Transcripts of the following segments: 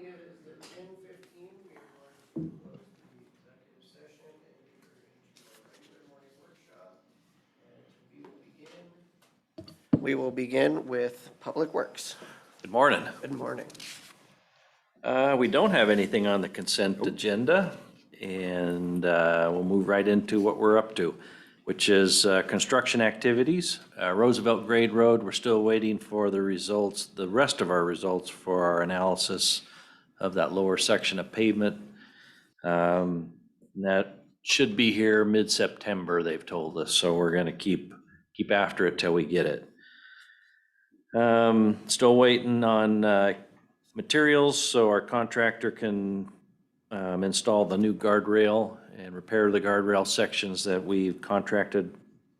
It is the 10:15. We are going to close the executive session and enter into our regular morning workshop. And we will begin with Public Works. Good morning. Good morning. We don't have anything on the consent agenda, and we'll move right into what we're up to, which is construction activities. Roosevelt Grade Road, we're still waiting for the results, the rest of our results for our analysis of that lower section of pavement. That should be here mid-September, they've told us, so we're gonna keep after it till we get it. Still waiting on materials so our contractor can install the new guardrail and repair the guardrail sections that we've contracted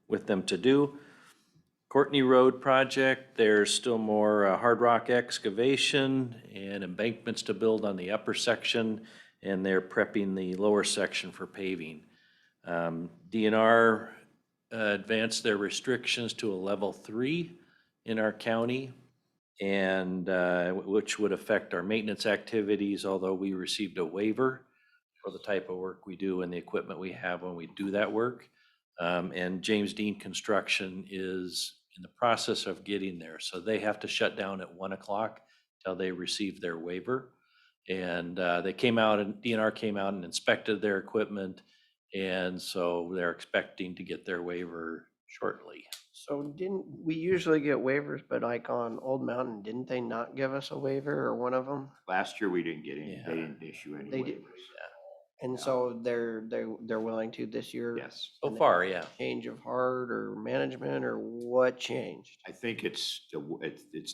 with them to do. Courtney Road project, there's still more hard rock excavation and embankments to build on the upper section, and they're prepping the lower section for paving. DNR advanced their restrictions to a level 3 in our county, and which would affect our maintenance activities, although we received a waiver for the type of work we do and the equipment we have when we do that work. And James Dean Construction is in the process of getting there, so they have to shut down at 1 o'clock till they receive their waiver. And they came out, and DNR came out and inspected their equipment, and so they're expecting to get their waiver shortly. So didn't, we usually get waivers, but like on Old Mountain, didn't they not give us a waiver or one of them? Last year, we didn't get any, Yeah. they didn't issue any They did. waivers. And so they're willing to this year? Yes, So far, yeah. Change of heart or management, or what changed? I think it's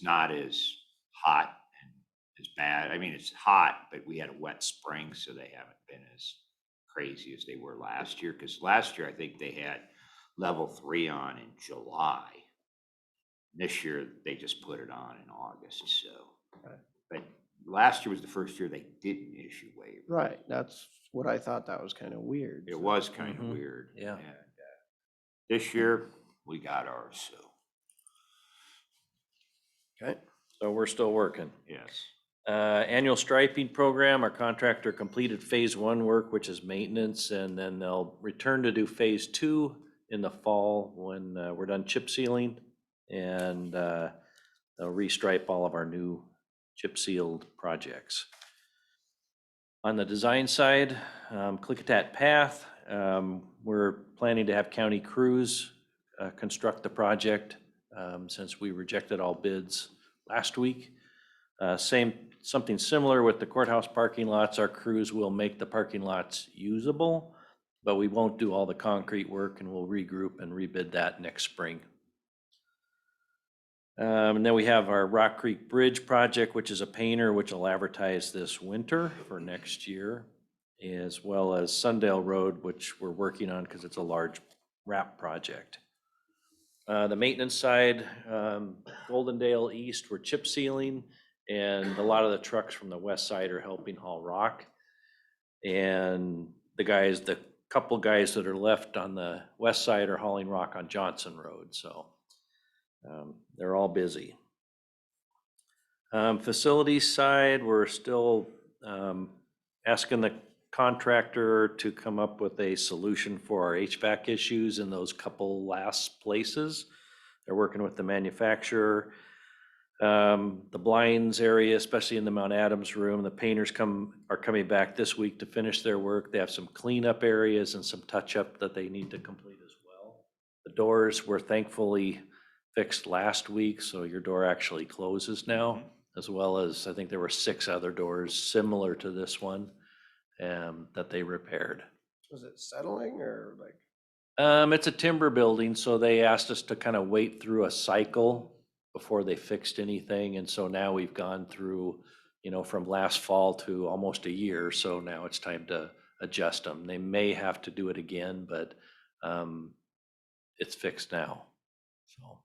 not as hot and as bad. I mean, it's hot, but we had a wet spring, so they haven't been as crazy as they were last year. Because last year, I think they had level 3 on in July. This year, they just put it on in August, so. Right. But last year was the first year they didn't issue waivers. Right, that's what I thought. That was kind of weird. It was kind of Mhm. weird. Yeah. And, this year, we got ours, so, Okay. So we're still working. yes. Annual striping program, our contractor completed phase 1 work, which is maintenance, and then they'll return to do phase 2 in the fall when we're done chip sealing, and they'll restripe all of our new chip sealed projects. On the design side, Klickitat Path, we're planning to have county crews construct the project since we rejected all bids last week. Something similar with the courthouse parking lots. Our crews will make the parking lots usable, but we won't do all the concrete work, and we'll regroup and rebid that next spring. And then we have our Rock Creek Bridge project, which is a painter, which will advertise this winter for next year, as well as Sundale Road, which we're working on because it's a large wrap project. The maintenance side, Goldendale East, we're chip sealing, and a lot of the trucks from the west side are helping haul rock. And the couple guys that are left on the west side are hauling rock on Johnson Road, so they're all busy. Facilities side, we're still asking the contractor to come up with a solution for our HVAC issues in those couple last places. They're working with the manufacturer. The blinds area, especially in the Mount Adams room, the painters are coming back this week to finish their work. They have some cleanup areas and some touch-up that they need to complete as well. The doors were thankfully fixed last week, so your door actually closes now, as well as I think there were 6 other doors similar to this one that they repaired. Was it settling or like? It's a timber building, so they asked us to kind of wait through a cycle before they fixed anything, and so now we've gone through, from last fall to almost a year, so now it's time to adjust them. They may have to do it again, but it's fixed now. So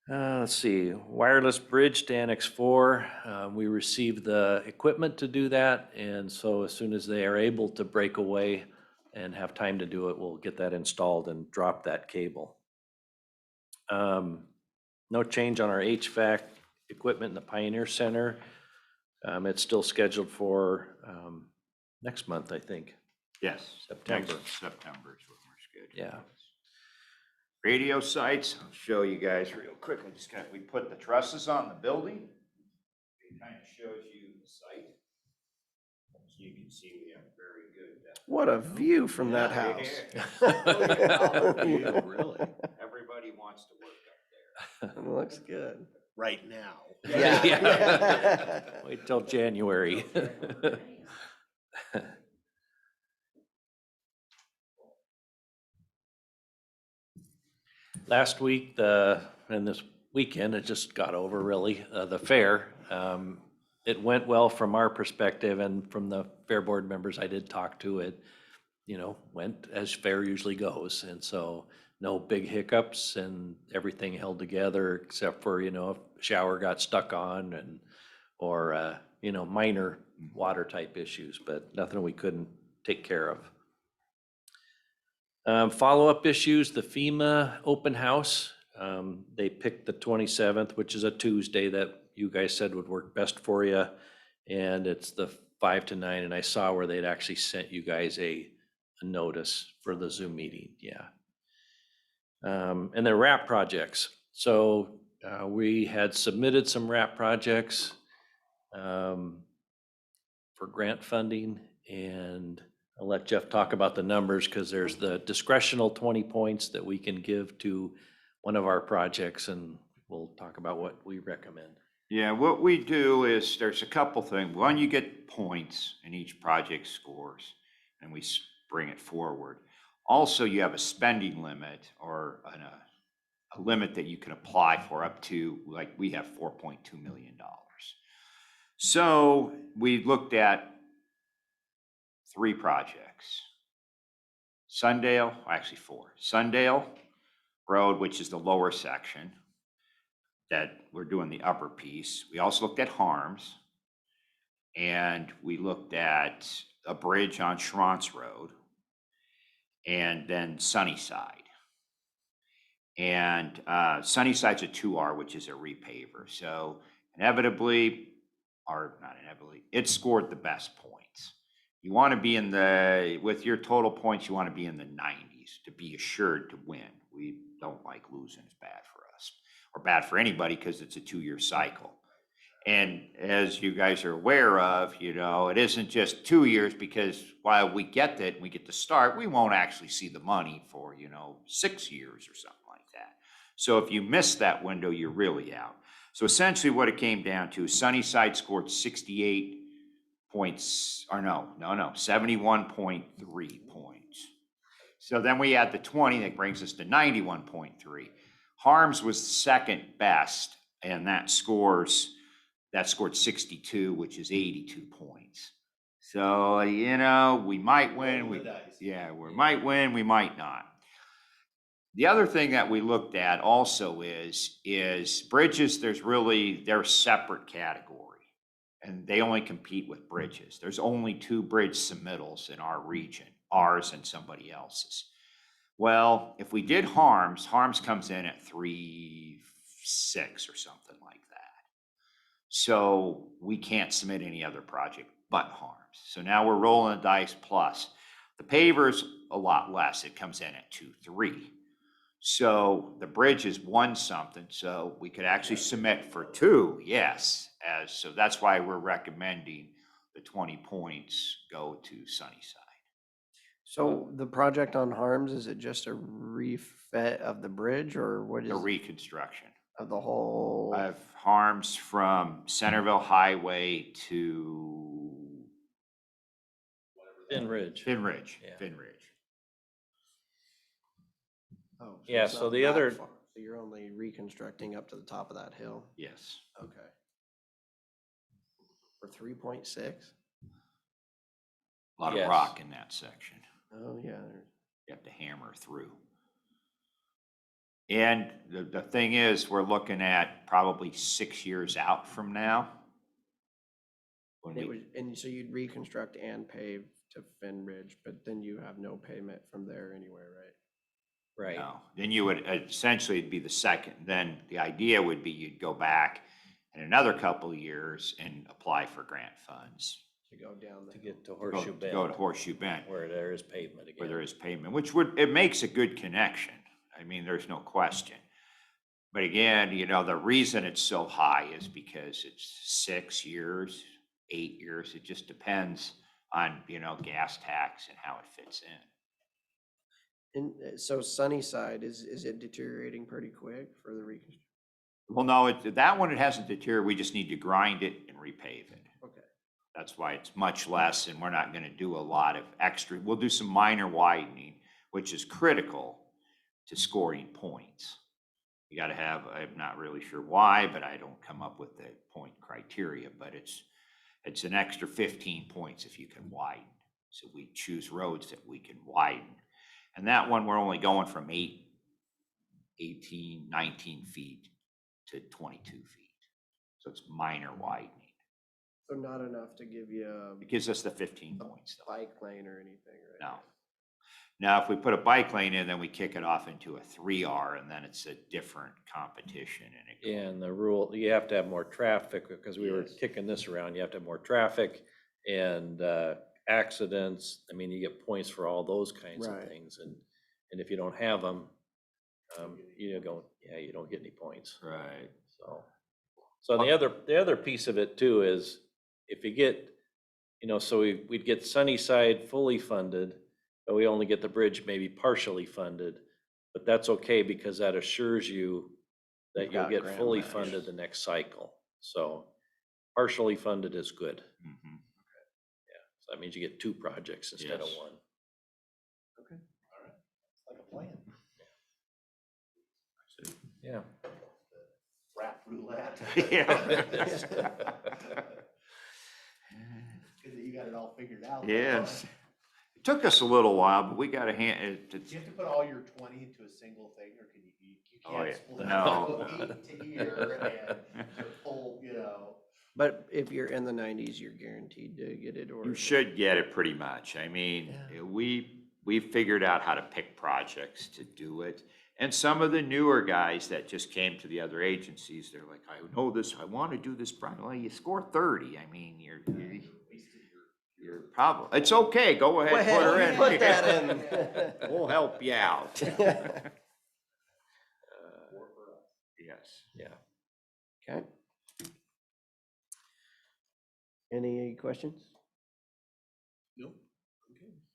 let's see, wireless bridge to Annex 4. We received the equipment to do that, and so as soon as they are able to break away and have time to do it, we'll get that installed and drop that cable. No change on our HVAC equipment in the Pioneer Center. It's still scheduled for next month, I think. Yes. September. Next September is what we're scheduled. Yeah. Radio sites, I'll show you guys real quick. We put the trusses on the building. It kind of shows you the site. So you can see we have very good. What a view from that Yeah, house. yeah. Really? Everybody wants to work up there. It looks good. Right now. Yeah. Wait till January. Last week, and this weekend, it just got over really, the fair. It went well from our perspective, and from the fair board members I did talk to, it, went as fair usually goes. And so no big hiccups, and everything held together except for, a shower got stuck on or minor water type issues, but nothing we couldn't take care of. Follow-up issues, the FEMA open house. They picked the 27th, which is a Tuesday that you guys said would work best for you. And it's the 5 to 9, and I saw where they'd actually sent you guys a notice for the Zoom meeting, yeah. And then RAP projects. So we had submitted some RAP projects for grant funding, and I'll let Jeff talk about the numbers because there's the discretional 20 points that we can give to one of our projects, and we'll talk about what we recommend. Yeah, what we do is there's a couple things. One, you get points and each project scores, and we bring it forward. Also, you have a spending limit or a limit that you can apply for up to, like we have $4.2 million. So we looked at 3 projects. Sundale, actually 4. Sundale Road, which is the lower section that we're doing the upper piece. We also looked at Harms, and we looked at a bridge on Schrantz Road, and then Sunnyside. And Sunnyside's a 2R, which is a repaver. So inevitably, or not inevitably, it scored the best points. You want to be with your total points, you want to be in the 90s to be assured to win. We don't like losing. It's bad for us or bad for anybody because it's a 2-year cycle. And as you guys are aware of, it isn't just 2 years, because while we get it, we get to start, we won't actually see the money for, 6 years or something like that. So if you miss that window, you're really out. So essentially what it came down to, Sunnyside scored 68 points, or no, 71.3 points. So then we add the 20, that brings us to 91.3. Harms was second best, and that scored 62, which is 82 points. So, we might win. We might win, we might not. The other thing that we looked at also is bridges. They're a separate category, and they only compete with bridges. There's only 2 bridge submittals in our region, ours and somebody else's. Well, if we did Harms comes in at 3.6 or something like that. So we can't submit any other project but Harms. So now we're rolling the dice plus. The paver's a lot less. It comes in at 2.3. So the bridge is 1 something. So we could actually submit for 2, yes. So that's why we're recommending the 20 points go to Sunnyside. So the project on Harms, is it just a refit of the bridge, or what is The reconstruction of the whole? of Harms from Centerville Highway to Finn Ridge. Finn Ridge. Yeah. Finn Ridge. Oh, Yeah, it's so not the that other- far. So you're only reconstructing up to the top of that hill? Yes. Okay. For 3.6? A lot Yes. of rock in that section. Oh, yeah. You have to hammer through. And the thing is, we're looking at probably 6 years out from now. And so you'd reconstruct and pave to Finn Ridge, but then you have no payment from there anywhere, right? Right. No, then you would essentially be the second. Then the idea would be you'd go back in another couple of years and apply for grant funds. To go down To the. get to To Horseshoe go Bend, to Horseshoe Bend, where there is pavement where again. there is pavement, which it makes a good connection. I mean, there's no question. But again, you know, the reason it's so high is because it's 6 years, 8 years. It just depends on, you know, gas tax and how it fits in. And so Sunnyside, is it deteriorating pretty quick for the reconstruction? Well, no, that one, it hasn't deteriorated. We just need to grind it and repave it. Okay. That's why it's much less, and we're not gonna do a lot of extra. We'll do some minor widening, which is critical to scoring points. You gotta have, I'm not really sure why, but I don't come up with the point criteria, but it's an extra 15 points if you can widen. So we choose roads that we can widen. And that one, we're only going from 18, 19 feet to 22 feet. So it's minor widening. So not enough to give you It gives us the 15 points though. bike lane or anything, right? No. Now, if we put a bike lane in, then we kick it off into a 3R, and then it's a different competition. And And the rule, you have to have more traffic, because we were Yes. kicking this around, you have to have more traffic and accidents. I mean, you get points for all those kinds of Right. things, and if you don't have them, you don't get any points. right. So the other piece of it too is, if you get, you know, so we'd get Sunnyside fully funded, but we only get the bridge maybe partially funded, but that's okay, because that assures you that You've you'll got get grant fully match. funded the next cycle. So partially funded is good. Mhm. So that means you get 2 projects instead of Yes. 1. Okay. All right, it's like a plan. Yeah. Rap roulette. Yeah. Good that you got it all figured out. though, Yes. huh? It took us a little while, but we got a hand, Do you have to put all your 20 into a single thing, or can you Oh, can't yeah. split No. it to here and to pull, you know. But if you're in the 90s, you're guaranteed to get it, or? you should get it pretty much. I mean, Yeah. we figured out how to pick projects to do it. And some of the newer guys that just came to the other agencies, they're like, I know this, I want to do this project. Well, you score 30. I mean, you're probably, it's okay. Go ahead, put her in. Put that in. We'll help you out. Yes. Yeah. Okay. Any questions? Nope.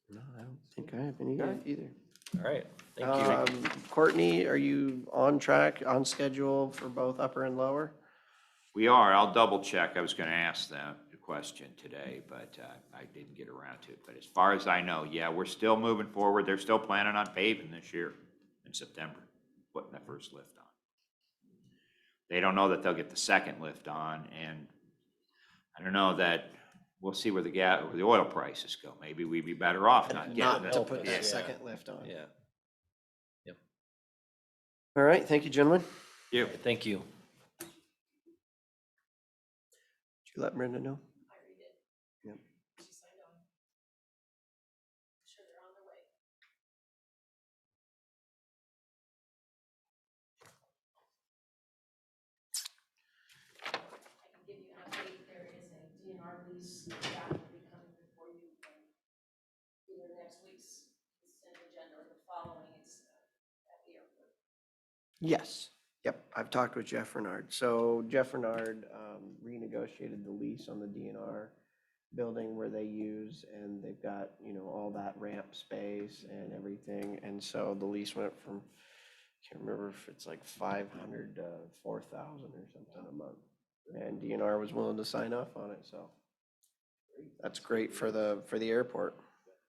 No, I don't think I have any either. All right. Thank you. Courtney, are you on track, on schedule for both upper and lower? We are. I'll double check. I was gonna ask them the question today, but I didn't get around to it. But as far as I know, yeah, we're still moving forward. They're still planning on paving this year in September, putting that first lift on. They don't know that they'll get the second lift on, and I don't know that, we'll see where the oil prices go. Maybe we'd be better off not getting Not to it. put Yeah. that second lift on. Yeah. All right, thank you, gentlemen. Yeah. Thank you. Did you let Brenda know? I already did. Yep. She signed on. Sure, they're on their way. I can give you an update. There is a DNR lease that will be coming before you either next week's consent agenda or the following. It's at the airport. Yes. Yep, I've talked with Jeff Renard. So Jeff Renard renegotiated the lease on the DNR building where they use, and they've got, you know, all that ramp space and everything. And so the lease went from, can't remember if it's like 500 to 4,000 or something a month. And DNR was willing to sign off on it, so that's great for the airport.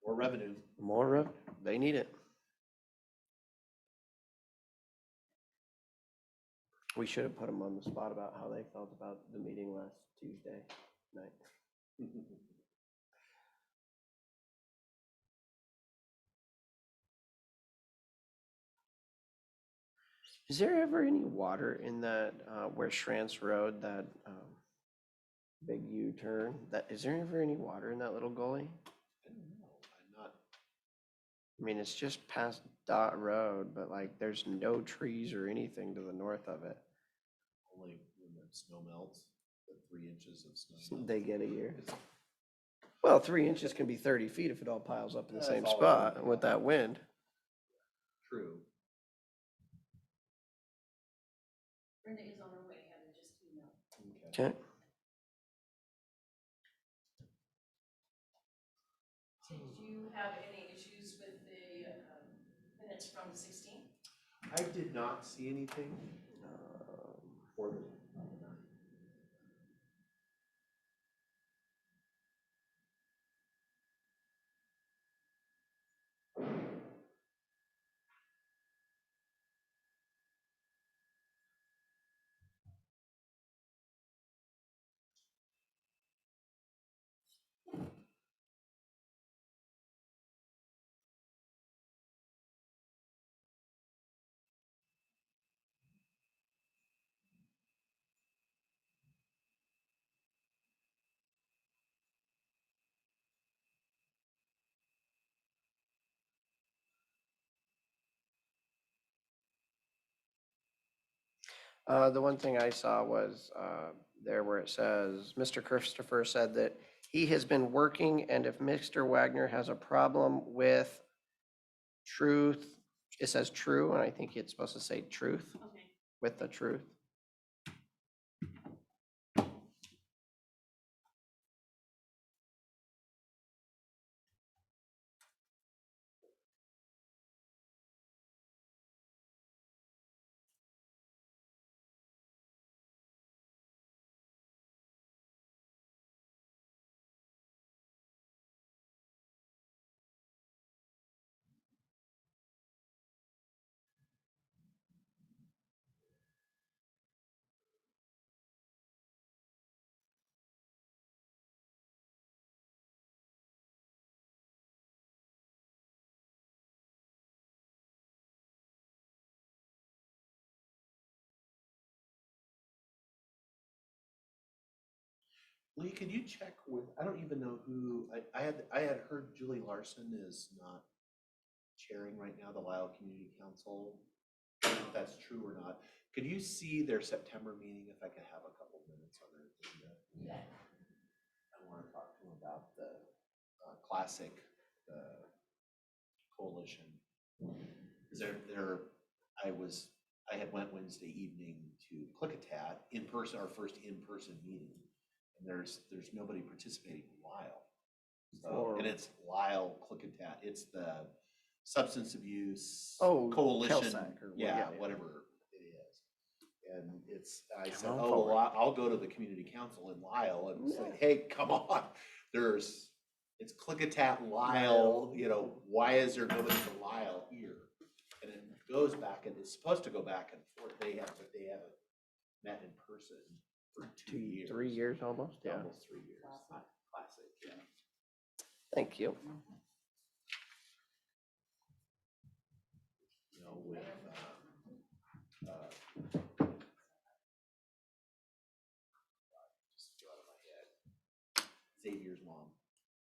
More revenue. More rev, they need it. We should have put them on the spot about how they felt about the meeting last Tuesday night. Is there ever any water in that, where Schrantz Road, that big U-turn? Is there ever any water in that little gully? I don't know, I'm not, I mean, it's just past Dot Road, but like, there's no trees or anything to the north of it. only when the snow melts, the 3 inches of snow. They get a year. Well, 3 inches can be 30 feet if it all piles up in the That's same all spot right. with that wind. True. Brenda is on her way, Heather just emailed. Okay. Did you have any issues with the minutes from the 16th? I did not see anything for the. The one thing I saw was there where it says, Mr. Christopher said that he has been working, and if Mr. Wagner has a problem with truth, it says true, and I think it's supposed to say truth, Okay. with the truth. Lee, could you check with, I don't even know who, I had heard Julie Larson is not chairing right now the Lisle Community Council. I don't know if that's true or not. Could you see their September meeting if I could have a couple minutes on their agenda? Yeah. I want to talk to them about the classic coalition. Because I had went Wednesday evening to Klickitat in person, our first in-person meeting. And there's nobody participating in Lisle. So, and it's Lisle, Klickitat, it's the substance abuse coalition. KELSAC or Yeah, whatever. whatever it is. And I Come said, on oh, forward. well, I'll go to the community council in Lisle and say, hey, come on. It's Klickitat, Lisle, why is there nobody from Lisle here? And it goes back, and it's supposed to go back and forth. They haven't met in person for 2 years. 3 years almost, yeah. Almost 3 years. Classic, yeah. Thank you. With just go out of my head. Xavier's mom.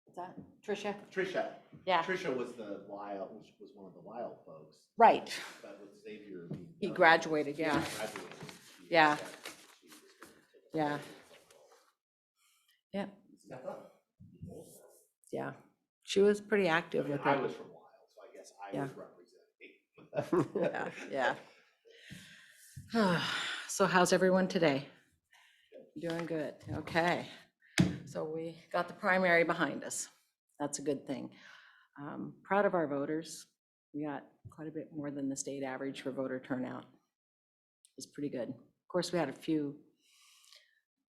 What's that? Tricia? Trisha. Yeah. Trisha was was one of the Lisle folks. Right. But with Xavier being He done, graduated, he yeah. graduated, she Yeah. said she was gonna take a Yeah. break. Yeah. Step up. Yeah. She was pretty I active mean, with I it. was from Lisle, so I guess I Yeah. was representing. Yeah. So how's everyone today? Doing good. Okay. So we got the primary behind us. That's a good thing. Proud of our voters. We got quite a bit more than the state average for voter turnout. It's pretty good. Of course, we had a few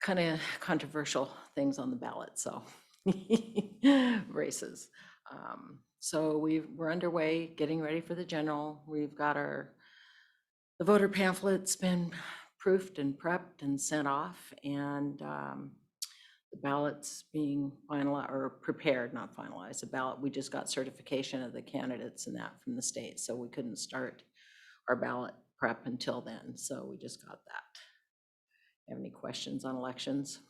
kind of controversial things on the ballot, so races. So we're underway, getting ready for the general. We've got the voter pamphlet's been proofed and prepped and sent off, and the ballot's being finalized or prepared, not finalized. The ballot, we just got certification of the candidates and that from the state, so we couldn't start our ballot prep until then. So we just got that. Have any questions on elections?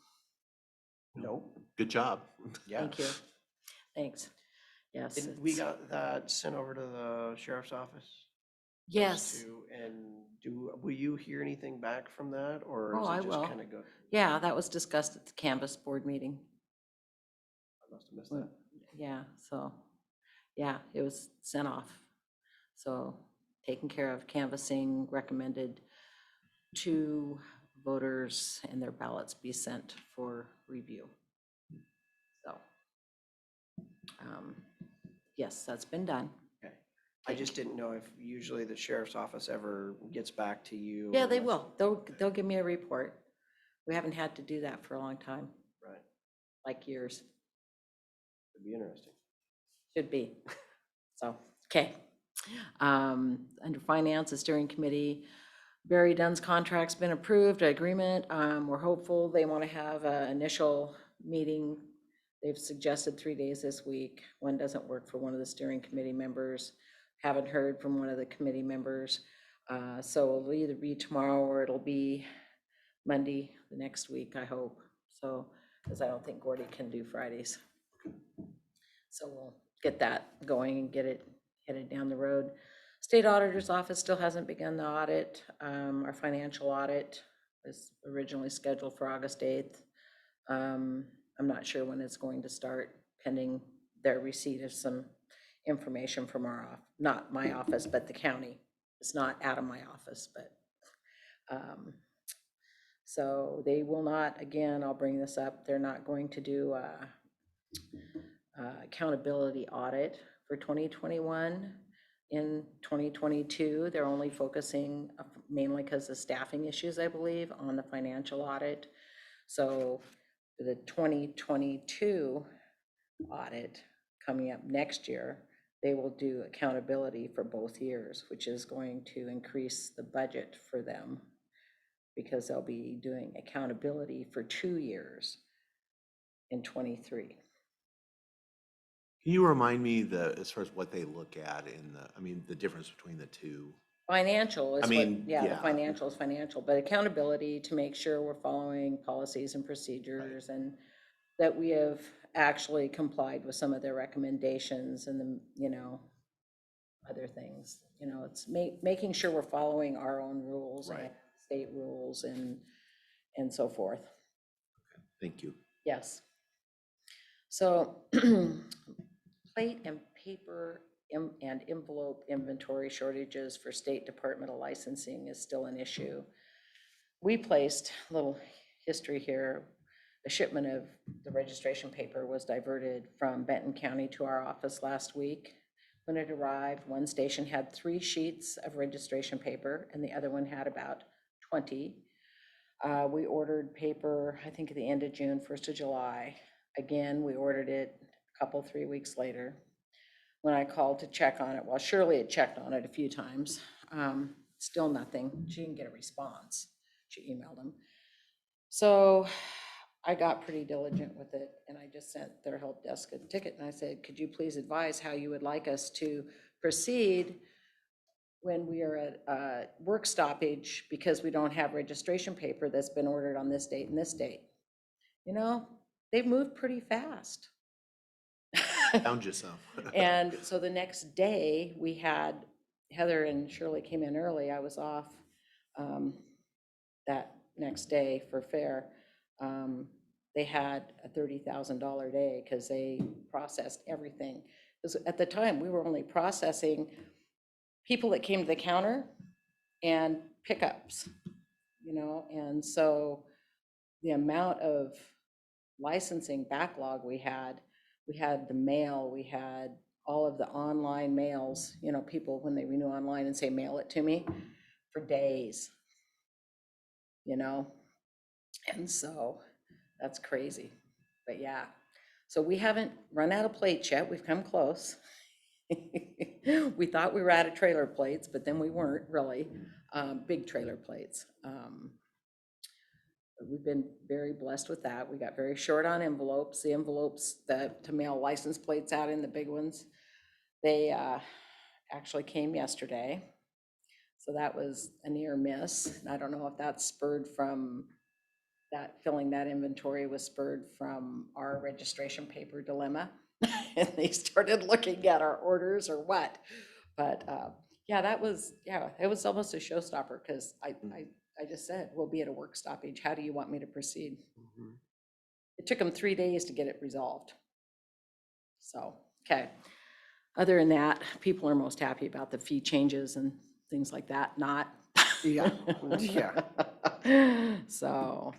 Nope. Good job. Yeah. Thank you. Thanks. Yes. And we it's- got that sent over to the sheriff's office. Yes. And will you hear anything back from that, or Oh, is I it just will. kind of go? Yeah, that was discussed at the Canvas board meeting. I must have missed Well, that. Yeah, so, yeah, it was sent off. So taken care of, canvassing, recommended to voters and their ballots be sent for review. So, yes, that's been done. Okay. I just didn't know if usually the sheriff's office ever gets back to you. Yeah, or they lets- will. They'll give me a report. We haven't had to do that for a long time, Right, like years. it'd be interesting. Should be. So, okay. Under Finance, the steering committee, Barry Dunn's contract's been approved, agreement. We're hopeful they want to have an initial meeting. They've suggested 3 days this week. One doesn't work for one of the steering committee members. Haven't heard from one of the committee members. So it'll either be tomorrow or it'll be Monday the next week, I hope. So, because I don't think Gordy can do Fridays. So we'll get that going and get it headed down the road. State Auditor's Office still hasn't begun the audit. Our financial audit was originally scheduled for August 8th. I'm not sure when it's going to start, pending their receipt of some information from our not my office, but the county. It's not out of my office, but so they will not, again, I'll bring this up, they're not going to do accountability audit for 2021. In 2022, they're only focusing mainly because of staffing issues, I believe, on the financial audit. So the 2022 audit coming up next year, they will do accountability for both years, which is going to increase the budget for them because they'll be doing accountability for 2 years in 23. Can you remind me as far as what they look at the difference between the two? Financial is I what, mean, yeah, the yeah. financial is financial, but accountability to make sure we're following policies and procedures and that we have actually complied with some of their recommendations and other things. It's making sure we're following our own rules and Right. state rules and so forth. Thank you. Yes. So plate and paper and envelope inventory shortages for state departmental licensing is still an issue. We placed, a little history here, a shipment of the registration paper was diverted from Benton County to our office last week. When it arrived, one station had 3 sheets of registration paper and the other one had about 20. We ordered paper, I think at the end of June, 1st of July. Again, we ordered it a couple, 3 weeks later. When I called to check on it, well, Shirley had checked on it a few times. Still nothing. She didn't get a response. She emailed them. So I got pretty diligent with it and I just sent their help desk a ticket and I said, could you please advise how you would like us to proceed when we are at work stoppage because we don't have registration paper that's been ordered on this date and this date. They've moved pretty fast. Found you some. And so the next day we had, Heather and Shirley came in early. I was off that next day for fair. They had a $30,000 day because they processed everything. Because at the time we were only processing people that came to the counter and pickups, and so the amount of licensing backlog we had the mail, we had all of the online mails, people when they renew online and say, mail it to me for days, and so that's crazy. But yeah, so we haven't run out of plates yet. We've come close. We thought we were out of trailer plates, but then we weren't really, big trailer plates. We've been very blessed with that. We got very short on envelopes. The envelopes to mail license plates out in, the big ones, they actually came yesterday. So that was a near miss. And I don't know if that's spurred from filling that inventory was spurred from our registration paper dilemma. And they started looking at our orders or what. But Yeah, it was almost a showstopper because I just said, we'll be at a work stoppage. How do you want me to proceed? Mhm. It took them 3 days to get it resolved. So, okay. Other than that, people are most happy about the fee changes and things like that, not. Yeah, yeah. So,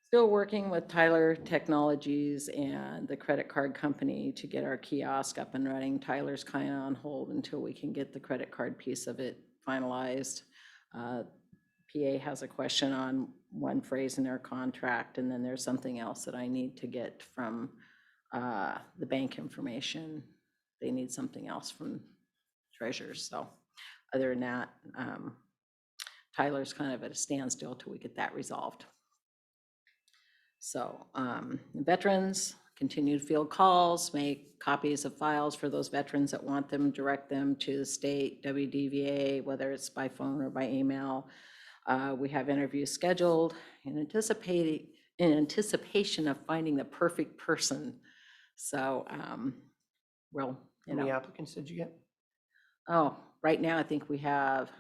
still working with Tyler Technologies and the credit card company to get our kiosk up and running. Tyler's kind of on hold until we can get the credit card piece of it finalized. PA has a question on one phrase in their contract, and then there's something else that I need to get from the bank information. They need something else from treasurers. So other than that, Tyler's kind of at a standstill till we get that resolved. So veterans, continued field calls, make copies of files for those veterans that want them, direct them to the state WDVA, whether it's by phone or by email. We have interviews scheduled in anticipation of finding the perfect person. So, well, How many applicants did you get? right now I think we have,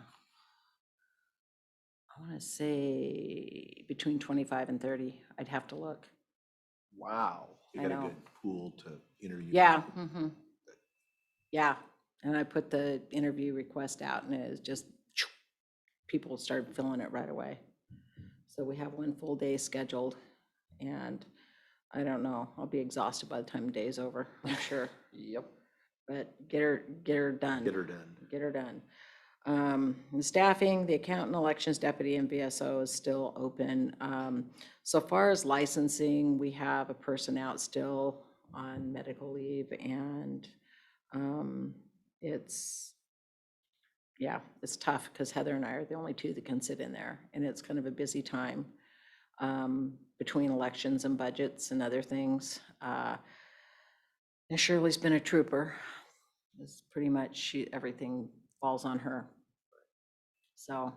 I want to say between 25 and 30. I'd have to look. Wow. You I got a know. good pool to interview. Yeah. from. Yeah. And I put the interview request out and it was just, people started filling it right away. So we have one full day scheduled and I don't know, I'll be exhausted by the time the day's over, I'm sure. Yep. But get her done. Get her done. Get her done. The staffing, the accountant, elections deputy, and VSO is still open. So far as licensing, we have a person out still on medical leave and it's tough because Heather and I are the only two that can sit in there and it's kind of a busy time between elections and budgets and other things. And Shirley's been a trooper. It's pretty much everything falls on her. So,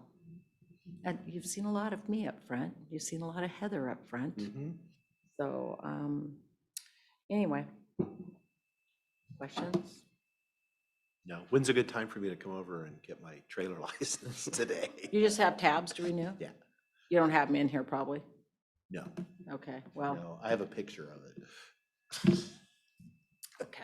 and you've seen a lot of me up front. You've seen a lot of Heather up front. Mhm. So, anyway, questions? No, when's a good time for me to come over and get my trailer license today? You just have tabs to renew? Yeah, You don't have them in here probably? no, Okay, well, no, I have a picture of it. okay.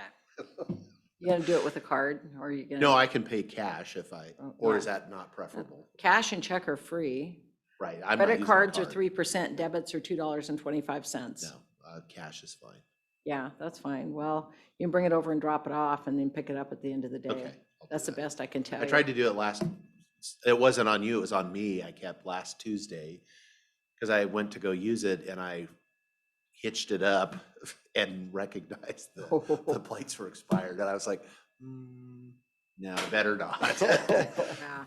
You gonna do it with a card or are you gonna? No, I can pay cash if I, Oh, or yeah. is that not preferable? Cash and check are free. Right. I'm not Credit using a cards are card. 3%, debits are $2.25. No, cash is fine. Yeah, that's fine. Well, you can bring it over and drop it off and then pick it up at the end of the day. Okay. I'll do That's the that. best I can tell I you. tried to do it it wasn't on you, it was on me. I kept last Tuesday because I went to go use it and I hitched it up and recognized the plates were expired. And I was like, no, better not. Yeah.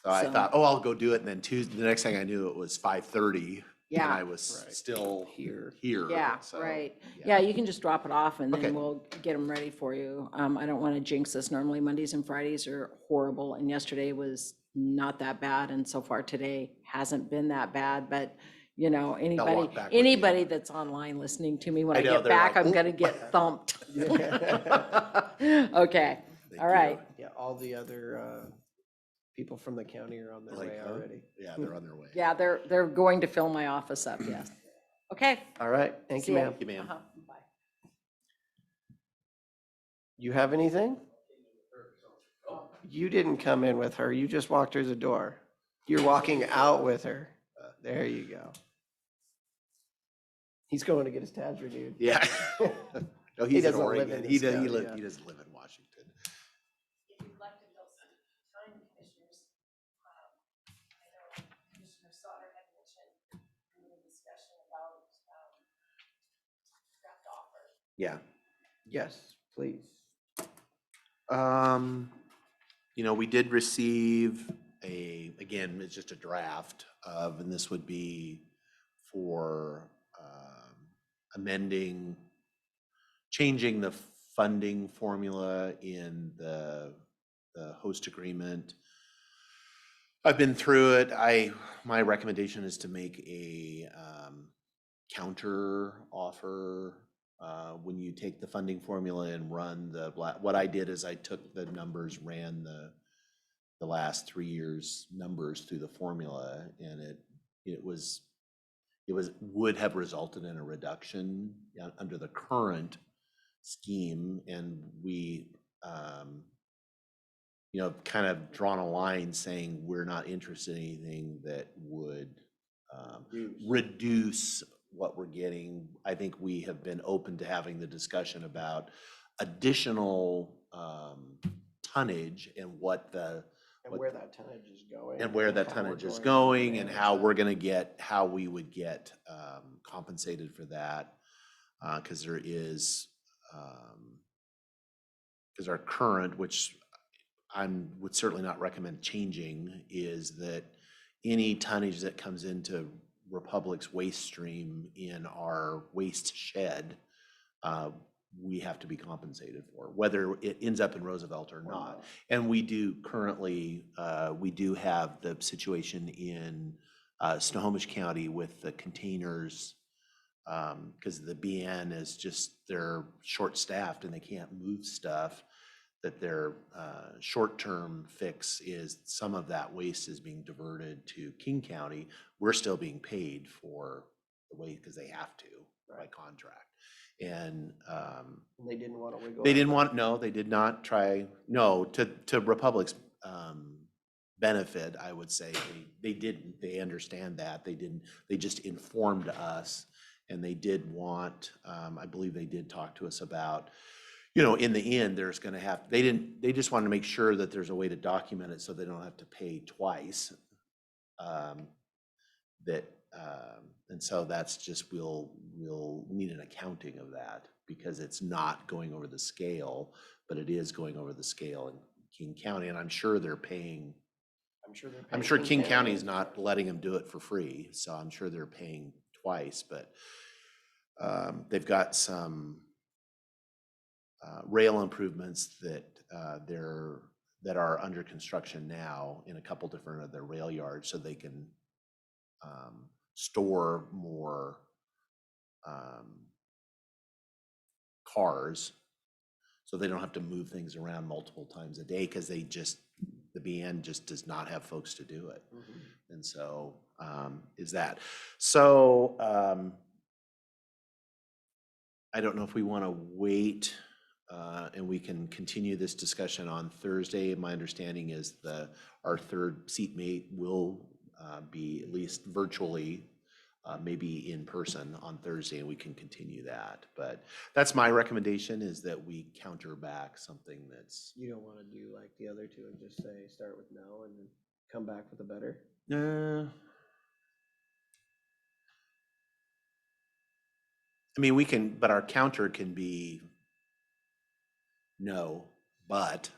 So I So- thought, oh, I'll go do it. And then Tuesday, the next thing I knew, it was 5:30. And Yeah. I was Right. still Here. here. Yeah, so, right. Yeah, you can just drop it off and Okay. then we'll get them ready for you. I don't want to jinx this. Normally Mondays and Fridays are horrible and yesterday was not that bad and so far today hasn't been that bad, but you know, walk anybody, back with you. anybody that's online listening to me, when I I know, get they're back, like, I'm "Oh." gonna get thumped. Okay, Thank all you. right. Yeah, all the other people from the county are on their Like, way huh? already. Yeah, they're on their way. Yeah, they're going to fill my office up, yes. Okay. All right, thank See you, ya. ma'am. Thank you, ma'am. Uh-huh, bye. You have anything? You didn't come in with her, you just walked through the door. You're walking out with her. There you go. He's going to get his tabs renewed. Yeah. No, He he's in doesn't live Oregon. in He this doesn't, county, yeah. he doesn't live in Washington. If you'd like to build some time, commissioners, I know Commissioner Sauter had mentioned in the discussion about draft offer. Yeah. Yes, please. We did receive again, it's just a draft of, and this would be for changing the funding formula in the host agreement. I've been through it. My recommendation is to make a counter offer when you take the funding formula and run what I did is I took the numbers, ran the last 3 years' numbers through the formula, and it would have resulted in a reduction under the current scheme, and we, kind of drawn a line saying we're not interested in anything that would reduce what we're getting. I think we have been open to having the discussion about additional tonnage and where that tonnage is going. and where that how we're tonnage is to going and manage how that. we're gonna get, how we would get compensated for that. Cause there is, cause our current, which would certainly not recommend changing, is that any tonnage that comes into Republic's waste stream in our waste shed, we have to be compensated for, whether it ends up in Roosevelt or not. And we do currently, we do have the situation in Snohomish County with the containers, because the BN is just, they're short-staffed and they can't move stuff, that their short-term fix is some of that waste is being diverted to King County. We're still being paid for the waste because they have to by contract. And They didn't want to wiggle. they out. didn't want, no, they did not try, no, to Republic's benefit, I would say, they didn't, they understand that, they didn't, they just informed us, and they did want, I believe they did talk to us about, in the end, there's gonna have, they just wanted to make sure that there's a way to document it so they don't have to pay twice. And so that's just, we'll need an accounting of that, because it's not going over the scale, but it is going over the scale in King County, and I'm sure they're paying. I'm sure King County is not letting them do it for free, so I'm sure they're paying twice, but they've got some rail improvements that are under construction now in a couple different of their rail yards, so they can store more cars, so they don't have to move things around multiple times a day, because the BN just does not have folks to do it. And so is that. So I don't know if we want to wait and we can continue this discussion on Thursday. My understanding is our third seatmate will be at least virtually, maybe in person on Thursday, and we can continue that. But that's my recommendation, is that we counter back something that's. You don't want to do like the other two and just say, start with no and then come back with a better? I mean, we can, but our counter can be no, but.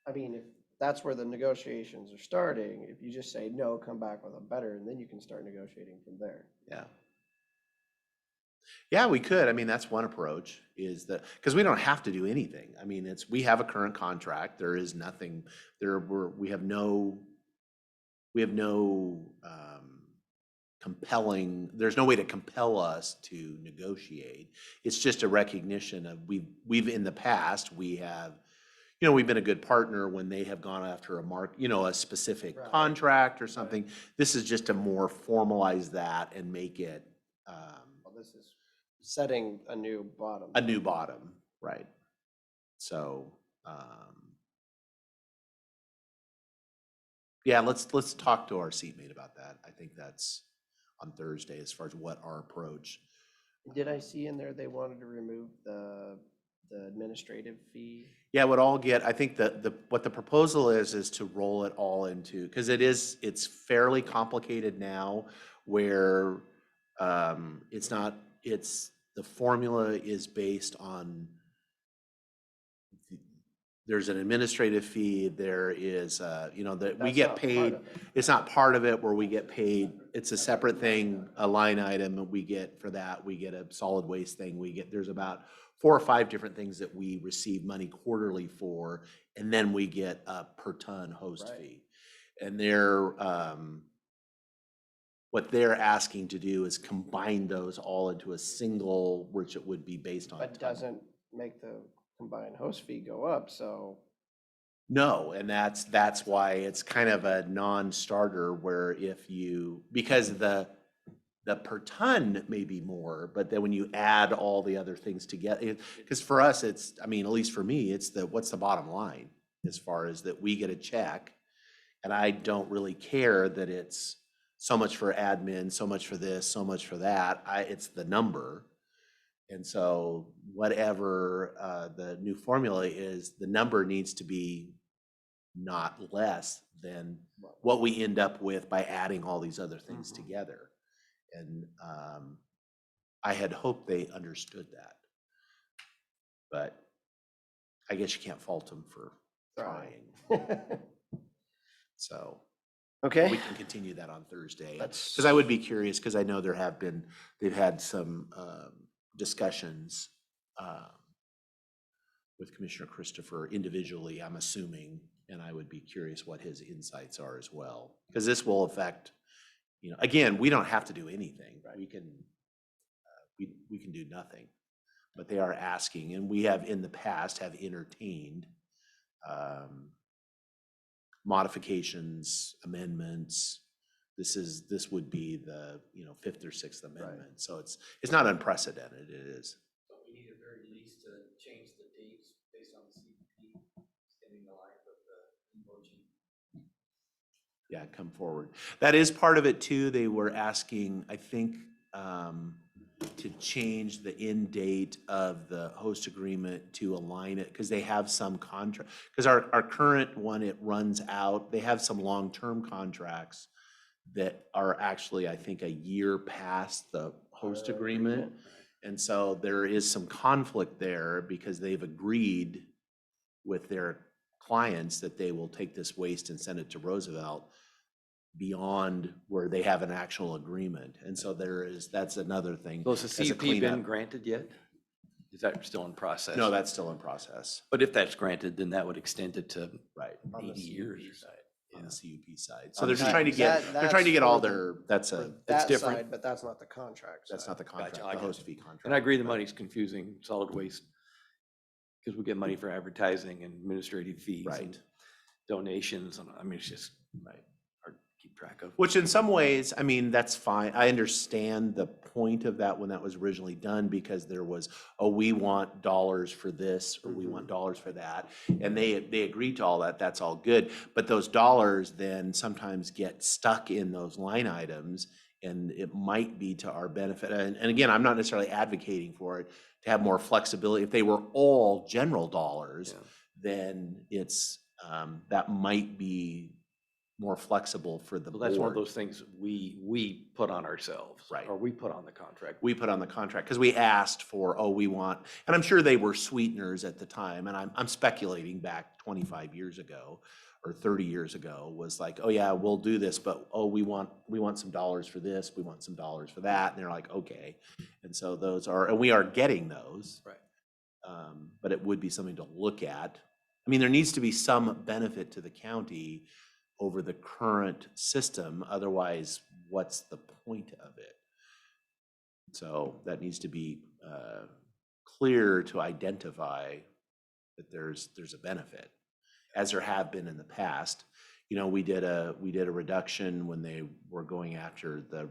I mean, if that's where the negotiations are starting, if you just say no, come back with a better, and then you can start negotiating from there. Yeah. Yeah, we could. I mean, that's one approach, is that, because we don't have to do anything. I mean, we have a current contract. There is nothing, we have no compelling, there's no way to compel us to negotiate. It's just a recognition of, we've in the past, we have, we've been a good partner when they have gone after a specific Right. contract or something. This is just to more formalize that and make it Well, this is setting a new bottom. a new bottom, right? So, yeah, let's talk to our seatmate about that. I think that's on Thursday, as far as what our approach. Did I see in there they wanted to remove the administrative fee? Yeah, I think what the proposal is to roll it all into, because it's fairly complicated now, where the formula is based on, there's an administrative fee, there is, that we That's get not part paid. of it. It's not part of it where we get paid. It's a separate thing, a line item, and we get for that, we get a solid waste thing. There's about 4 or 5 different things that we receive money quarterly for, and then we get a per ton host Right. fee. And what they're asking to do is combine those all into a single, which it would be based on. But doesn't make the combined host fee go up, so No, and that's why it's kind of a non-starter where if you, because the per ton may be more, but then when you add all the other things together, because for us, it's, I mean, at least for me, it's what's the bottom line as far as that we get a check and I don't really care that it's so much for admin, so much for this, so much for that. It's the number. And so whatever the new formula is, the number needs to be not less than what we end up with by adding all these other things together. And I had hoped they understood that. But I guess you can't fault them for trying. So we Okay, can continue that on Thursday. That's- Because I would be curious, because I know they've had some discussions with Commissioner Christopher individually, I'm assuming, and I would be curious what his insights are as well. Because this will affect, again, we don't have to do anything. We can do nothing. But they are asking, and we have in the past have entertained modifications, amendments. This would be the, fifth or sixth amendment. So it's not unprecedented, it is. But we need at very least to change the dates based on the CUP, extending the life of the emoji. Yeah, come forward. That is part of it too. They were asking, I think, to change the end date of the host agreement to align it, because they have some contract, because our current one, it runs out. They have some long-term contracts that are actually, I think, a year past the host agreement. And so there is some conflict there because they've agreed with their clients that they will take this waste and send it to Roosevelt beyond where they have an actual agreement. And so that's another thing. So has As the a CUP been cleanup. granted yet? Is that still in process? No, that's still in process. But if that's granted, then that would extend it to Right. On the 80 years or so. On the CUP side. On So they're just that- trying to that- they're trying to get that's all for the- their, that's for a, that different. side, but that's not the contract that's side. not the contract, I the host gotcha. fee contract. And I agree the money's confusing, solid waste, because we get money for advertising and administrative fees. Right. And donations, and I mean, it's just Right. hard to keep track of. Which in some ways, I mean, that's fine. I understand the point of that when that was originally done, because there was, oh, we want dollars for this, or we want dollars for that. And they agreed to all that, that's all good. But those dollars then sometimes get stuck in those line items, and it might be to our benefit. And again, I'm not necessarily advocating for it, to have more flexibility. If they were all general dollars, Yeah. then it's, that might be more flexible for the Well, board. that's one of those things we put on ourselves. Right. Or we put on the contract. We put on the contract, because we asked for, oh, we want, and I'm sure they were sweeteners at the time, and I'm speculating back 25 years ago or 30 years ago, was like, oh yeah, we'll do this, but oh, we want some dollars for this, we want some dollars for that, and they're like, okay. And so those are, and we are getting those. Right. But it would be something to look at. I mean, there needs to be some benefit to the county over the current system, otherwise, what's the point of it? So that needs to be clear to identify that there's a benefit, as there have been in the past. We did a reduction when they were going after the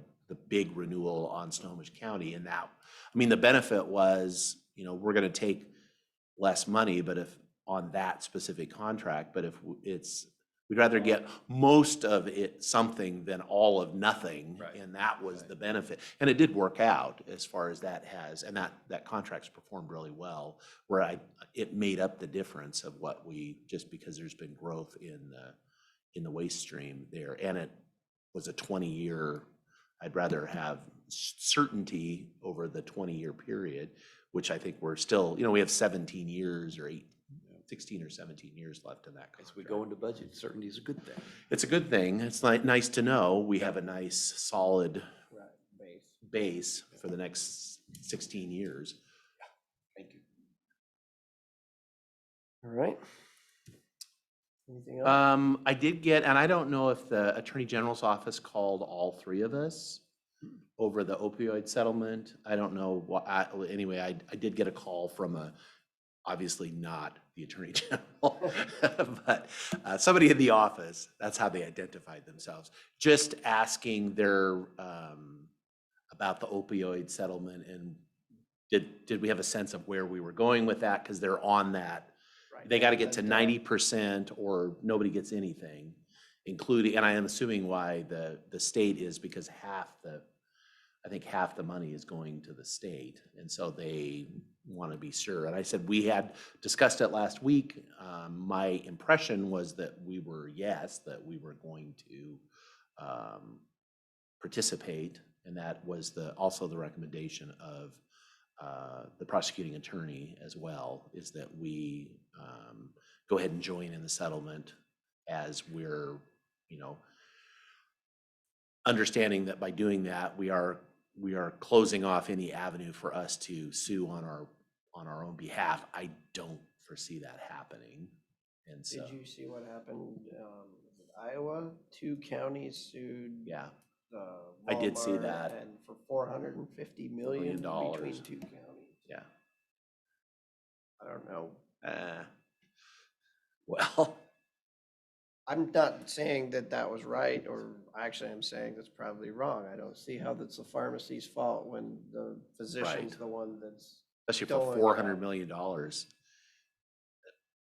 big renewal on Snohomish County, and that, I mean, the benefit was, we're gonna take less money, but if on that specific contract, but if we'd rather get most of it something than all of nothing. Right. And that was the benefit. And it did work out as far as that has, and that contract's performed really well, where it made up the difference of what just because there's been growth in the waste stream there. And it was a 20-year, I'd rather have certainty over the 20-year period, which I think we're still, we have 17 years or 16 or 17 years left in that contract. As we go into budget, certainty is a good thing. It's a good thing. It's nice to know we have a nice, solid Right, base for the next 16 years. Thank you. All right. Anything else? I did get, and I don't know if the Attorney General's office called all three of us over the opioid settlement. I don't know what, anyway, I did get a call from obviously not the Attorney General, but somebody in the office, that's how they identified themselves, just asking about the opioid settlement and did we have a sense of where we were going with that? Because they're on that. Right. They got to get to That- 90% or nobody gets anything, including, and I am assuming why the state is because I think half the money is going to the state. And so they want to be sure. And I said, we had discussed it last week. My impression was that we were going to participate. And that was also the recommendation of the prosecuting attorney as well, is that we go ahead and join in the settlement as we're, understanding that by doing that, we are closing off any avenue for us to sue on our own behalf. I don't foresee that happening. And so, Did you see what happened, with Iowa? 2 counties sued. yeah, I did see Walmart that. And for $450 million between 2 counties. Yeah. I don't know. Well, I'm not saying that that was right, or actually I'm saying that's probably wrong. I don't see how that's the pharmacy's fault when the physician's Right. the one that's. especially Don't for worry $400 about it. million.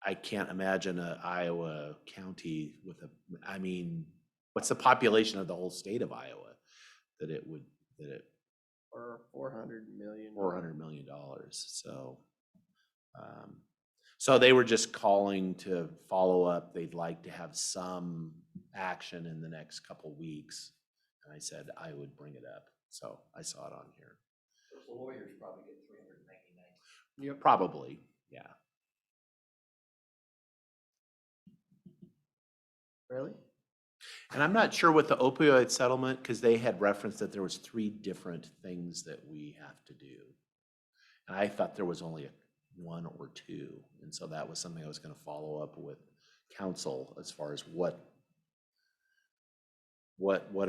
I can't imagine a Iowa county with what's the population of the whole state of Iowa that it Or $400 million. $400 million. So they were just calling to follow up. They'd like to have some action in the next couple weeks. And I said I would bring it up. So I saw it on here. The lawyers probably get 399. Yeah, probably, yeah. Really? And I'm not sure with the opioid settlement, because they had referenced that there was 3 different things that we have to do. And I thought there was only 1 or 2. And so that was something I was going to follow up with council as far as what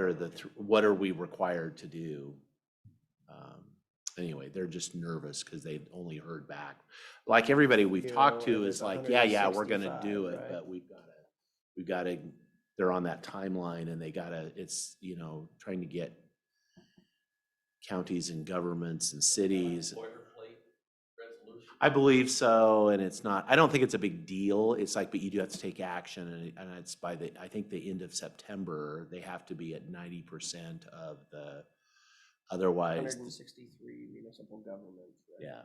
are we required to do? Anyway, they're just nervous because they'd only heard back. Like everybody we've talked to is like, yeah, we're going to do it, right? but we've got to, they're on that timeline and it's, trying to get counties and governments and cities. Boilerplate resolution. I believe so, and I don't think it's a big deal. It's like, but you do have to take action, and it's by I think the end of September, they have to be at 90% of otherwise, 163 municipal governments. Right? yeah.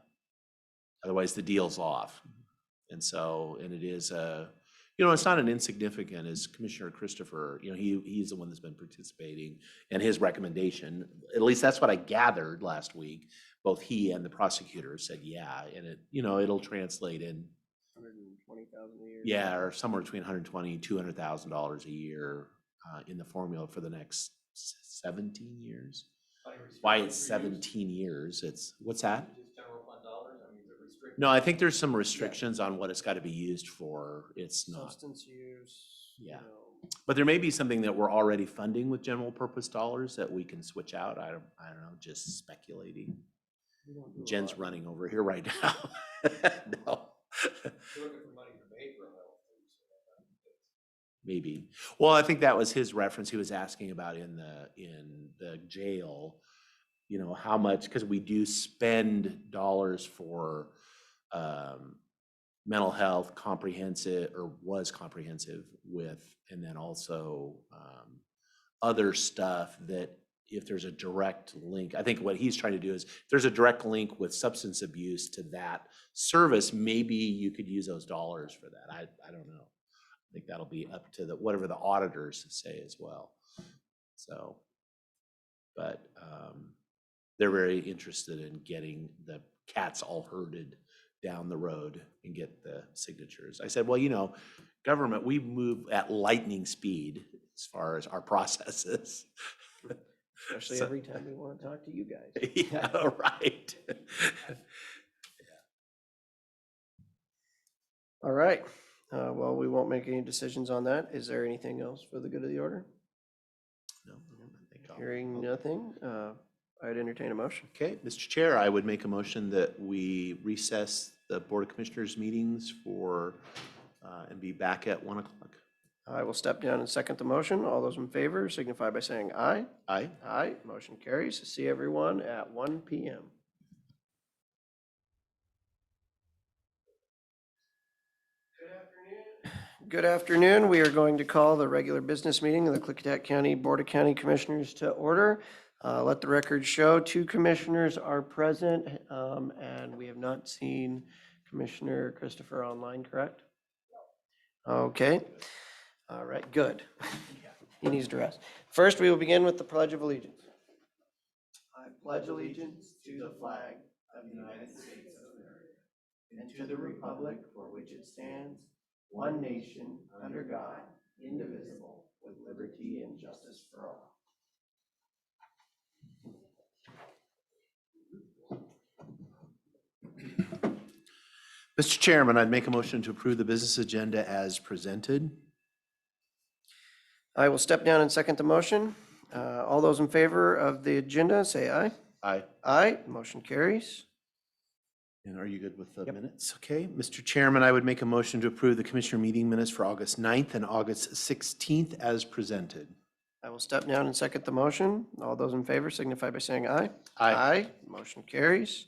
Otherwise, the deal's off. And it is it's not an insignificant, as Commissioner Christopher, he's the one that's been participating, and his recommendation, at least that's what I gathered last week, both he and the prosecutor said, yeah, and it'll translate in 120,000 a year. yeah, or somewhere between $120,000 and $200,000 a year in the formula for the next 17 years. Why it's 17 years? What's that? Just general fund dollars, I mean, is it restricted? No, I think there's some restrictions on what it's got to be used for. It's not. Substance use. Yeah. But there may be something that we're already funding with general purpose dollars that we can switch out. I don't know, just speculating. We don't do a Jen's lot. running over here right now. No. You're looking for money for behavioral health. Maybe. Well, I think that was his reference. He was asking about in the jail, how much, because we do spend dollars for mental health comprehensive, or was comprehensive with, and then also other stuff that if there's a direct link, I think what he's trying to do is if there's a direct link with substance abuse to that service, maybe you could use those dollars for that. I don't know. I think that'll be up to whatever the auditors say as well. So, but they're very interested in getting the cats all herded down the road and get the signatures. I said, well, government, we move at lightning speed as far as our processes. Especially So- every time we want to talk to you guys. Yeah, right. All right. Well, we won't make any decisions on that. Is there anything else for the good of the order? No, I think I'll- Hearing nothing, I'd entertain a motion. Okay, Mr. Chair, I would make a motion that we recess the Board of Commissioners meetings and be back at 1 o'clock. I will step down and second the motion. All those in favor signify by saying aye. Aye. Aye, motion carries. See everyone at 1 PM. Good afternoon. We are going to call the regular business meeting of the Klickitat County Board of County Commissioners to order. Let the record show 2 commissioners are present, and we have not seen Commissioner Christopher online, correct? Okay. All right, good. He needs to rest. First, we will begin with the Pledge of Allegiance. I pledge allegiance to the flag of the United States of America and to the republic for which it stands, one nation, under God, indivisible, with liberty and justice for all. Mr. Chairman, I'd make a motion to approve the business agenda as presented. I will step down and second the motion. All those in favor of the agenda, say aye. Aye. Aye, motion carries. And are you good with the Yep. minutes? Okay. Mr. Chairman, I would make a motion to approve the commissioner meeting minutes for August 9th and August 16th as presented. I will step down and second the motion. All those in favor signify by saying aye. Aye. Motion carries.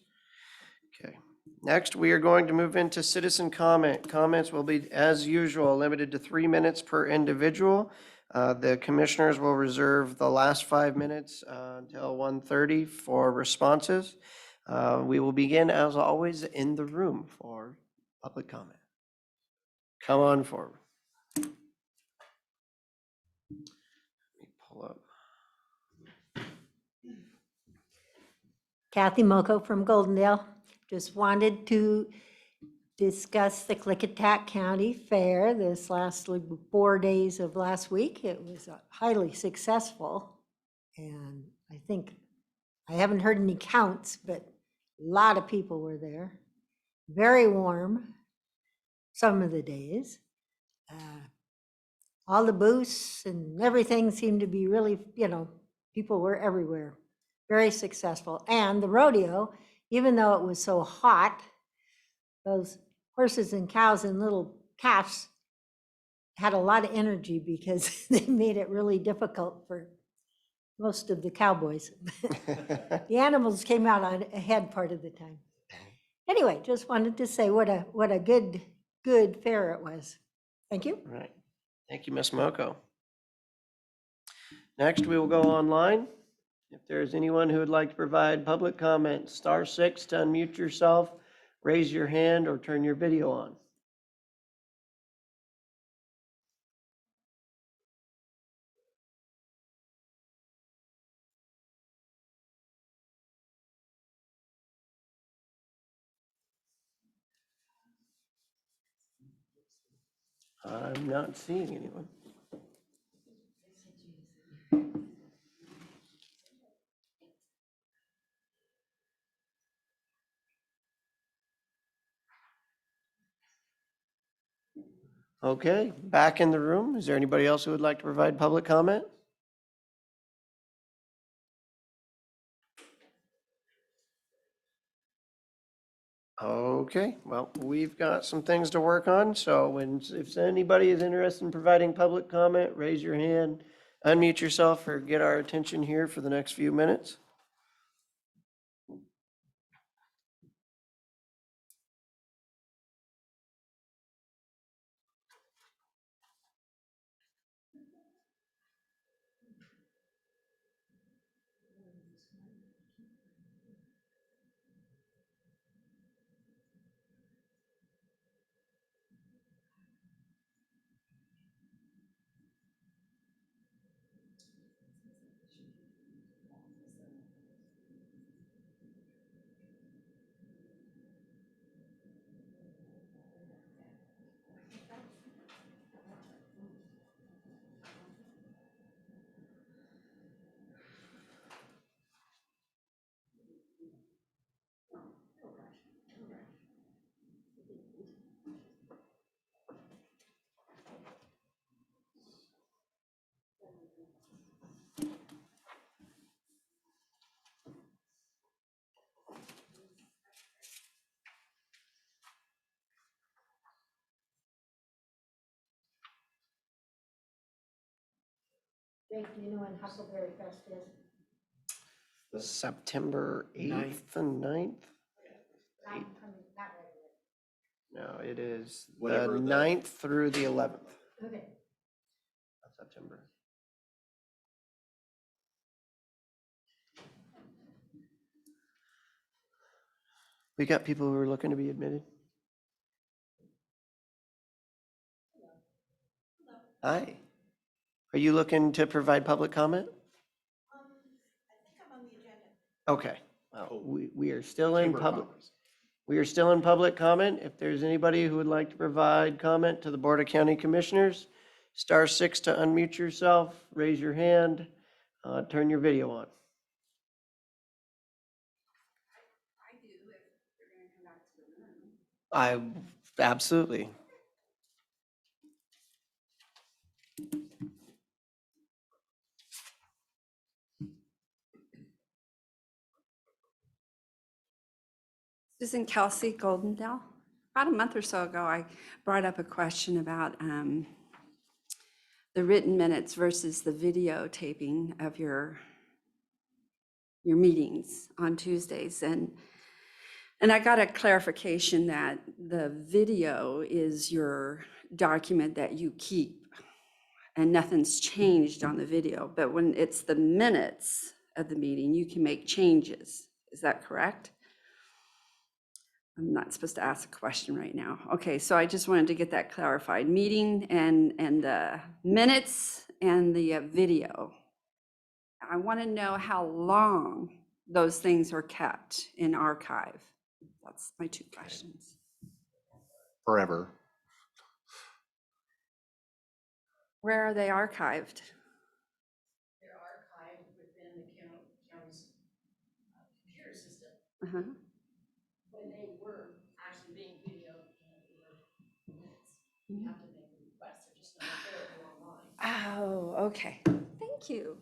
Okay. Next, we are going to move into citizen comment. Comments will be, as usual, limited to 3 minutes per individual. The commissioners will reserve the last 5 minutes until 1:30 for responses. We will begin, as always, in the room for public comment. Come on forward. Let me pull up. Kathy Moko from Goldendale. Just wanted to discuss the Klickitat County Fair this last 4 days of last week. It was highly successful. And I think, I haven't heard any counts, but a lot of people were there. Very warm some of the days. All the booths and everything seemed to be really, people were everywhere. Very successful. And the rodeo, even though it was so hot, those horses and cows and little calves had a lot of energy because they made it really difficult for most of the cowboys. The animals came out on ahead part of the time. Anyway, just wanted to say what a good fair it was. Thank you. All right. Thank you, Ms. Moko. Next, we will go online. If there is anyone who would like to provide public comment, *6 to unmute yourself, raise your hand, or turn your video on. I'm not seeing anyone. Okay, back in the room. Is there anybody else who would like to provide public comment? Okay, well, we've got some things to work on, so if anybody is interested in providing public comment, raise your hand, unmute yourself, or get our attention here for the next few minutes. Jake, do you know when Huckleberry Fest is? September 8th and 9th? Not No, it is the Whatever the- 9th through the 11th regular. Okay. of September. We got people who are looking to be admitted. Hi. Are you looking to provide public comment? I think I'm on the agenda. Okay, well, we are still in Chamber of public. Commerce. We are still in public comment. If there's anybody who would like to provide comment to the Board of County Commissioners, *6 to unmute yourself, raise your hand, turn your video on. I do, if they're gonna come back to the room. Absolutely. Susan Kelsey, Goldendale. About a month or so ago, I brought up a question about the written minutes versus the videotaping of your meetings on Tuesdays. And I got a clarification that the video is your document that you keep and nothing's changed on the video. But when it's the minutes of the meeting, you can make changes. Is that correct? I'm not supposed to ask a question right now. Okay, so I just wanted to get that clarified. Meeting and the minutes and the video. I want to know how long those things are kept in archive. That's my two questions. Forever. Where are they archived? They're archived within the county's computer system. Uh-huh. When they were actually being videoed, they were minutes. You have to make a request, they're just not available online. Oh, okay. Thank you.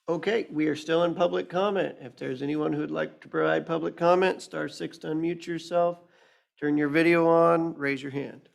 Okay, we are still in public comment. If there's anyone who'd like to provide public comment, *6 to unmute yourself, turn your video on, raise your hand.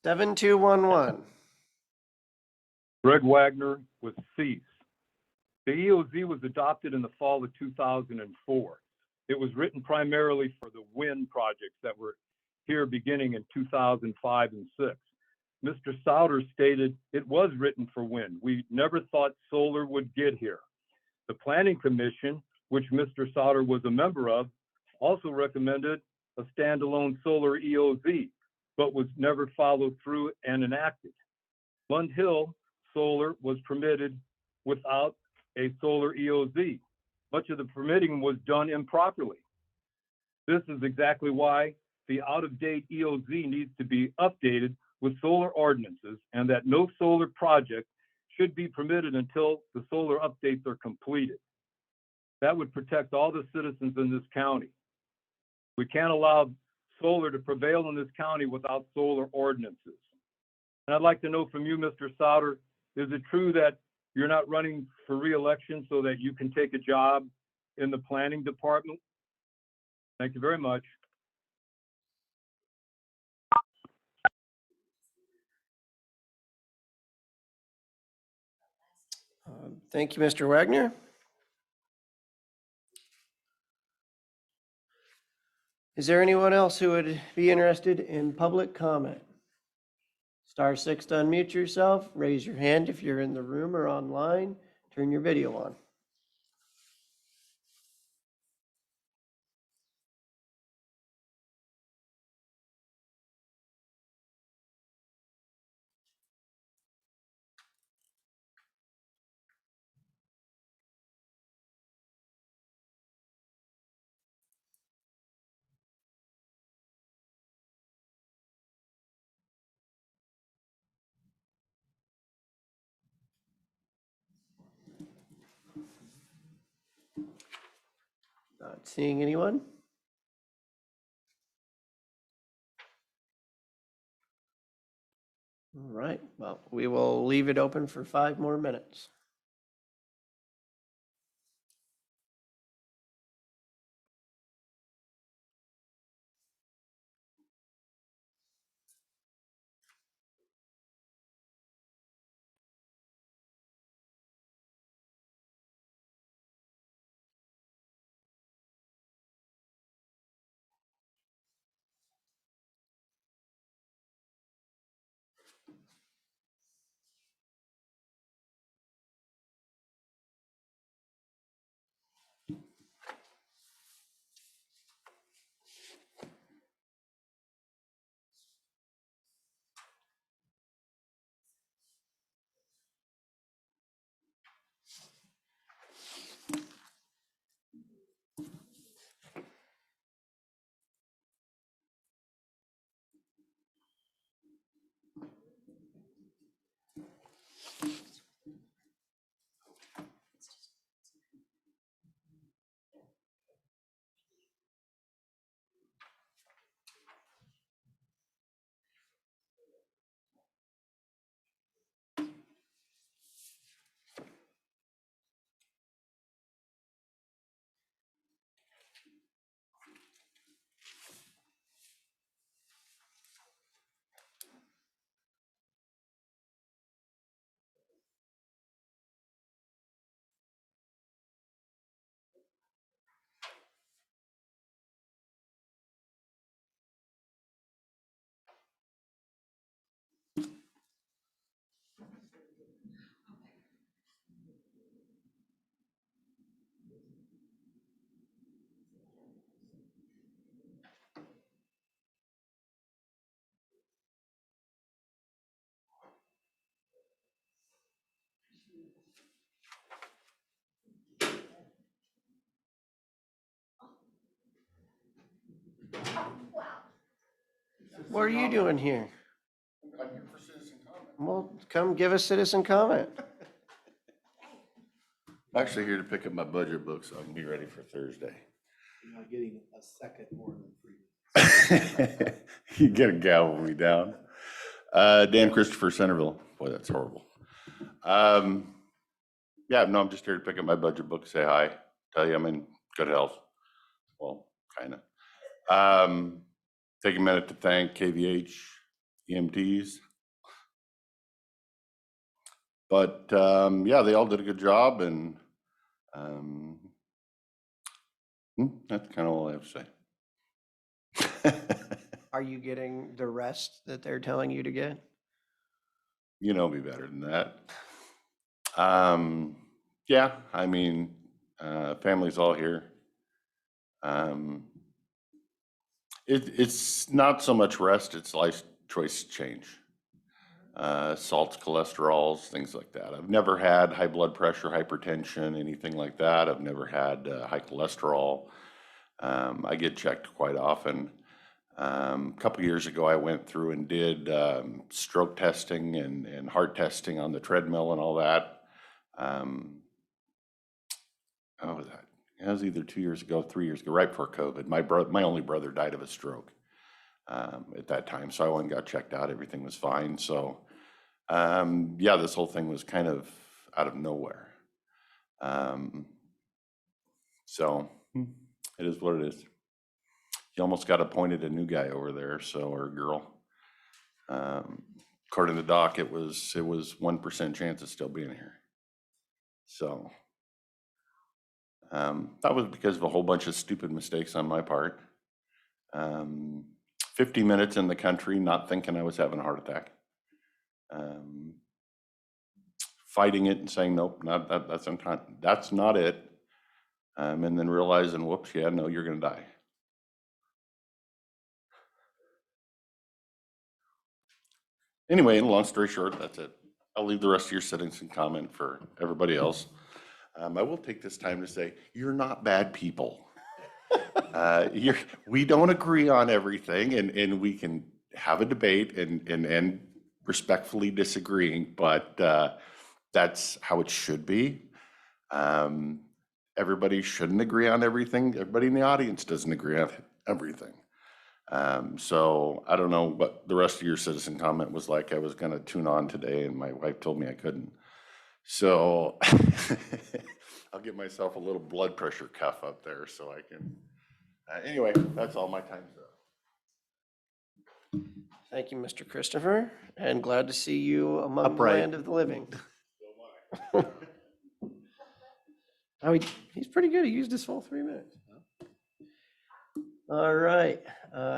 Seven, 2, 1, 1. Greg Wagner with Cease. The EOZ was adopted in the fall of 2004. It was written primarily for the wind projects that were here beginning in 2005 and 6. Mr. Sauter stated it was written for wind. We never thought solar would get here. The Planning Commission, which Mr. Sauter was a member of, also recommended a standalone solar EOZ, but was never followed through and enacted. Lund Hill solar was permitted without a solar EOZ. Much of the permitting was done improperly. This is exactly why the out-of-date EOZ needs to be updated with solar ordinances, and that no solar project should be permitted until the solar updates are completed. That would protect all the citizens in this county. We can't allow solar to prevail in this county without solar ordinances. And I'd like to know from you, Mr. Sauter, is it true that you're not running for re-election so that you can take a job in the planning department? Thank you very much. Thank you, Mr. Wagner. Is there anyone else who would be interested in public comment? Star 6 to unmute yourself, raise your hand if you're in the room or online, turn your video on. Not seeing anyone? All right, well, we will leave it open for 5 more minutes. What are you doing here? I'm here for citizen comment. Well, come give us citizen comment. I'm actually here to pick up my budget book so I can be ready for Thursday. You're not getting a second more than 3 minutes. You gotta gavel me down. Dan Christopher, Centerville. Boy, that's horrible. Yeah, no, I'm just here to pick up my budget book, say hi, tell you I'm in good health. Well, kind of. Take a minute to thank KVH EMTs. But yeah, they all did a good job, and that's kind of all I have to say. Are you getting the rest that they're telling you to get? You know me better than that. Yeah, I mean, family's all here. It's not so much rest, it's life choice change. Salts, cholesterols, things like that. I've never had high blood pressure, hypertension, anything like that. I've never had high cholesterol. I get checked quite often. A couple years ago, I went through and did stroke testing and heart testing on the treadmill and all that. How was that? It was either 2 years ago, 3 years ago, right before COVID. My only brother died of a stroke at that time, so I went and got checked out. Everything was fine. So, yeah, this whole thing was kind of out of nowhere. So it is what it is. You almost got appointed a new guy over there, so, or girl. According to the doc, it was 1% chance of still being here. So that was because of a whole bunch of stupid mistakes on my part. 50 minutes in the country, not thinking I was having a heart attack. Fighting it and saying, nope, that's not it. And then realizing, whoops, yeah, no, you're gonna die. Anyway, and long story short, that's it. I'll leave the rest of your citizen comment for everybody else. I will take this time to say, you're not bad people. We don't agree on everything, and we can have a debate and respectfully disagreeing, but that's how it should be. Everybody shouldn't agree on everything. Everybody in the audience doesn't agree on everything. So I don't know what the rest of your citizen comment was like. I was gonna tune on today and my wife told me I couldn't. So I'll get myself a little blood pressure cuff up there so I can, anyway, that's all my time's up. Thank you, Mr. Christopher, and glad to see you among the Upright. land of the living. Oh, he's pretty good. He used his full 3 minutes. All right,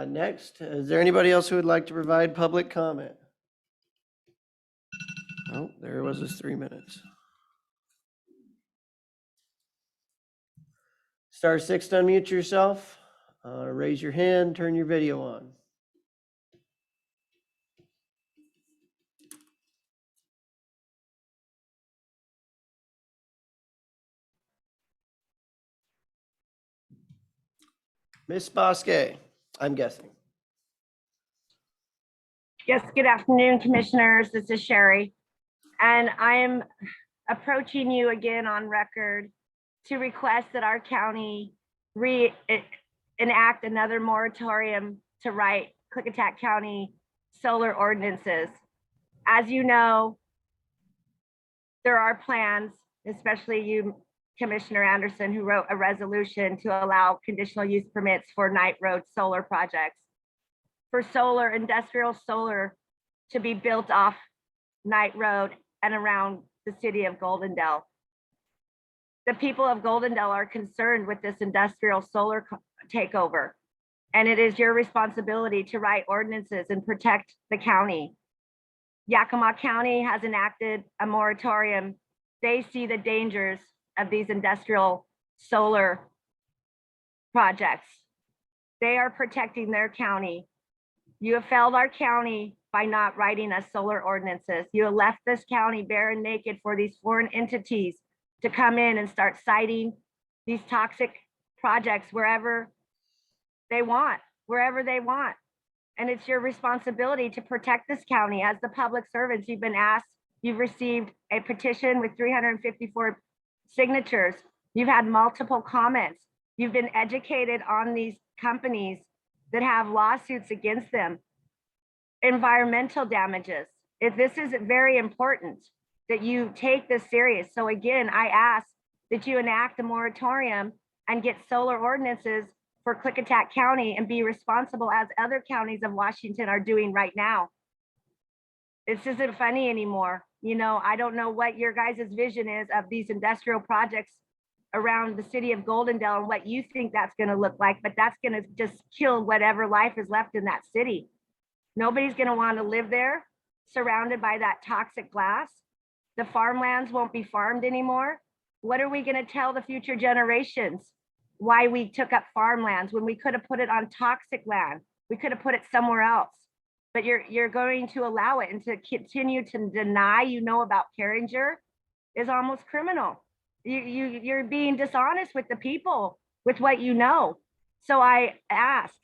next, is there anybody else who would like to provide public comment? Oh, there was his 3 minutes. Star 6 to unmute yourself, raise your hand, turn your video on. Miss Bosque, I'm guessing. Yes, good afternoon, commissioners. This is Sherry. And I am approaching you again on record to request that our county enact another moratorium to write Klickitat County solar ordinances. As you know, there are plans, especially you, Commissioner Anderson, who wrote a resolution to allow conditional use permits for night road solar projects. For solar, industrial solar to be built off Night Road and around the city of Goldendale. The people of Goldendale are concerned with this industrial solar takeover, and it is your responsibility to write ordinances and protect the county. Yakima County has enacted a moratorium. They see the dangers of these industrial solar projects. They are protecting their county. You have failed our county by not writing us solar ordinances. You have left this county bare and naked for these foreign entities to come in and start citing these toxic projects wherever they want. And it's your responsibility to protect this county. As the public servants, you've been asked, you've received a petition with 354 signatures. You've had multiple comments. You've been educated on these companies that have lawsuits against them. Environmental damages. This is very important that you take this serious. So again, I ask that you enact a moratorium and get solar ordinances for Klickitat County and be responsible as other counties of Washington are doing right now. This isn't funny anymore. You know, I don't know what your guys' vision is of these industrial projects around the city of Goldendale and what you think that's going to look like, but that's going to just kill whatever life is left in that city. Nobody's going to want to live there surrounded by that toxic glass. The farmlands won't be farmed anymore. What are we going to tell the future generations? Why we took up farmlands when we could have put it on toxic land? We could have put it somewhere else. But you're going to allow it, and to continue to deny you know about Carringer is almost criminal. You're being dishonest with the people with what you know. So I ask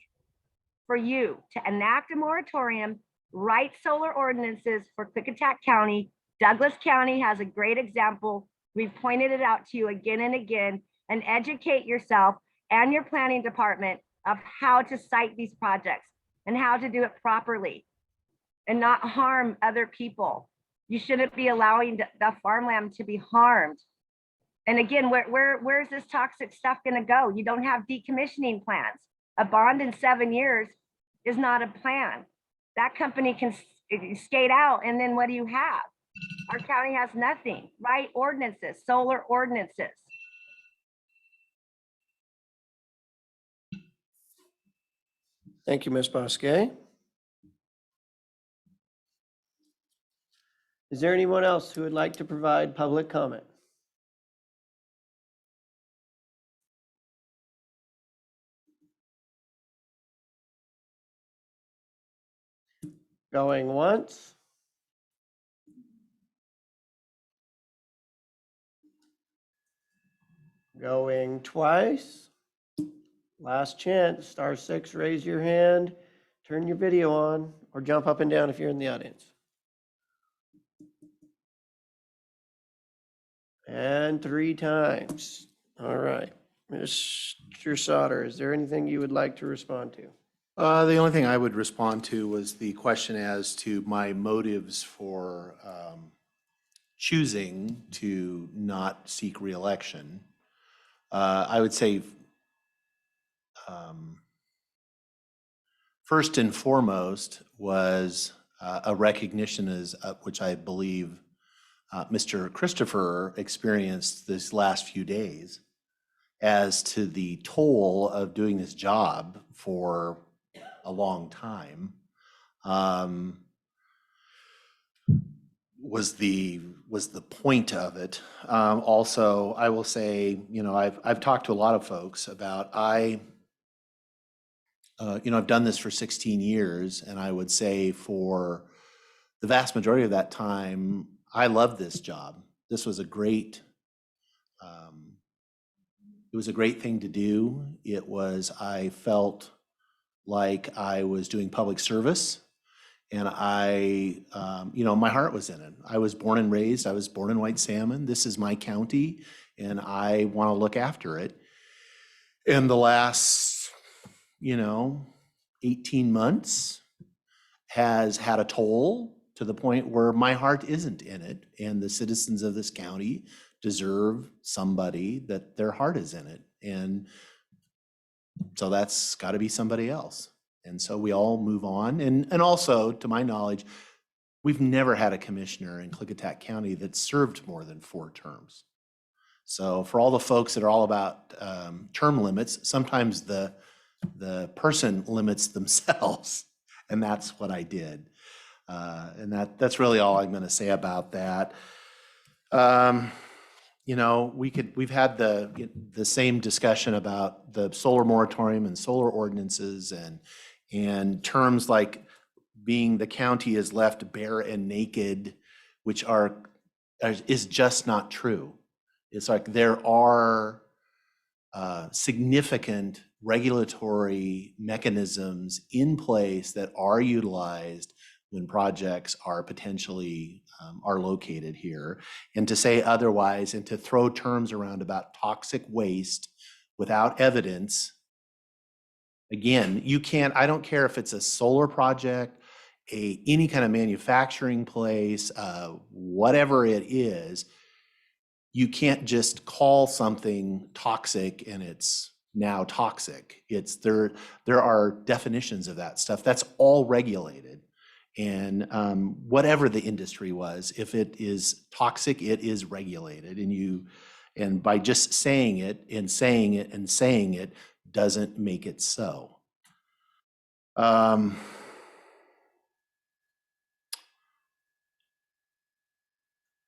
for you to enact a moratorium, write solar ordinances for Klickitat County. Douglas County has a great example. We've pointed it out to you again and again, and educate yourself and your planning department of how to site these projects and how to do it properly and not harm other people. You shouldn't be allowing the farmland to be harmed. And again, where's this toxic stuff going to go? You don't have decommissioning plans. A bond in 7 years is not a plan. That company can skate out, and then what do you have? Our county has nothing. Write ordinances, solar ordinances. Thank you, Ms. Bosque. Is there anyone else who would like to provide public comment? Going once? Going twice? Last chance, *6, raise your hand, turn your video on, or jump up and down if you're in the audience. And 3 times. All right. Mr. Sauter, is there anything you would like to respond to? The only thing I would respond to was the question as to my motives for choosing to not seek reelection. I would say, first and foremost was a recognition, as which I believe Mr. Christopher experienced this last few days, as to the toll of doing this job for a long time. Was the point of it. Also, I will say, I've talked to a lot of folks about, I've done this for 16 years, and I would say for the vast majority of that time, I loved this job. This was a great, it was a great thing to do. I felt like I was doing public service. And my heart was in it. I was born and raised, I was born in White Salmon. This is my county, and I want to look after it. In the last, 18 months has had a toll to the point where my heart isn't in it. And the citizens of this county deserve somebody that their heart is in it. And so that's got to be somebody else. And so we all move on. And also, to my knowledge, we've never had a commissioner in Klickitat County that served more than 4 terms. So for all the folks that are all about term limits, sometimes the person limits themselves. And that's what I did. And that's really all I'm going to say about that. We've had the same discussion about the solar moratorium and solar ordinances and terms like being the county is left bare and naked, which is just not true. It's like there are significant regulatory mechanisms in place that are utilized when projects are potentially are located here. And to say otherwise and to throw terms around about toxic waste without evidence, again, you can't, I don't care if it's a solar project, any kind of manufacturing place, whatever it is, you can't just call something toxic and it's now toxic. There are definitions of that stuff. That's all regulated. And whatever the industry was, if it is toxic, it is regulated. And by just saying it and saying it and saying it doesn't make it so.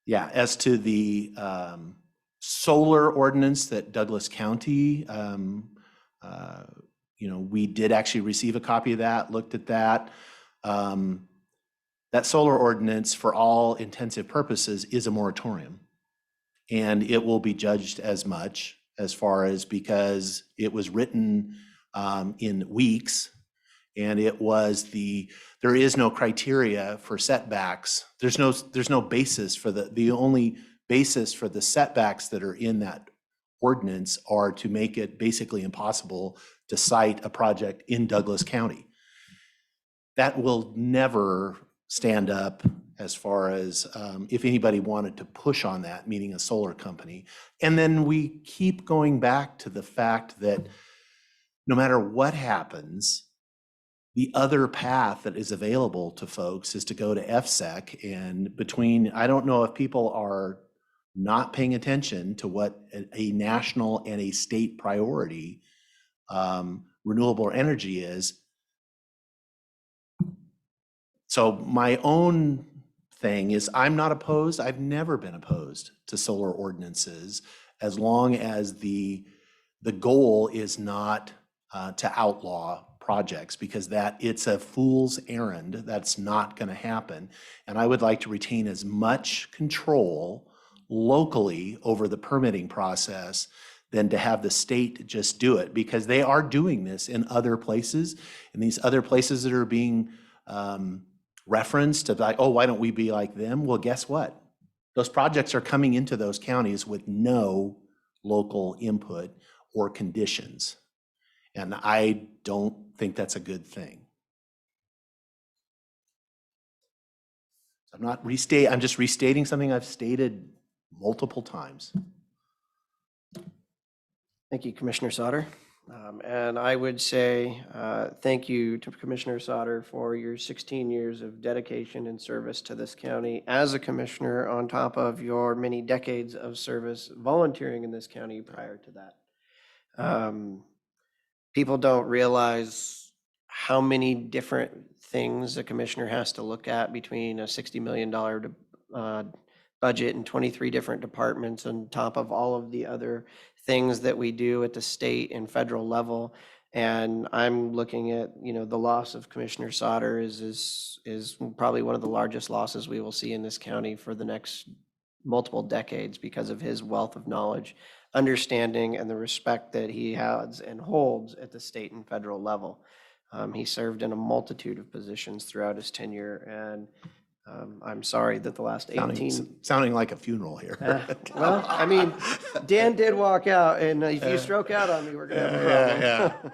Yeah, as to the solar ordinance that Douglas County, we did actually receive a copy of that, looked at that. That solar ordinance, for all intensive purposes, is a moratorium. And it will be judged as much, as far as, because it was written in weeks, and there is no criteria for setbacks. There's no basis for the only basis for the setbacks that are in that ordinance are to make it basically impossible to site a project in Douglas County. That will never stand up as far as if anybody wanted to push on that, meaning a solar company. And then we keep going back to the fact that no matter what happens, the other path that is available to folks is to go to FSEC. And I don't know if people are not paying attention to what a national and a state priority renewable energy is. So my own thing is I'm not opposed. I've never been opposed to solar ordinances as long as the goal is not to outlaw projects, because that it's a fool's errand. That's not going to happen. And I would like to retain as much control locally over the permitting process than to have the state just do it, because they are doing this in other places. And these other places that are being referenced of like, oh, why don't we be like them? Well, guess what? Those projects are coming into those counties with no local input or conditions. And I don't think that's a good thing. I'm just restating something I've stated multiple times. Thank you, Commissioner Sauter. And I would say thank you to Commissioner Sauter for your 16 years of dedication and service to this county as a commissioner, on top of your many decades of service volunteering in this county prior to that. People don't realize how many different things a commissioner has to look at between a $60 million budget and 23 different departments, on top of all of the other things that we do at the state and federal level. And I'm looking at, the loss of Commissioner Sauter is probably one of the largest losses we will see in this county for the next multiple decades, because of his wealth of knowledge, understanding, and the respect that he has and holds at the state and federal level. He served in a multitude of positions throughout his tenure, and I'm sorry that the last 18... Sounding like a funeral here. Well, I mean, Dan did walk out, and if you stroke out on me, we're going to have a problem.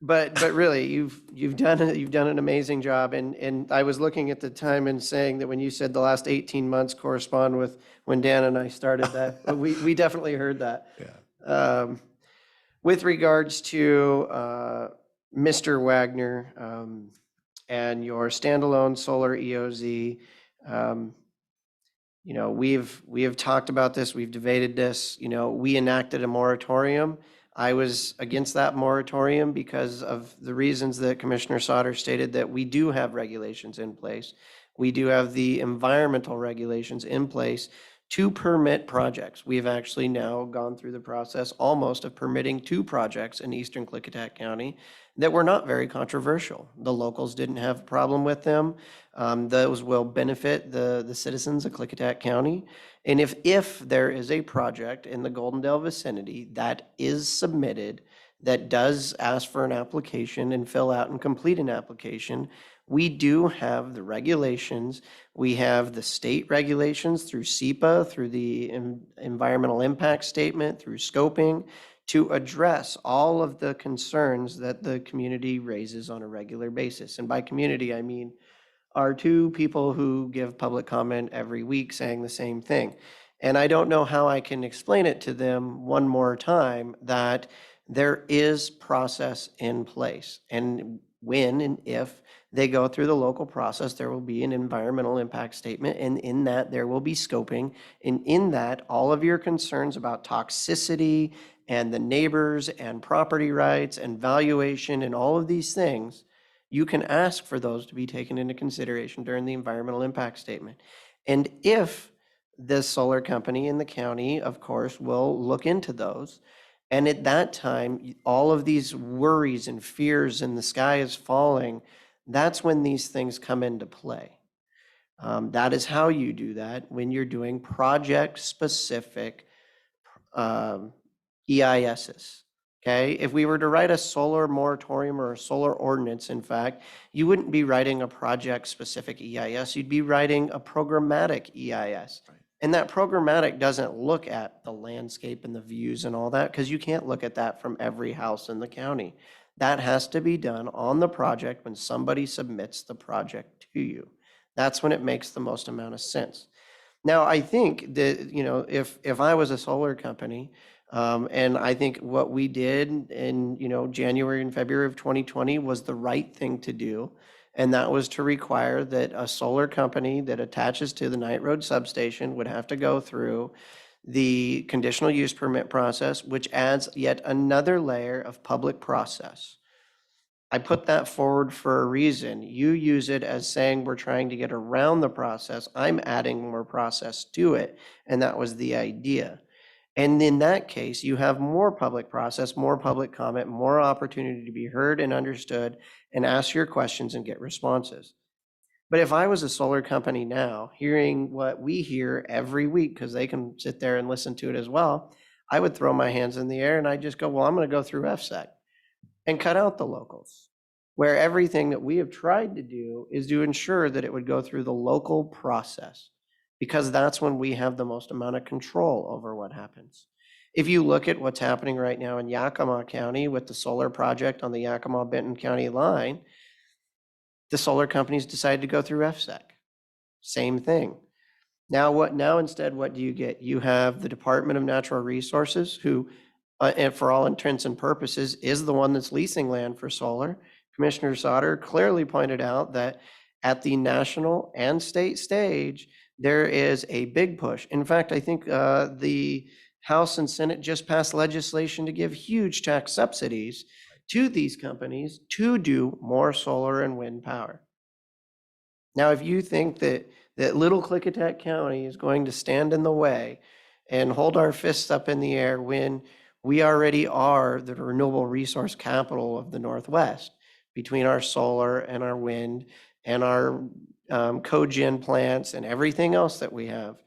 But really, you've done an amazing job, and I was looking at the time and saying that when you said the last 18 months correspond with when Dan and I started that, we definitely heard that. Yeah. With regards to Mr. Wagner and your standalone solar EOZ, we have talked about this, we've debated this. We enacted a moratorium. I was against that moratorium because of the reasons that Commissioner Sauter stated, that we do have regulations in place. We do have the environmental regulations in place to permit projects. We've actually now gone through the process almost of permitting 2 projects in eastern Klickitat County that were not very controversial. The locals didn't have a problem with them. Those will benefit the citizens of Klickitat County. And if there is a project in the Goldendale vicinity that is submitted, that does ask for an application and fill out and complete an application, we do have the regulations. We have the state regulations through SEPA, through the environmental impact statement, through scoping, to address all of the concerns that the community raises on a regular basis. And by community, I mean our 2 people who give public comment every week saying the same thing. And I don't know how I can explain it to them one more time, that there is process in place. And when and if they go through the local process, there will be an environmental impact statement, and in that there will be scoping, and in that all of your concerns about toxicity and the neighbors and property rights and valuation and all of these things, you can ask for those to be taken into consideration during the environmental impact statement. And if the solar company in the county, of course, will look into those, and at that time, all of these worries and fears and the sky is falling, that's when these things come into play. That is how you do that, when you're doing project-specific EISs. Okay, if we were to write a solar moratorium or a solar ordinance, in fact, you wouldn't be writing a project-specific EIS, you'd be writing a programmatic EIS. Right. And that programmatic doesn't look at the landscape and the views and all that, because you can't look at that from every house in the county. That has to be done on the project when somebody submits the project to you. That's when it makes the most amount of sense. Now, I think that, if I was a solar company, and I think what we did in, January and February of 2020 was the right thing to do. And that was to require that a solar company that attaches to the Night Road substation would have to go through the conditional use permit process, which adds yet another layer of public process. I put that forward for a reason. You use it as saying we're trying to get around the process. I'm adding more process to it, and that was the idea. And in that case, you have more public process, more public comment, more opportunity to be heard and understood and ask your questions and get responses. But if I was a solar company now, hearing what we hear every week, because they can sit there and listen to it as well, I would throw my hands in the air and I'd just go, well, I'm going to go through FSEC and cut out the locals. Where everything that we have tried to do is to ensure that it would go through the local process, because that's when we have the most amount of control over what happens. If you look at what's happening right now in Yakima County with the solar project on the Yakima-Benton County line, the solar companies decided to go through FSEC. Same thing. Now instead, what do you get? You have the Department of Natural Resources, who, and for all intents and purposes, is the one that's leasing land for solar. Commissioner Sauter clearly pointed out that at the national and state stage, there is a big push. In fact, I think the House and Senate just passed legislation to give huge tax subsidies to these companies to do more solar and wind power. Now, if you think that little Klickitat County is going to stand in the way and hold our fists up in the air when we already are the renewable resource capital of the Northwest, between our solar and our wind and our cogen plants and everything else that we have,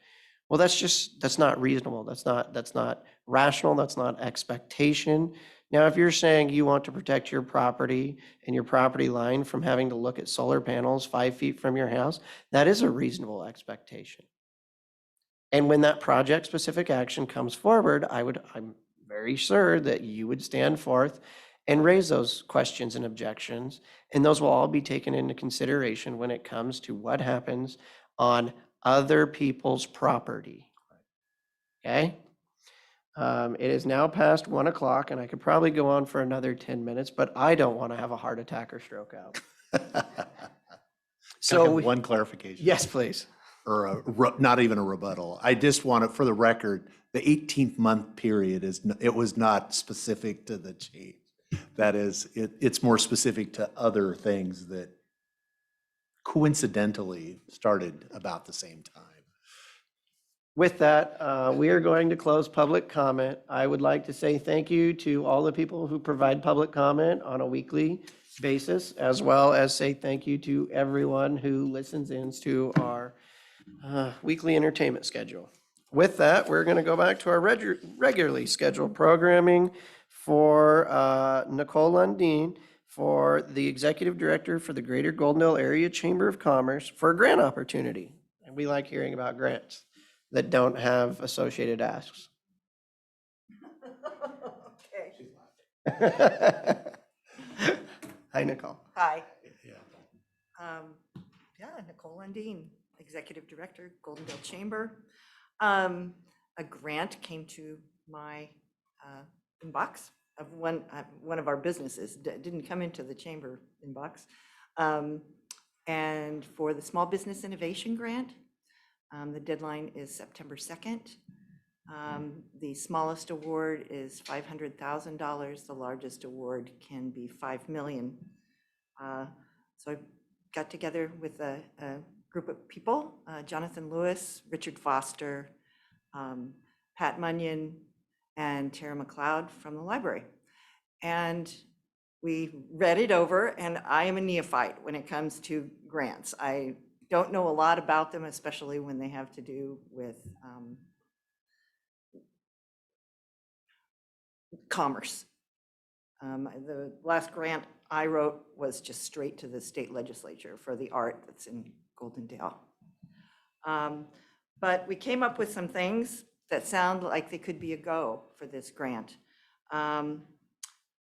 well, that's not reasonable. That's not rational. That's not expectation. Now, if you're saying you want to protect your property and your property line from having to look at solar panels 5 feet from your house, that is a reasonable expectation. And when that project-specific action comes forward, I'm very sure that you would stand forth and raise those questions and objections, and those will all be taken into consideration when it comes to what happens on other people's property. Okay? It is now past 1 o'clock, and I could probably go on for another 10 minutes, but I don't want to have a heart attack or stroke out. So one clarification. Yes, please. Or not even a rebuttal. I just want it for the record, the 18th month period it was not specific to the change. That is, it's more specific to other things that coincidentally started about the same time. With that, we are going to close public comment. I would like to say thank you to all the people who provide public comment on a weekly basis, as well as say thank you to everyone who listens in to our weekly entertainment schedule. With that, we're going to go back to our regularly scheduled programming for Nicole Lundeen, for the Executive Director for the Greater Goldendale Area Chamber of Commerce, for a grant opportunity. And we like hearing about grants that don't have associated asks. Okay. Hi, Nicole. Hi. Yeah, Nicole Lundeen, Executive Director, Goldendale Chamber. A grant came to my inbox of one of our businesses. Didn't come into the chamber inbox. And for the Small Business Innovation Grant, the deadline is September 2nd. The smallest award is $500,000. The largest award can be $5 million. So I got together with a group of people, Jonathan Lewis, Richard Foster, Pat Munyon, and Tara McLeod from the library. And we read it over, and I am a neophyte when it comes to grants. I don't know a lot about them, especially when they have to do with commerce. The last grant I wrote was just straight to the state legislature for the art that's in Goldendale. But we came up with some things that sound like they could be a go for this grant.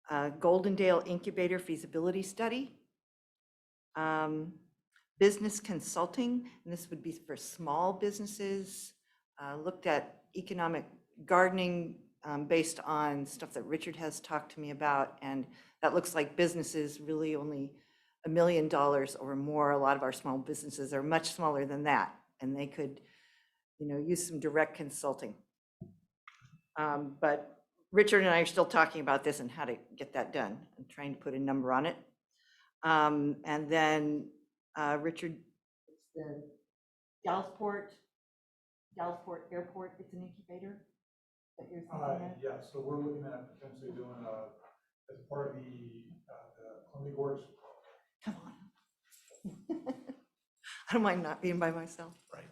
Goldendale Incubator Feasibility Study, business consulting, and this would be for small businesses, looked at economic gardening based on stuff that Richard has talked to me about, and that looks like businesses really only $1 million or more. A lot of our small businesses are much smaller than that, and they could, use some direct consulting. But Richard and I are still talking about this and how to get that done. I'm trying to put a number on it. And then, Richard, it's the Dallasport Airport, it's an incubator that you're thinking of? Yeah, so we're looking at potentially doing as part of the Columbia Gorge. Come on. I don't mind not being by myself. Right.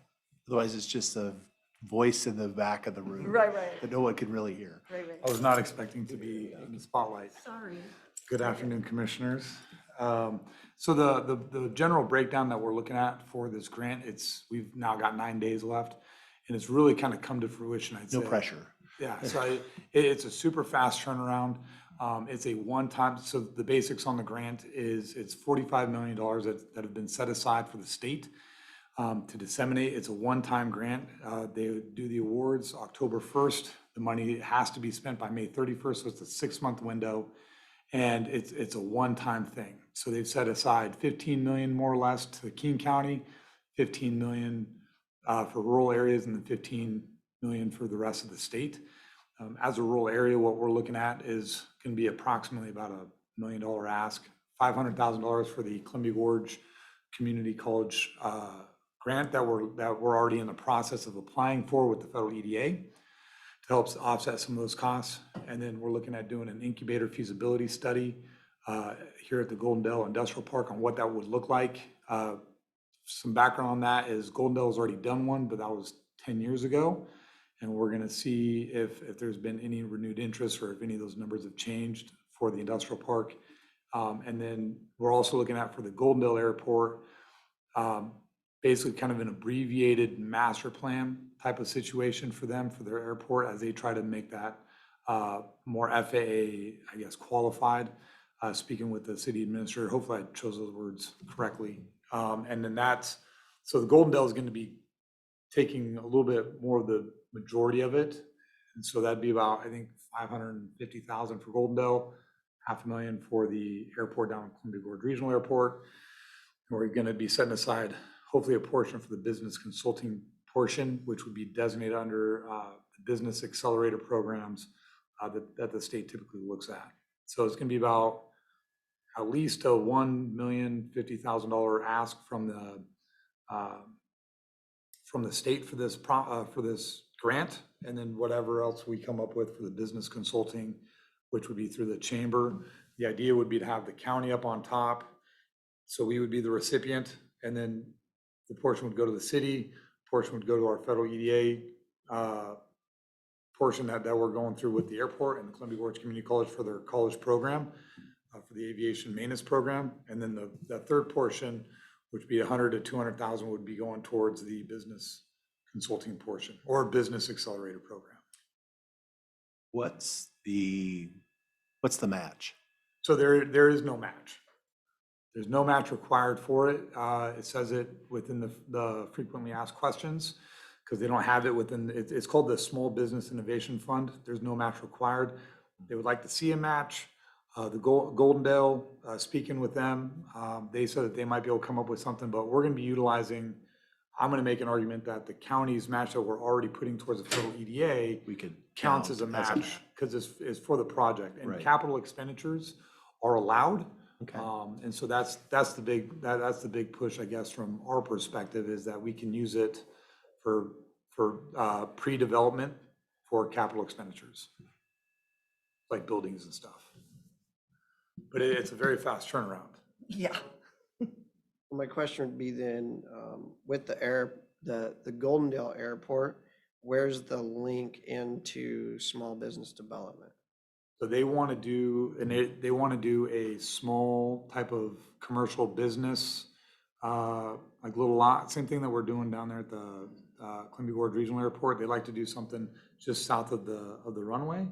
Otherwise, it's just a voice in the back of the room. Right, right. That no one can really hear. Right, right. I was not expecting to be in the spotlight. Sorry. Good afternoon, Commissioners. So the general breakdown that we're looking at for this grant, we've now got 9 days left, and it's really kind of come to fruition, I'd say. No pressure. Yeah, so it's a super fast turnaround. It's a one-time, so the basics on the grant is it's $45 million that have been set aside for the state to disseminate. It's a one-time grant. They do the awards October 1st. The money has to be spent by May 31st, so it's a 6-month window. And it's a one-time thing. So they've set aside 15 million more or less to King County, 15 million for rural areas, and then 15 million for the rest of the state. As a rural area, what we're looking at is going to be approximately about $1 million ask, $500,000 for the Columbia Gorge Community College grant that we're already in the process of applying for with the federal EDA. To help offset some of those costs. And then we're looking at doing an incubator feasibility study here at the Goldendale Industrial Park on what that would look like. Some background on that is Goldendale has already done one, but that was 10 years ago. And we're gonna see if there's been any renewed interest or if any of those numbers have changed for the industrial park. And then we're also looking at for the Goldendale Airport, basically kind of an abbreviated master plan type of situation for them, for their airport, as they try to make that more FAA, I guess, qualified. Speaking with the city administrator, hopefully I chose those words correctly. And then so the Goldendale is going to be taking a little bit more of the majority of it. And so that'd be about, I think, $550,000 for Goldendale, $500,000 for the airport down at Columbia Gorge Regional Airport. And we're going to be setting aside hopefully a portion for the business consulting portion, which would be designated under the business accelerator programs that the state typically looks at. So it's going to be about at least a $1,050,000 ask from the state for this grant, and then whatever else we come up with for the business consulting, which would be through the chamber. The idea would be to have the county up on top, so we would be the recipient, and then the portion would go to the city. Portion would go to our federal EDA portion that we're going through with the airport and the Columbia Gorge Community College for their college program, for the aviation maintenance program. And then the third portion, which would be 100 to 200,000, would be going towards the business consulting portion or business accelerator program. What's the match? So there is no match. There's no match required for it. It says it within the frequently asked questions because they don't have it within, it's called the Small Business Innovation Fund. There's no match required. They would like to see a match. The Goldendale, speaking with them, they said that they might be able to come up with something, but we're going to be utilizing, I'm going to make an argument that the county's match that we're already putting towards the federal EDA counts as a match because it's for the project. And capital expenditures are allowed. Okay. And so that's the big push, I guess, from our perspective, is that we can use it for pre-development for capital expenditures, like buildings and stuff. But it's a very fast turnaround. Yeah. My question would be then, with the Goldendale Airport, where's the link into small business development? So they want to do, they want to do a small type of commercial business, like little lot, same thing that we're doing down there at the Columbia Gorge Regional Airport. They like to do something just south of the runway.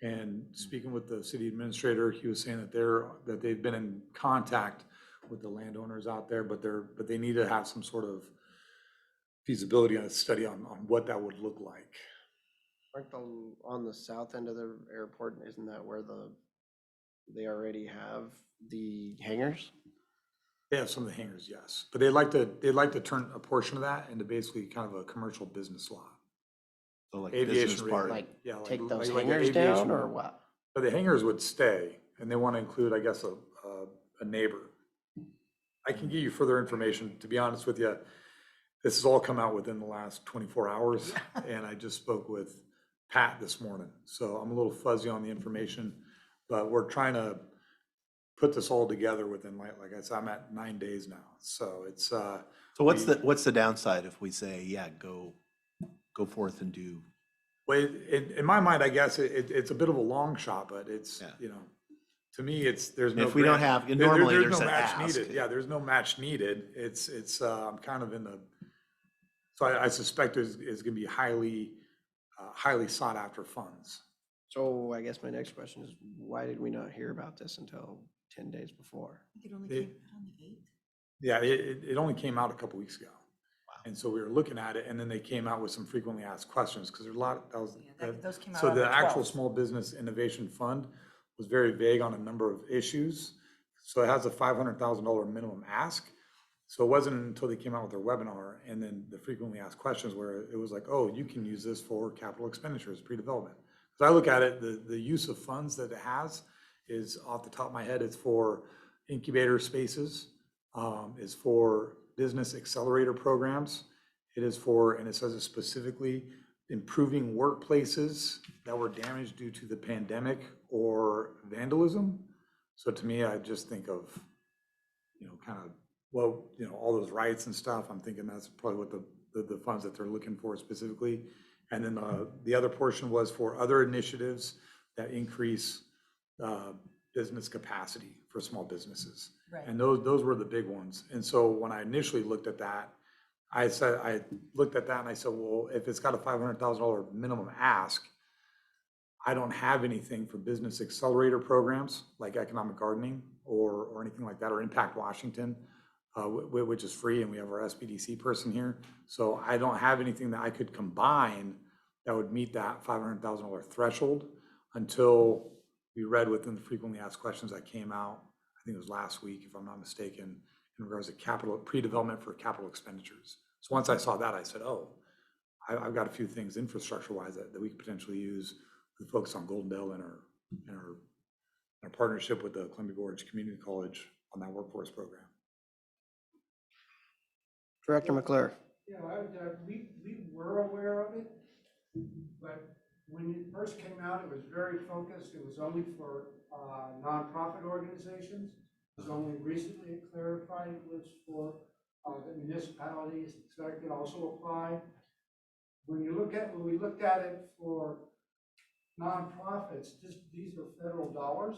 And speaking with the city administrator, he was saying that they've been in contact with the landowners out there, but they need to have some sort of feasibility on a study on what that would look like. Aren't on the south end of the airport, isn't that where they already have the hangars? They have some of the hangars, yes, but they'd like to turn a portion of that into basically kind of a commercial business lot. So like Aviation business park. Like Yeah, take those like hangars aviation down or room. what? But the hangars would stay, and they want to include, I guess, a neighbor. I can give you further information. To be honest with you, this has all come out within the last 24 hours, and I just spoke with Pat this morning. So I'm a little fuzzy on the information, but we're trying to put this all together within, like I said, I'm at 9 days now. So it's, So what's we- what's the downside if we say, yeah, go forth and do? well, in my mind, I guess it's a bit of a long shot, but it's, Yeah. you know, to me, there's no. If we don't grant- have, normally there's there's no an match ask. needed. Yeah, there's no match needed. It's, I'm kind of in the, so I suspect is gonna be highly sought after funds. So I guess my next question is, why did we not hear about this until 10 days before? It only They- came out on the 8th. Yeah, it only came out a couple weeks ago. And so we were looking at it, and then they came out with some frequently asked questions, because there's a lot, Those came out so on the the actual 12th. Small Business Innovation Fund was very vague on a number of issues. So it has a $500,000 minimum ask. So it wasn't until they came out with their webinar and then the frequently asked questions where it was like, oh, you can use this for capital expenditures, pre-development. So I look at it, the use of funds that it has is, off the top of my head, it's for incubator spaces, is for business accelerator programs. It is for, and it says it specifically, improving workplaces that were damaged due to the pandemic or vandalism. So to me, I just think of, kind of, well, all those rights and stuff. I'm thinking that's probably what the funds that they're looking for specifically. And then the other portion was for other initiatives that increase business capacity for small businesses. Right. And those were the big ones. And so when I initially looked at that, I looked at that and I said, well, if it's got a $500,000 minimum ask, I don't have anything for business accelerator programs like economic gardening or anything like that, or Impact Washington, which is free, and we have our SBDC person here. So I don't have anything that I could combine that would meet that $500,000 threshold until we read within the frequently asked questions that came out, I think it was last week, if I'm not mistaken, in regards to capital, pre-development for capital expenditures. So once I saw that, I said, oh, I've got a few things infrastructure-wise that we could potentially use with focus on Golden Dale and our partnership with the Columbia Gorge Community College on that workforce program. Director McClure. Yeah, we were aware of it, but when it first came out, it was very focused. It was only for nonprofit organizations. It was only recently clarified it was for the municipalities, so it could also apply. When we looked at it for nonprofits, these are federal dollars.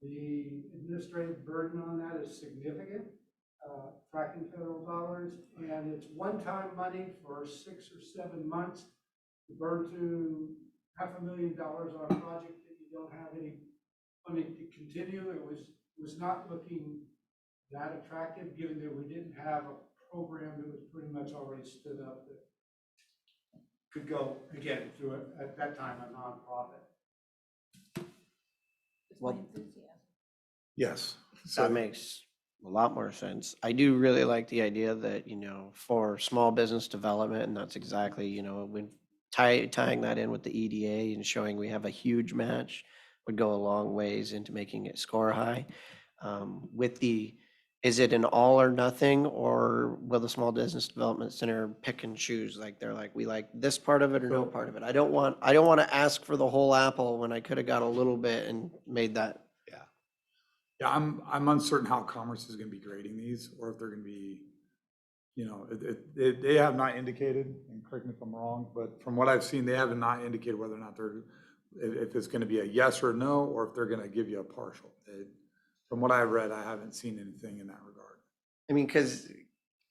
The administrative burden on that is significant, tracking federal dollars, and it's one-time money for 6 or 7 months to burn to $500,000 on a project that you don't have any funding to continue. It was not looking that attractive, given that we didn't have a program that was pretty much already stood up that could go, again, through at that time, a nonprofit. Well, Yes. that makes a lot more sense. I do really like the idea that, for small business development, and that's exactly, when tying that in with the EDA and showing we have a huge match would go a long ways into making it score high. Is it an all or nothing, or will the Small Business Development Center pick and choose? Like, they're like, we like this part of it or no part of it. I don't want to ask for the whole apple when I could have got a little bit and made that. Yeah, I'm uncertain how Commerce is going to be grading these, or if they're going to be, they have not indicated, and correct me if I'm wrong, but from what I've seen, they have not indicated whether or not if it's going to be a yes or no, or if they're going to give you a partial. From what I've read, I haven't seen anything in that regard. I mean, because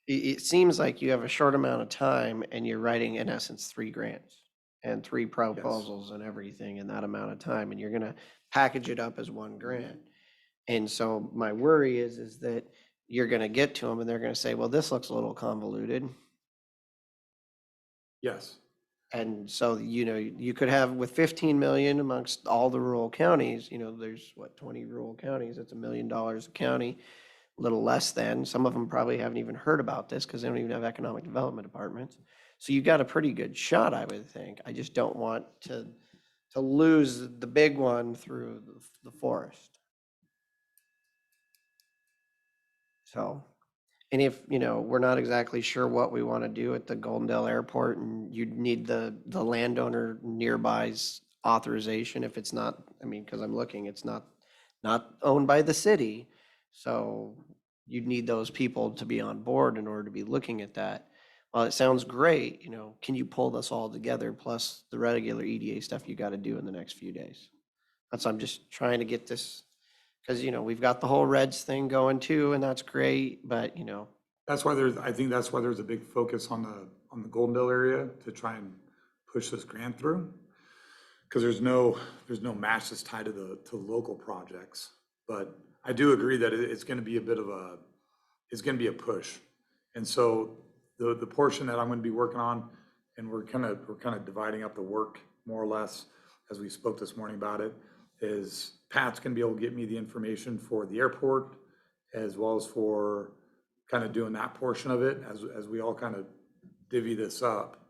it seems like you have a short amount of time and you're writing, in essence, 3 grants and 3 proposals and everything in that amount of time, and you're going to package it up as 1 grant. And so my worry is that you're going to get to them and they're going to say, well, this looks a little convoluted. Yes. And so, you could have with 15 million amongst all the rural counties, there's 20 rural counties, that's $1 million a county, a little less than. Some of them probably haven't even heard about this because they don't even have economic development departments. So you got a pretty good shot, I would think. I just don't want to lose the big one through the forest. So, and if, we're not exactly sure what we want to do at the Goldendale Airport, and you'd need the landowner nearby's authorization if it's not, because I'm looking, it's not owned by the city. So you'd need those people to be on board in order to be looking at that. Well, it sounds great, can you pull this all together plus the regular EDA stuff you got to do in the next few days? I'm just trying to get this, because, we've got the whole Reds thing going too, and that's great, but, That's why I think that's why there's a big focus on the Goldendale area to try and push this grant through. Because there's no match that's tied to local projects. But I do agree that it's going to be it's going to be a push. And so the portion that I'm going to be working on, and we're kind of dividing up the work more or less as we spoke this morning about it, is Pat's going to be able to get me the information for the airport as well as for kind of doing that portion of it as we all kind of divvy this up.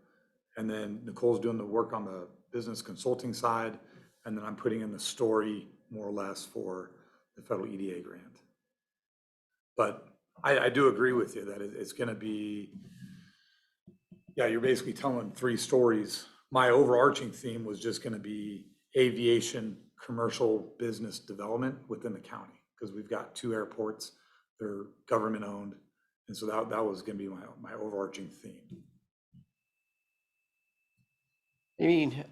And then Nicole's doing the work on the business consulting side, and then I'm putting in the story more or less for the federal EDA grant. But I do agree with you that it's going to be, you're basically telling 3 stories. My overarching theme was just going to be aviation, commercial business development within the county, because we've got 2 airports, they're government owned. And so that was going to be my overarching theme.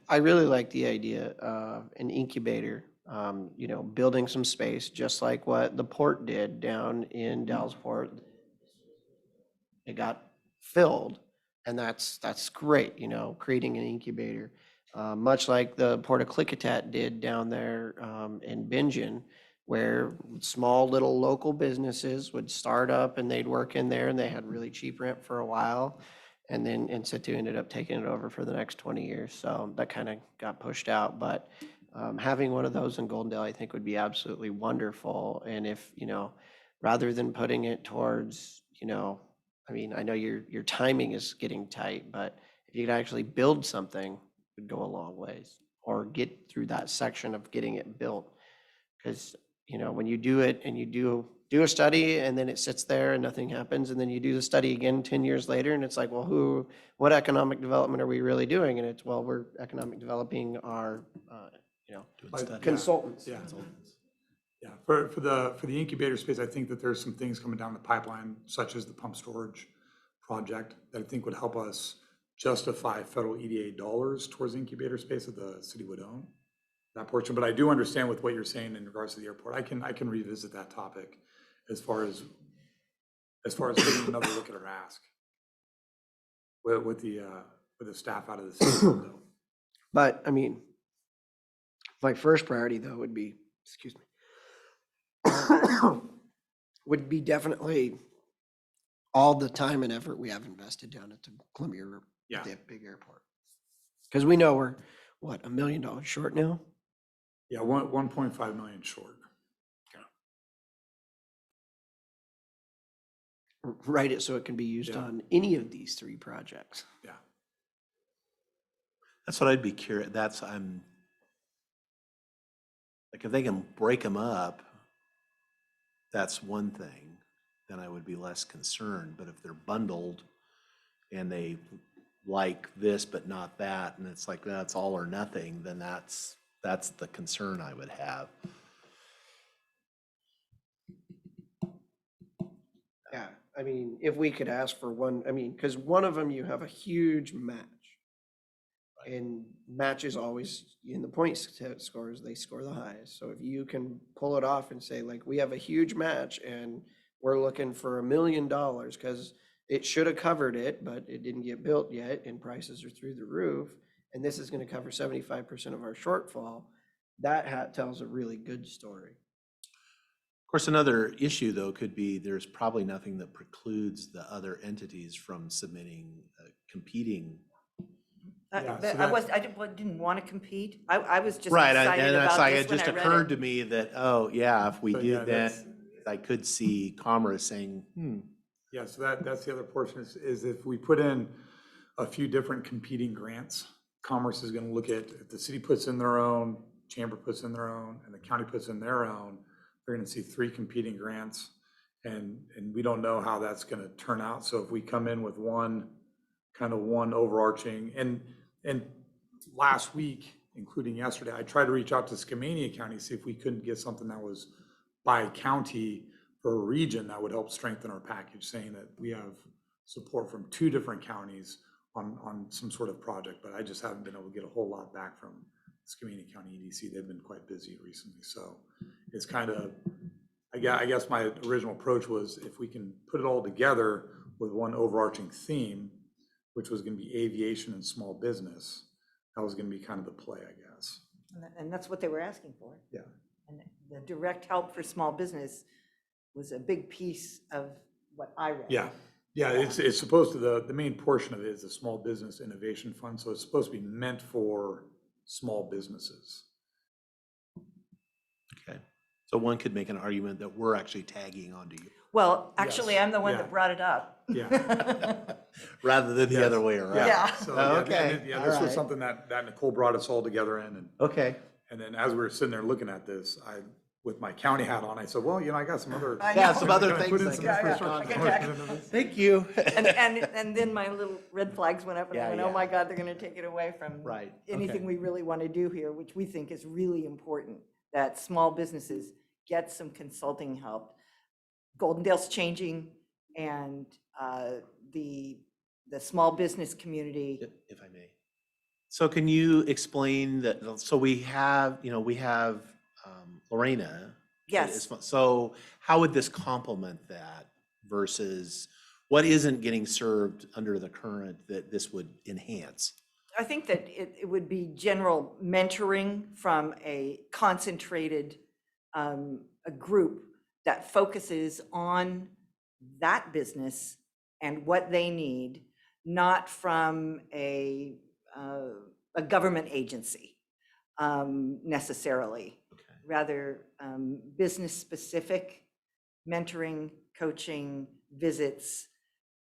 I really like the idea of an incubator, building some space, just like what the port did down in Dallasport. It got filled, and that's great, creating an incubator. Much like the Port of Klickitat did down there in Bingen, where small little local businesses would start up and they'd work in there, and they had really cheap rent for a while. And then In situ ended up taking it over for the next 20 years. So that kind of got pushed out. But having one of those in Goldendale, I think would be absolutely wonderful. And if, rather than putting it towards, I know your timing is getting tight, but if you could actually build something, it would go a long ways, or get through that section of getting it built. Because, when you do it and you do a study and then it sits there and nothing happens, and then you do the study again 10 years later, and it's like, well, what economic development are we really doing? And it's, well, we're economic developing our, consultants. Yeah. Yeah, for the incubator space, I think that there's some things coming down the pipeline, such as the pump storage project, that I think would help us justify federal EDA dollars towards the incubator space that the city would own, that portion. But I do understand with what you're saying in regards to the airport. I can revisit that topic as far as getting another look at our ask with the staff out of the city. But my first priority though would be, would be definitely all the time and effort we have invested down at the Columbia, the big airport. Because we know we're, what, $1 million short now? Yeah, 1.5 million short. Write it so it can be used on any of these 3 projects. Yeah. That's what I'd be curious. Like if they can break them up, that's one thing, then I would be less concerned. But if they're bundled and they like this but not that, and it's like that's all or nothing, then that's the concern I would have. Yeah, if we could ask for one, because one of them you have a huge match. And matches always, in the point scores, they score the highest. So if you can pull it off and say, like, we have a huge match and we're looking for $1 million because it should have covered it, but it didn't get built yet and prices are through the roof, and this is going to cover 75% of our shortfall, that tells a really good story. Of course, another issue though could be there's probably nothing that precludes the other entities from submitting competing. I didn't want to compete. I was just Right, excited and it's about like this it when just I read occurred it. to me that, oh yeah, if we So, did that, I could see Commerce saying, Yeah, so that's the other portion is if we put in a few different competing grants, Commerce is going to look at, if the city puts in their own, Chamber puts in their own, and the county puts in their own, they're going to see 3 competing grants. And we don't know how that's gonna turn out. So if we come in with one overarching, and last week, including yesterday, I tried to reach out to Skamania County, see if we couldn't get something that was by county for a region that would help strengthen our package, saying that we have support from 2 different counties on some sort of project, but I just haven't been able to get a whole lot back from Skamania County EDC. They've been quite busy recently. So it's kind of, I guess my original approach was if we can put it all together with one overarching theme, which was going to be aviation and small business, that was going to be kind of the play, I guess. And that's what they were asking for. Yeah. And the direct help for small business was a big piece of what I read. Yeah. Yeah, it's supposed to, the main portion of it is the Small Business Innovation Fund, so it's supposed to be meant for small businesses. Okay. So one could make an argument that we're actually tagging onto you. Well, actually, Yes. I'm the one Yeah. that brought it up. Yeah. Rather than the Yes. other way around. Yeah. So, Okay, Yeah, all this was right. something that Nicole brought us all together in, Okay. and then as we were sitting there looking at this, with my county hat on, I said, well, I got some other. I Yeah, know. some other Can I things put in I some can- infrastructure Yeah, enforcement into this? Thank you. And then my little red flags went up and I Yeah, went, yeah. oh my God, they're gonna take it away from Right, anything okay. we really want to do here, which we think is really important, that small businesses get some consulting help. Goldendale's changing, and the small business community. If I may. So can you explain that, so we have Lorena. Yes. So how would this complement that versus what isn't getting served under the current that this would enhance? I think that it would be general mentoring from a concentrated a group that focuses on that business and what they need, not from a government agency necessarily. Rather business-specific mentoring, coaching, visits,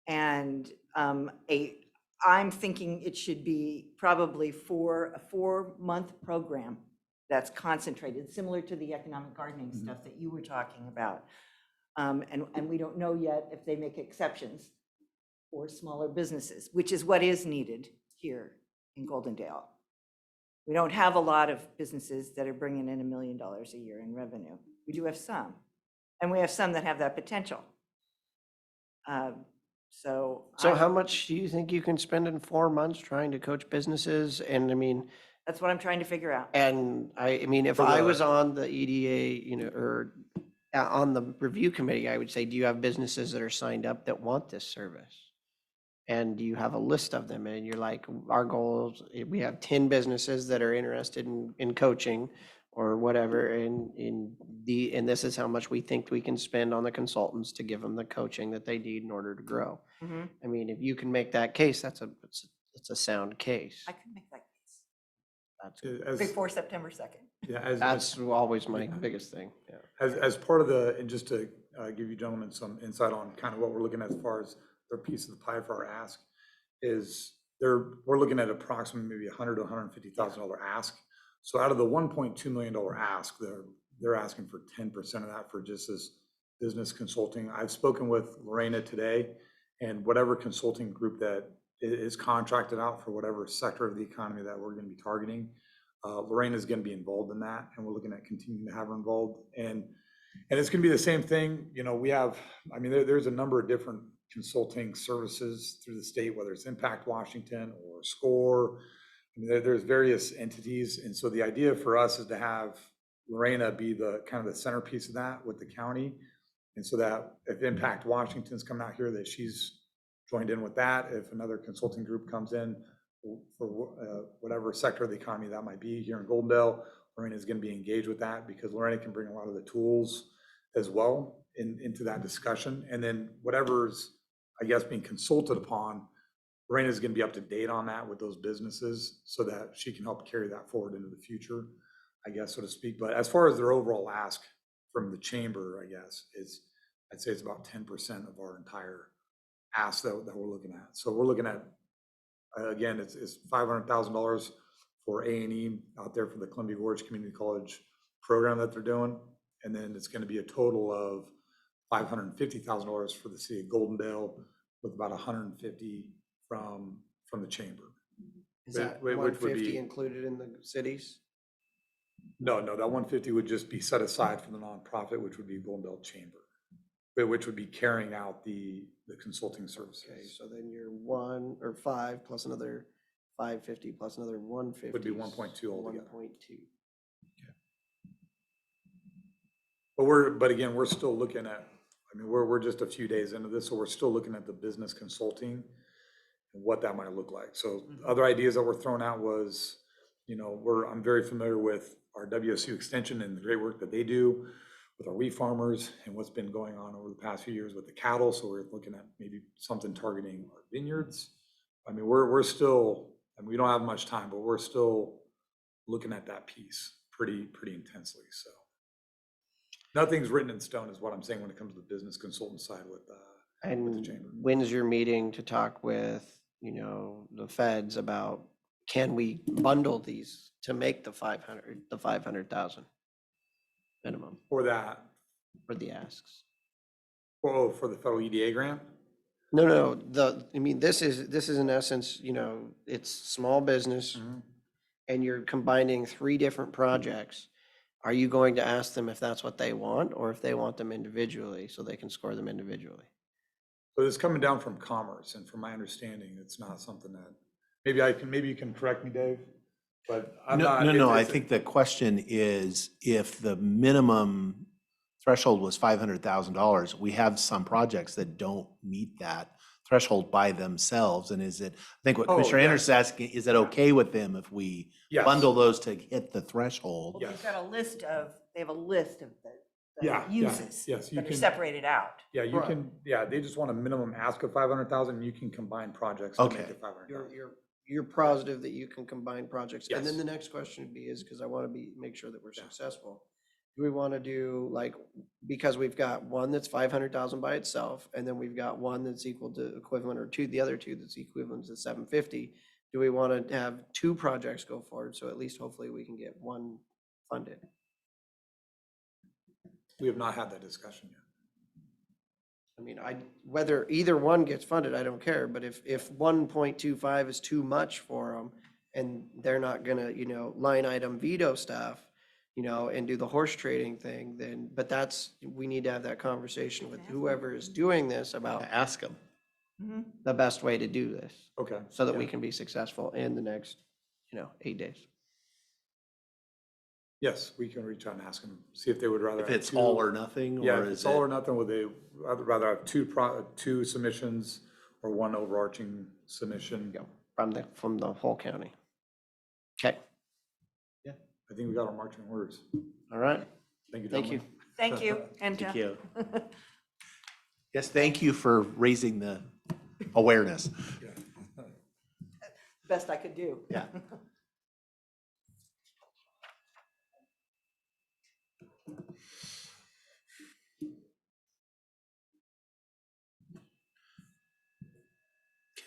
and I'm thinking it should be probably for a 4-month program that's concentrated, similar to the economic gardening stuff that you were talking about. And we don't know yet if they make exceptions for smaller businesses, which is what is needed here in Goldendale. We don't have a lot of businesses that are bringing in $1 million a year in revenue. We do have some, and we have some that have that potential. So how much do you think you can spend in 4 months trying to coach businesses? And I mean, that's what I'm trying to figure out. and I mean, if For I the- was on the EDA, or on the review committee, I would say, do you have businesses that are signed up that want this service? And do you have a list of them? And you're like, our goals, we have 10 businesses that are interested in coaching or whatever, and this is how much we think we can spend on the consultants to give them the coaching that they need in order to grow. Mhm. I mean, if you can make that case, it's a sound case. I could make that case As- before September 2nd. Yeah, as That's always my biggest thing, yeah. as part of the, and just to give you gentlemen some insight on kind of what we're looking at as far as their piece of the pie for our ask, is we're looking at approximately maybe $100,000 to $150,000 ask. So out of the $1.2 million ask, they're asking for 10% of that for just this business consulting. I've spoken with Lorena today, and whatever consulting group that is contracted out for whatever sector of the economy that we're going to be targeting, Lorena is going to be involved in that, and we're looking at continuing to have her involved. And it's going to be the same thing. There's a number of different consulting services through the state, whether it's Impact Washington or SCORE. There's various entities. And so the idea for us is to have Lorena be the kind of the centerpiece of that with the county. And so that if Impact Washington's coming out here, that she's joined in with that. If another consulting group comes in for whatever sector of the economy that might be here in Goldendale, Lorena is going to be engaged with that, because Lorena can bring a lot of the tools as well into that discussion. And then whatever's, I guess, being consulted upon, Lorena is going to be up to date on that with those businesses so that she can help carry that forward into the future, I guess, so to speak. But as far as their overall ask from the chamber, I guess, I'd say it's about 10% of our entire ask that we're looking at. So we're looking at, again, it's $500,000 for A&E out there for the Columbia Gorge Community College program that they're doing. And then it's going to be a total of $550,000 for the city of Goldendale, with about 150 from the chamber. Is that Which would 150 be- included in the cities? No, that 150 would just be set aside for the nonprofit, which would be Goldendale Chamber, which would be carrying out the consulting Okay, services. so then you're 1 or 5 plus another 550 plus another 150. Would be 1.2 altogether. 1.2. But again, we're still looking at, I mean, we're just a few days into this, so we're still looking at the business consulting and what that might look like. So other ideas that were thrown out was, I'm very familiar with our WSU extension and the great work that they do with our wheat farmers and what's been going on over the past few years with the cattle. So we're looking at maybe something targeting our vineyards. I mean, we're still, and we don't have much time, but we're still looking at that piece pretty intensely. So nothing's written in stone is what I'm saying when it comes to the business consultant side with the And chamber. when's your meeting to talk with, the feds about, can we bundle these to make the 500,000 minimum For that, for the asks? for the federal EDA grant? No, this is in essence, it's small business and you're combining 3 different projects. Are you going to ask them if that's what they want or if they want them individually so they can score them individually? So it's coming down from Commerce, and from my understanding, it's not something that, maybe you can correct me, Dave, but I'm not. No, I think the question is, if the minimum threshold was $500,000, we have some projects that don't meet that threshold by themselves, and I think what Commissioner Anderson is asking, is it okay with them if we Yes. bundle those to hit the threshold? Well, they've got a list of the Yeah, uses yes, you that are can- separated out. Yeah, you can, they just want a minimum ask of 500,000, you can combine projects to make Okay. it 500,000. You're positive that you can combine projects? And then Yes. the next question would be because I want to make sure that we're successful. Do we want to do because we've got one that's 500,000 by itself, and then we've got one that's equal to equivalent, or the other two that's equivalent to 750. Do we want to have 2 projects go forward? So at least hopefully we can get one funded. We have not had that discussion yet. I mean, whether either one gets funded, I don't care, but if 1.25 is too much for them and they're not gonna, line item veto stuff, and do the horse trading thing, then, we need to have that conversation with whoever is doing this about Ask them. the best way to do this, Okay. so that we yeah. can be successful in the next, 8 days. Yes, we can reach out and ask them, see if they would rather. If have it's 2 all or nothing, Yeah, or if is it's all or it? nothing, would they rather have 2 submissions or one overarching submission? Go from the whole county. Okay, I think we got our marching orders. all right. Thank you, Thank you. gentlemen. Thank you. And Thank you. Yes, thank you for raising the awareness. best I could do. Yeah.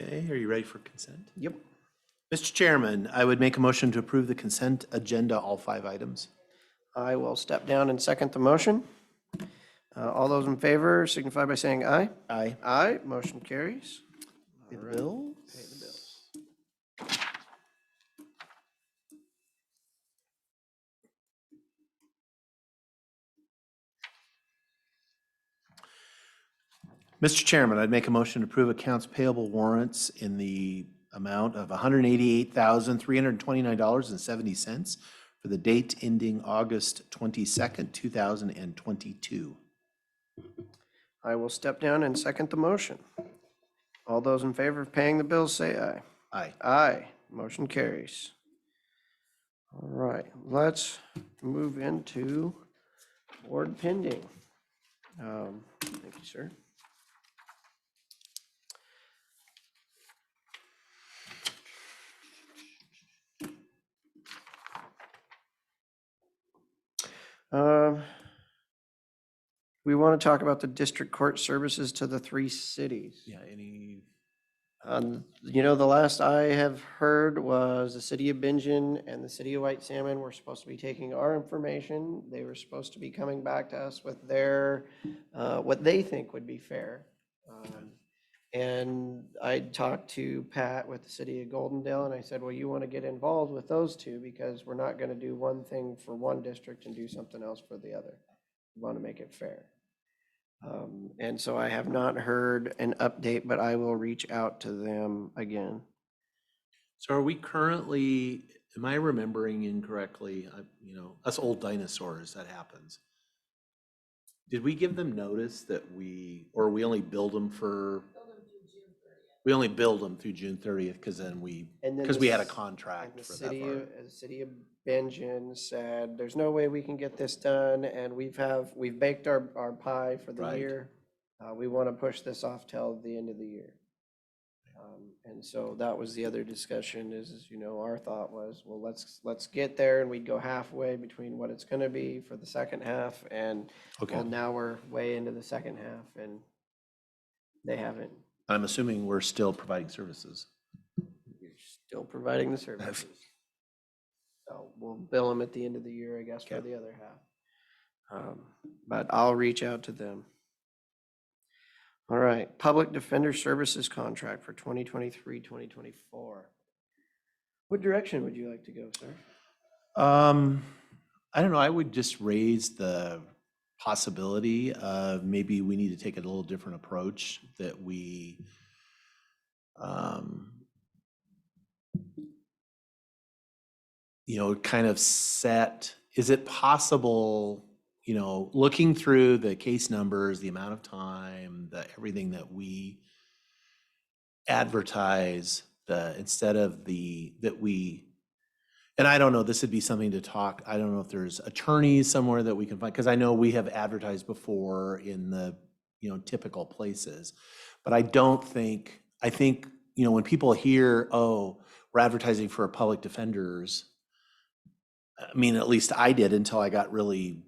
Okay, are you ready for consent? Yep. Mr. Chairman, I would make a motion to approve the consent agenda, all 5 items. I will step down and second the motion. All those in favor signify by saying aye. Aye. Aye, motion carries. Pay the All right. bills. Pay the bills. Mr. Chairman, I'd make a motion to approve accounts payable warrants in the amount of $188,329.70 for the date ending August 22nd, 2022. I will step down and second the motion. All those in favor of paying the bills, say aye. Aye. Aye, motion carries. All right, let's move into board pending. Thank you, sir. We want to talk about the district court services to the 3 cities. Yeah, any You know, the last I have heard was the city of Bingen and the city of White Salmon were supposed to be taking our information. They were supposed to be coming back to us with their, what they think would be fair. And I talked to Pat with the city of Goldendale and I said, well, you want to get involved with those two because we're not going to do one thing for one district and do something else for the other. We want to make it fair. And so I have not heard an update, but I will reach out to them again. So are we currently, am I remembering incorrectly? You know, us old dinosaurs, that happens. Did we give them notice that or we only billed them for? We only billed them through June 30th because then because we had a contract for that far. The city of Bingen said, there's no way we can get this done and we've baked our pie for the Right. year. We want to push this off till the end of the year. And so that was the other discussion is, you know, our thought was, well, let's get there and we'd go halfway between what it's going to be for the second half. And well, now we're way into the second half and they haven't. I'm assuming we're still providing services. You're still providing the services. So we'll bill them at the end of the year, I guess, for the other half. But I'll reach out to them. All right, Public Defender Services Contract for 2023, 2024. What direction would you like to go, sir? I don't know, I would just raise the possibility of maybe we need to take a little different approach that we you know, kind of set, is it possible, you know, looking through the case numbers, the amount of time, everything that we advertise, instead of and I don't know, this would be something to talk, I don't know if there's attorneys somewhere that we can find, because I know we have advertised before in the, you know, typical places. But I think, you know, when people hear, oh, we're advertising for public defenders, I mean, at least I did until I got really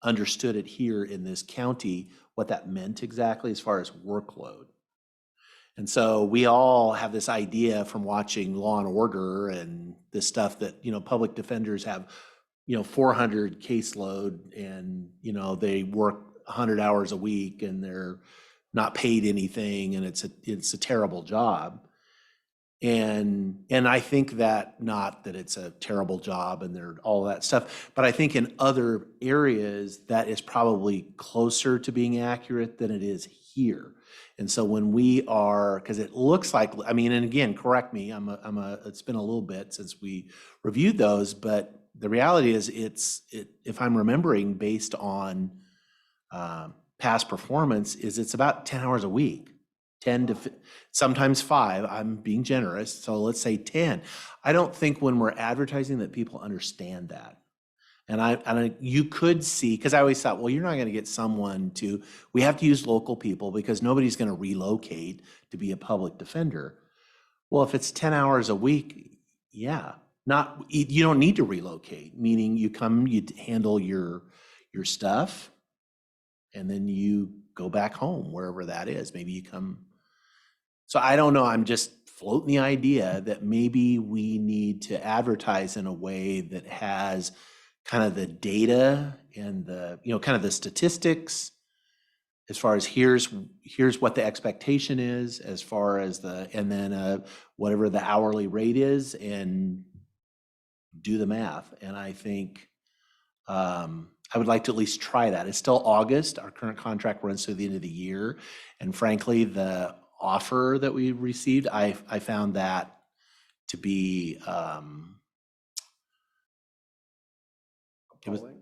understood it here in this county, what that meant exactly as far as workload. And so we all have this idea from watching Law and Order and this stuff that, you know, public defenders have, you know, 400 caseload and, you know, they work 100 hours a week and they're not paid anything and it's a terrible job. And I think that, not that it's a terrible job and they're all that stuff, but I think in other areas that is probably closer to being accurate than it is here. And so when we are, because it looks like, I mean, and again, correct me, it's been a little bit since we reviewed those, but the reality is if I'm remembering based on past performance, it's about 10 hours a week. 10 to sometimes 5, I'm being generous, so let's say 10. I don't think when we're advertising that people understand that. And you could see, because I always thought, well, you're not going to get someone we have to use local people because nobody's going to relocate to be a public defender. Well, if it's 10 hours a week, yeah, you don't need to relocate, meaning you come, you handle your stuff, and then you go back home, wherever that is. Maybe you come. So I don't know, I'm just floating the idea that maybe we need to advertise in a way that has kind of the data and the, you know, kind of the statistics as far as here's what the expectation is as far as and then whatever the hourly rate is, and do the math. And I think I would like to at least try that. It's still August. Our current contract runs through the end of the year. And frankly, the offer that we received, I found that to be,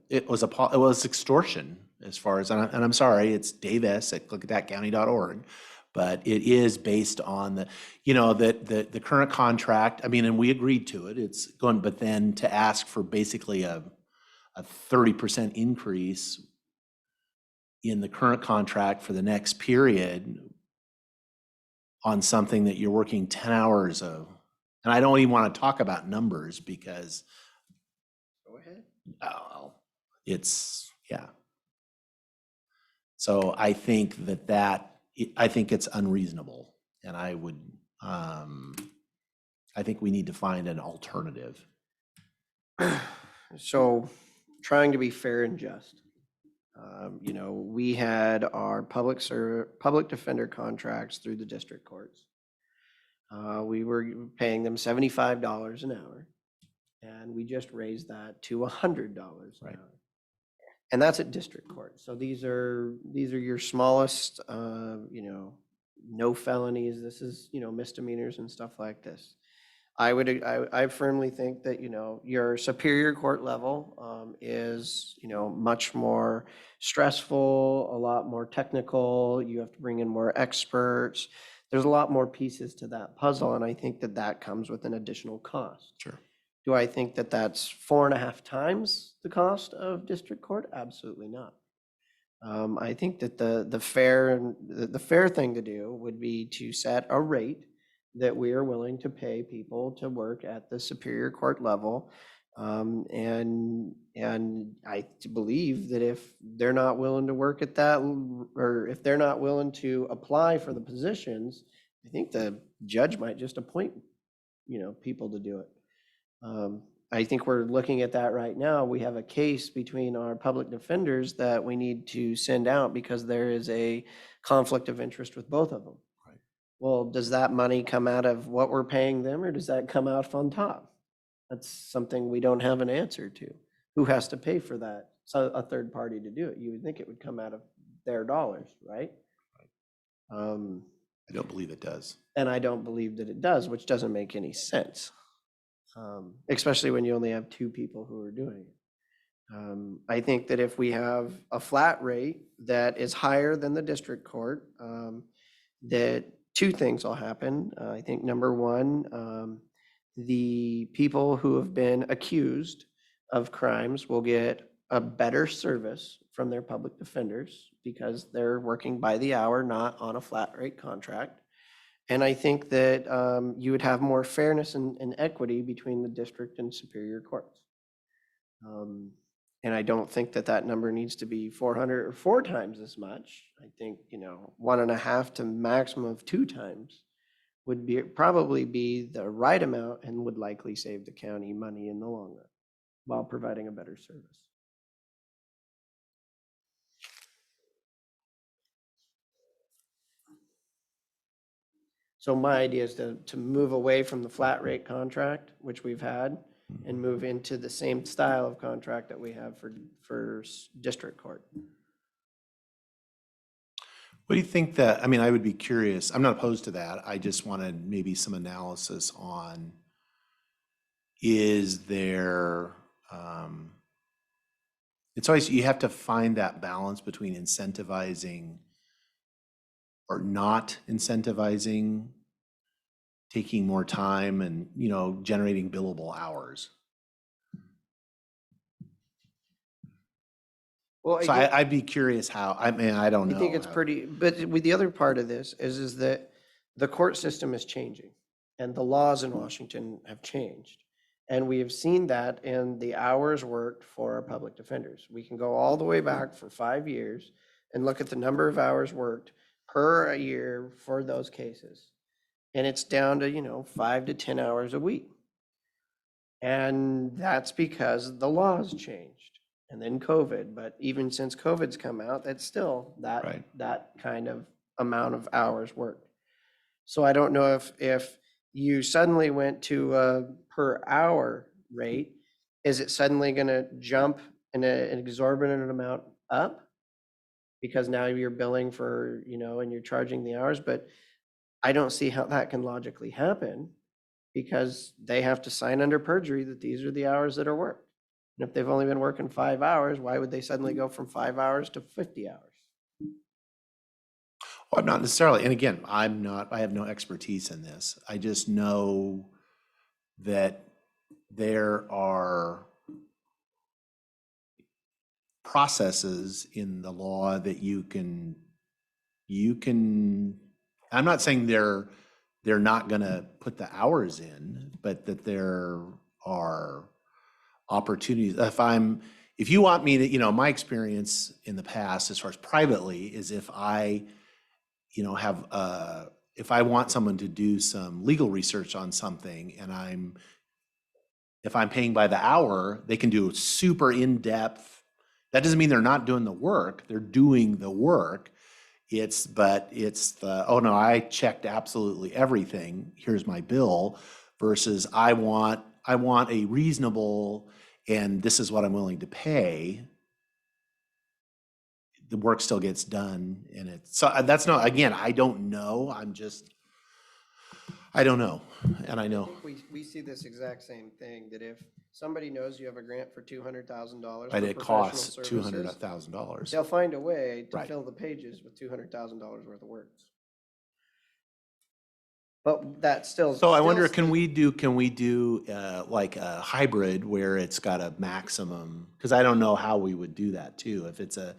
it was extortion as far as, and I'm sorry, it's Dave S. at klickitatcounty.org, but it is based on the, you know, the current contract. I mean, and we agreed to it. It's going, but then to ask for basically a 30% increase in the current contract for the next period on something that you're working 10 hours of. And I don't even want to talk about numbers because Go ahead. yeah. So I think I think it's unreasonable, and I would I think we need to find an alternative. So, trying to be fair and just. You know, we had our public defender contracts through the district courts. We were paying them $75 an hour, and we just raised that to $100 an Right. hour. And that's at district court. So these are your smallest, you know, no felonies. This is, you know, misdemeanors and stuff like this. I firmly think that, you know, your superior court level is, you know, much more stressful, a lot more technical. You have to bring in more experts. There's a lot more pieces to that puzzle, and I think that that comes with an additional cost. Sure. Do I think that that's 4.5 times the cost of district court? Absolutely not. I think that the fair thing to do would be to set a rate that we are willing to pay people to work at the superior court level. And I believe that if they're not willing to work at that, or if they're not willing to apply for the positions, I think the judge might just appoint, you know, people to do it. I think we're looking at that right now. We have a case between our public defenders that we need to send out because there is a conflict of interest with both of them. Right. Well, does that money come out of what we're paying them, or does that come out on top? That's something we don't have an answer to. Who has to pay for that? So a third party to do it. You would think it would come out of their dollars, right? I don't believe it does. And I don't believe that it does, which doesn't make any sense. Especially when you only have 2 people who are doing it. I think that if we have a flat rate that is higher than the district court, that 2 things will happen. I think number 1, the people who have been accused of crimes will get a better service from their public defenders because they're working by the hour, not on a flat rate contract. And I think that you would have more fairness and equity between the district and superior courts. And I don't think that that number needs to be 400 or 4 times as much. I think, you know, 1.5 to maximum of 2 times would probably be the right amount and would likely save the county money in the long run while providing a better service. So my idea is to move away from the flat rate contract, which we've had, and move into the same style of contract that we have for district court. What do you think that, I mean, I would be curious, I'm not opposed to that. I just wanted maybe some analysis on, is there, it's always, you have to find that balance between incentivizing or not incentivizing, taking more time and, you know, generating billable hours. Well, So I'd be curious how, I mean, I don't know. I think it's pretty, but with the other part of this is that the court system is changing and the laws in Washington have changed. And we have seen that in the hours worked for our public defenders. We can go all the way back for 5 years and look at the number of hours worked per year for those cases. And it's down to, you know, 5 to 10 hours a week. And that's because the laws changed and then COVID. But even since COVID's come out, that's still that kind of amount of hours worked. So I don't know if you suddenly went to a per hour rate, is it suddenly going to jump in an exorbitant amount up? Because now you're billing for, you know, and you're charging the hours, but I don't see how that can logically happen because they have to sign under perjury that these are the hours that are worked. And if they've only been working 5 hours, why would they suddenly go from 5 hours to 50 hours? Well, not necessarily. And again, I have no expertise in this. I just know that there are processes in the law that you can, I'm not saying they're not gonna put the hours in, but that there are opportunities. If you want me to, you know, my experience in the past as far as privately is if I, you know, have if I want someone to do some legal research on something and if I'm paying by the hour, they can do super in-depth. That doesn't mean they're not doing the work. They're doing the work. But it's the, oh no, I checked absolutely everything. Here's my bill versus I want a reasonable, and this is what I'm willing to pay. The work still gets done and that's not, again, I don't know. I don't know. And I know. We see this exact same thing, that if somebody knows you have a grant for $200,000 But for it professional costs services, $200,000. they'll find a way to Right. fill the pages with $200,000 worth of work. But that still. So I wonder, can we do like a hybrid where it's got a maximum? Because I don't know how we would do that too. If it's an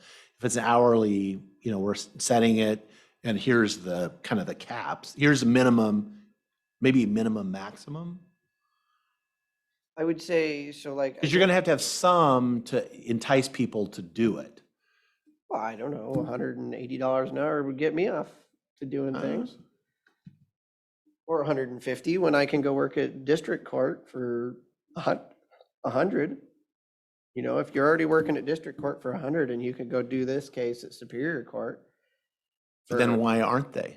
hourly, we're setting it and here's the kind of the caps. Here's a minimum, maybe minimum maximum. I would say, so like. Because you're going to have some to entice people to do it. Well, I don't know, $180 an hour would get me off to doing things. Or 150 when I can go work at district court for 100. If you're already working at district court for 100 and you can go do this case at Superior Court. But then why aren't they?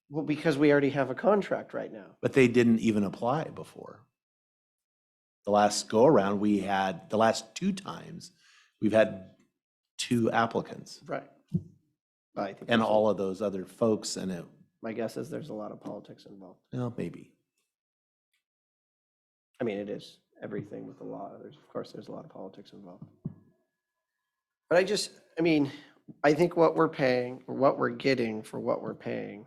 Well, because we already have a contract right now. But they didn't even apply before. The last go around, the last 2 times, we've had 2 applicants. Right. I think And all of those other folks my guess is there's a lot of politics involved. well, maybe. I mean, it is everything with the law. Of course, there's a lot of politics involved. But I think what we're paying, or what we're getting for what we're paying,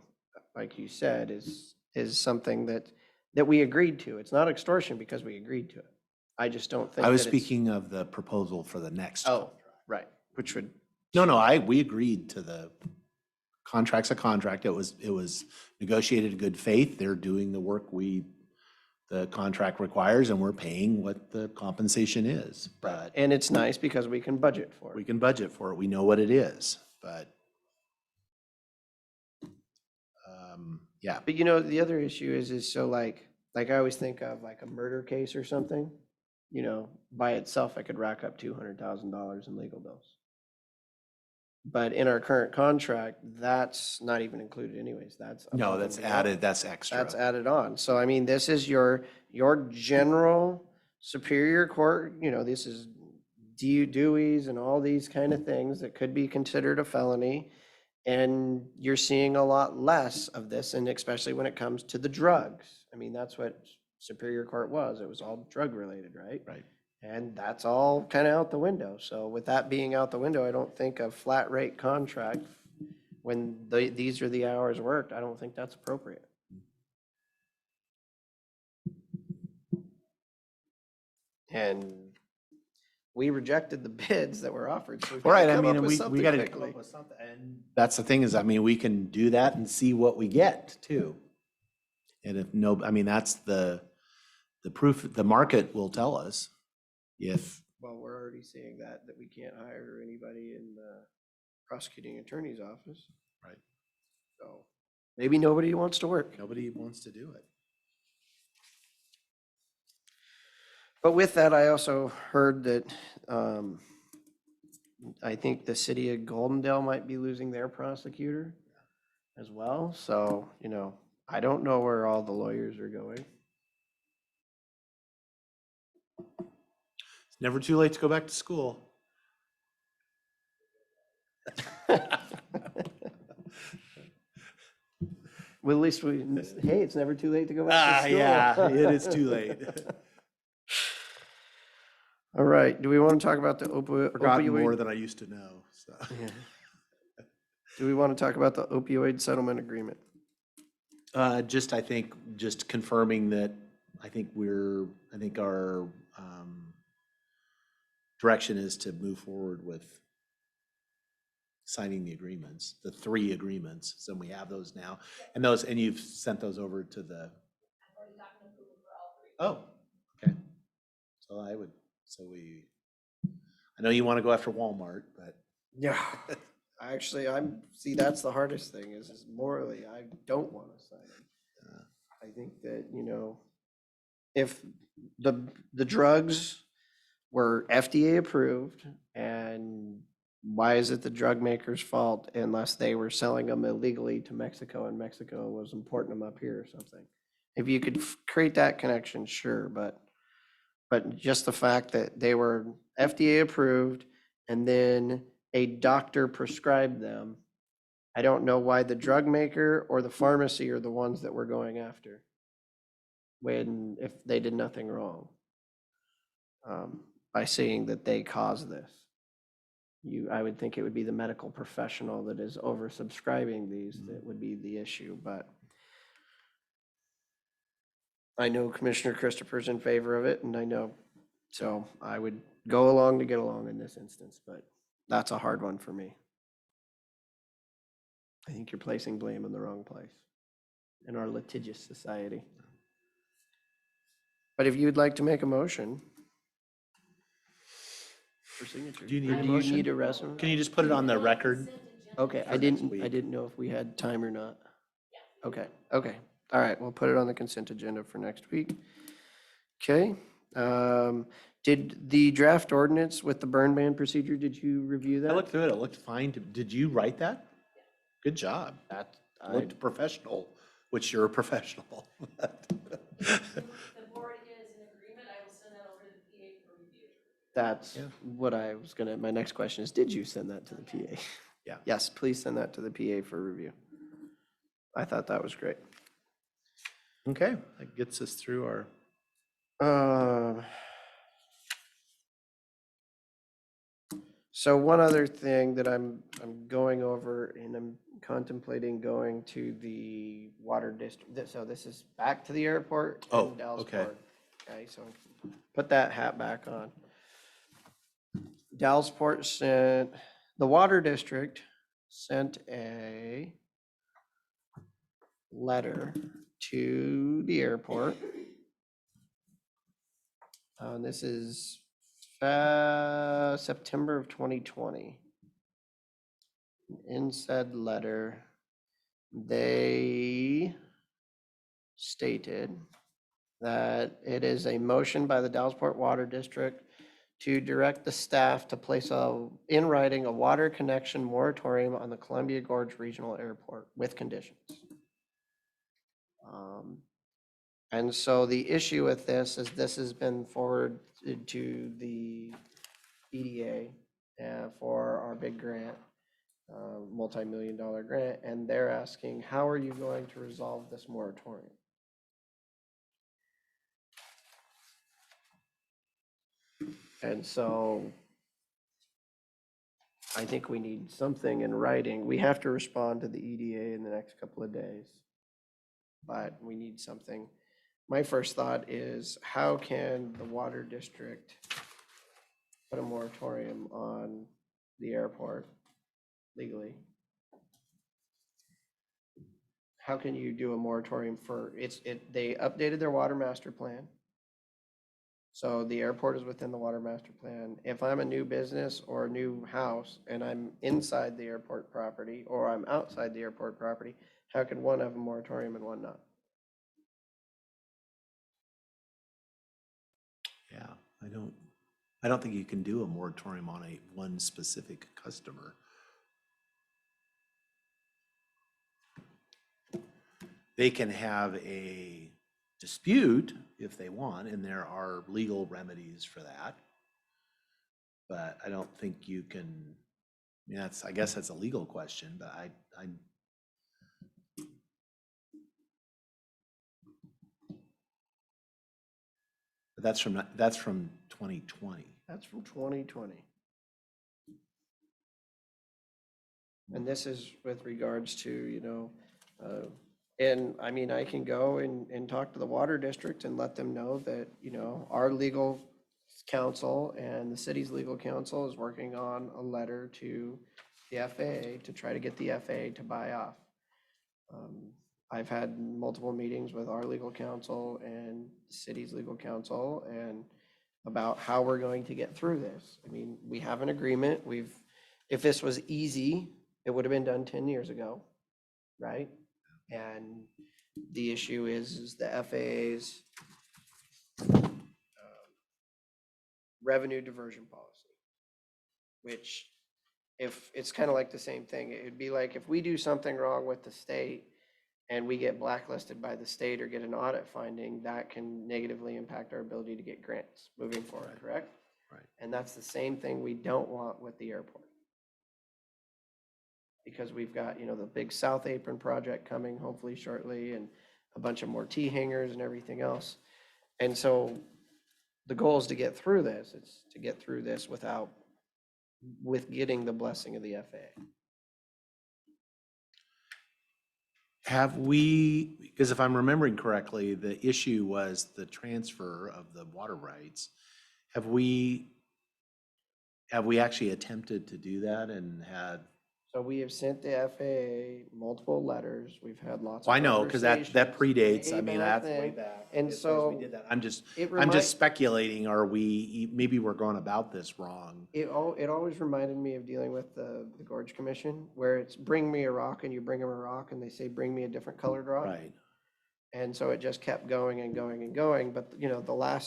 like you said, is something that we agreed to. It's not extortion because we agreed to it. I just don't think. I was that it's- speaking of the proposal for the next. Oh, right, which would. No, we agreed to the contract's a contract. It was negotiated in good faith. They're doing the work the contract requires, and we're paying what the compensation is. But And it's nice because we can budget for it. we can budget for it. We know what it is, but yeah. But the other issue is so like I always think of like a murder case or something, by itself, I could rack up $200,000 in legal bills. But in our current contract, that's not even included anyways. That's. No, above that's and beyond. added, that's extra. That's added on. So this is your general Superior Court, this is Dewey's and all these kind of things that could be considered a felony. And you're seeing a lot less of this, and especially when it comes to the drugs. That's what Superior Court was. It was all drug related, right? Right. And that's all kind of out the window. So with that being out the window, I don't think a flat rate contract, when these are the hours worked, I don't think that's appropriate. And we rejected the bids that were offered. So we've Right, gotta come up with we something gotta come quickly. up with something. And that's the thing is, we can do that and see what we get too. And if that's the proof, the market will tell us if. Well, we're already seeing that we can't hire anybody in the prosecuting attorney's office. Right. So maybe nobody wants to work. Nobody wants to do it. But with that, I also heard that I think the city of Goldendale might be losing their prosecutor as well. So, I don't know where all the lawyers are going. It's never too late to go back to school. Well, at least hey, it's never too late to go back to school. Yeah, it is too late. All right, do we want to talk about the Forgotten more opioid? than I used to know, so. Yeah. Do we want to talk about the opioid settlement agreement? I think, just confirming that I think our direction is to move forward with signing the agreements, the 3 agreements. So we have those now. And you've sent those over to the. I've already gotten approval for all 3. Oh, okay. I know you want to go after Walmart, but. Yeah. Actually, see, that's the hardest thing is morally, I don't want to sign it. I think that, if the drugs were FDA approved, and why is it the drug maker's fault unless they were selling them illegally to Mexico and Mexico was importing them up here or something? If you could create that connection, sure, but just the fact that they were FDA approved and then a doctor prescribed them, I don't know why the drug maker or the pharmacy are the ones that we're going after if they did nothing wrong, by saying that they caused this. I would think it would be the medical professional that is oversubscribing these that would be the issue, but I know Commissioner Christopher's in favor of it, and so I would go along to get along in this instance, but that's a hard one for me. I think you're placing blame in the wrong place in our litigious society. But if you'd like to make a motion for signature. Do you need or a do motion? you need a resolution? Can you just put it on the record? Okay, I for next didn't week? know if we had time or not. Okay, all right, we'll put it on the consent agenda for next week. Okay, did the draft ordinance with the burn ban procedure, did you review that? I looked through it. It looked fine. Did you write that? Good job. That, Looked professional, which you're a professional. If the board is in agreement, I will send that over to the PA for review. That's what I was my next question is, did you send that to the PA? Yeah. Yes, please send that to the PA for review. I thought that was great. Okay, that gets us through our, So one other thing that I'm going over, and I'm contemplating going to the water district. So this is back to the airport Oh, in Dallasport. okay. Okay, so put that hat back on. Dallasport the water district sent a letter to the airport. This is September of 2020. In said letter, they stated that it is a motion by the Dallasport Water District to direct the staff to place in writing a water connection moratorium on the Columbia Gorge Regional Airport with conditions. And so the issue with this is this has been forwarded to the EDA for our big grant, multi-million-dollar grant, and they're asking, how are you going to resolve this moratorium? And so I think we need something in writing. We have to respond to the EDA in the next couple of days, but we need something. My first thought is, how can the water district put a moratorium on the airport legally? How can you do a moratorium they updated their water master plan. So the airport is within the water master plan. If I'm a new business or a new house and I'm inside the airport property or I'm outside the airport property, how can one have a moratorium and one not? yeah, I don't think you can do a moratorium on one specific customer. They can have a dispute if they want, and there are legal remedies for that. But I don't think you can, I guess that's a legal question, but but that's from 2020. That's from 2020. And this is with regards to, and I mean, I can go and talk to the water district and let them know that, our legal counsel and the city's legal counsel is working on a letter to the FAA to try to get the FAA to buy off. I've had multiple meetings with our legal counsel and the city's legal counsel and about how we're going to get through this. I mean, we have an agreement. If this was easy, It would have been done 10 years ago, right? And the issue is the FAA's revenue diversion policy, which if, it's kind of like the same thing. It'd be like if we do something wrong with the state and we get blacklisted by the state or get an audit finding, that can negatively impact our ability to get grants moving forward, Right. correct? Right. And that's the same thing we don't want with the airport. Because we've got, you know, the big South Apron project coming hopefully shortly and a bunch of more T hangers and everything else. And so the goal is to get through this. It's to get through this with getting the blessing of the FAA. Have we, because if I'm remembering correctly, the issue was the transfer of the water rights. Have we actually attempted to do that and had? So we have sent the FAA multiple letters. We've had lots of Well, I know, because that conversations predates, I way mean, back that's way then. back. And as far as we so did that. I'm just it speculating, are we, maybe we're going about this wrong. It always reminded me of dealing with the Gorge Commission, where it's bring me a rock and you bring them a rock and they say, bring me a different colored rock. Right. And so it just kept going and going and going. But, you know, I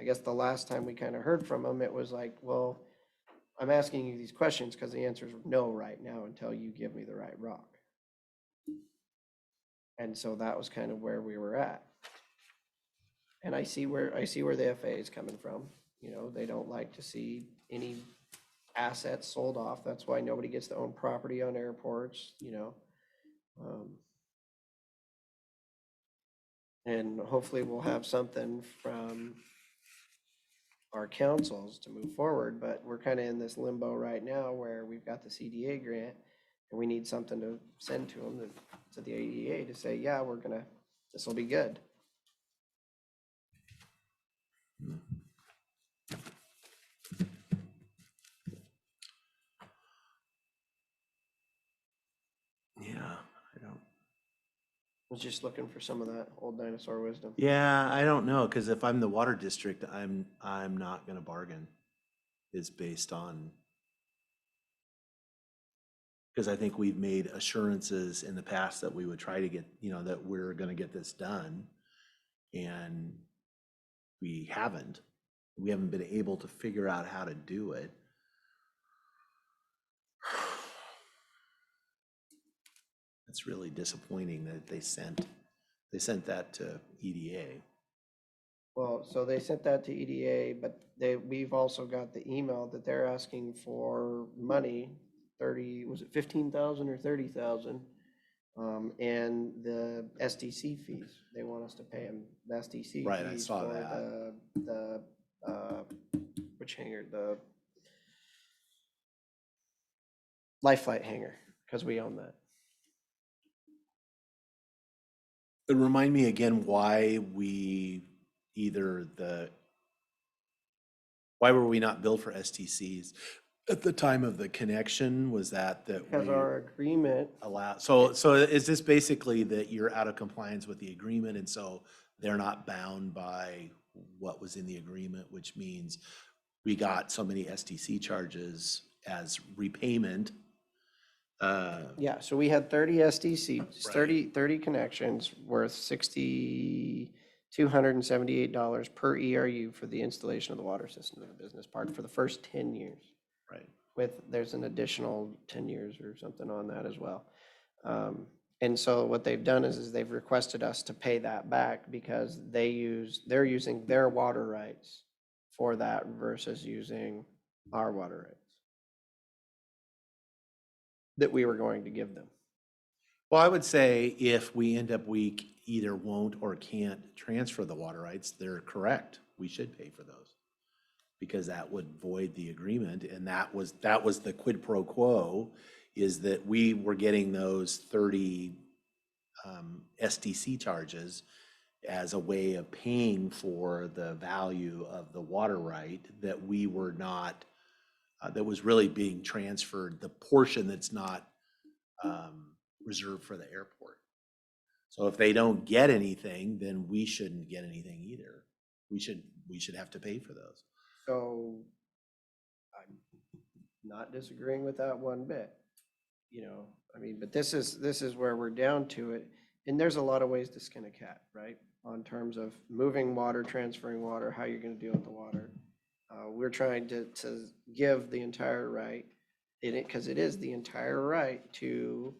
guess the last time we kind of heard from them, it was like, well, I'm asking you these questions because the answer is no right now until you give me the right rock. And so that was kind of where we were at. And I see where the FAA is coming from. You know, they don't like to see any assets sold off. That's why nobody gets to own property on airports, you know. And hopefully we'll have something from our councils to move forward, but we're kind of in this limbo right now where we've got the CDA grant and we need something to send to them, to the ADA, to say, yeah, this will be good. Yeah, I don't. I was just looking for some of that old dinosaur wisdom. Yeah, I don't know, because if I'm the water district, I'm not gonna bargain. Is based on, because I think we've made assurances in the past that we would try to get, you know, that we're gonna get this done. And we haven't. We haven't been able to figure out how to do it. It's really disappointing that they sent that to EDA. Well, so they sent that to EDA, but we've also got the email that they're asking for money, 30, was it 15,000 or 30,000? And the SDC fees, they want us to pay them, the SDC Right, I fees saw for that. which hanger, the Life Flight hangar, because we own that. Remind me again why why were we not billed for STCs at the time of the connection? Was that Because we our agreement, allow, so is this basically that you're out of compliance with the agreement and so they're not bound by what was in the agreement, which means we got so many STC charges as repayment? yeah, so we had 30 SDCs, Right. 30 connections worth $6,278 per ERU for the installation of the water system to the business park for the first 10 years. Right. There's an additional 10 years or something on that as well. And so what they've done is they've requested us to pay that back because they're using their water rights for that versus using our water rights that we were going to give them. Well, I would say if we end up we either won't or can't transfer the water rights, they're correct. We should pay for those. Because that would void the agreement, and that was the quid pro quo, is that we were getting those 30 SDC charges as a way of paying for the value of the water right that we were not, that was really being transferred, the portion that's not reserved for the airport. So if they don't get anything, then we shouldn't get anything either. We should have to pay for those. So I'm not disagreeing with that one bit. I mean, but this is where we're down to it. And there's a lot of ways to skin a cat, right? On terms of moving water, transferring water, how you're gonna deal with the water. We're trying to give the entire right, because it is the entire right to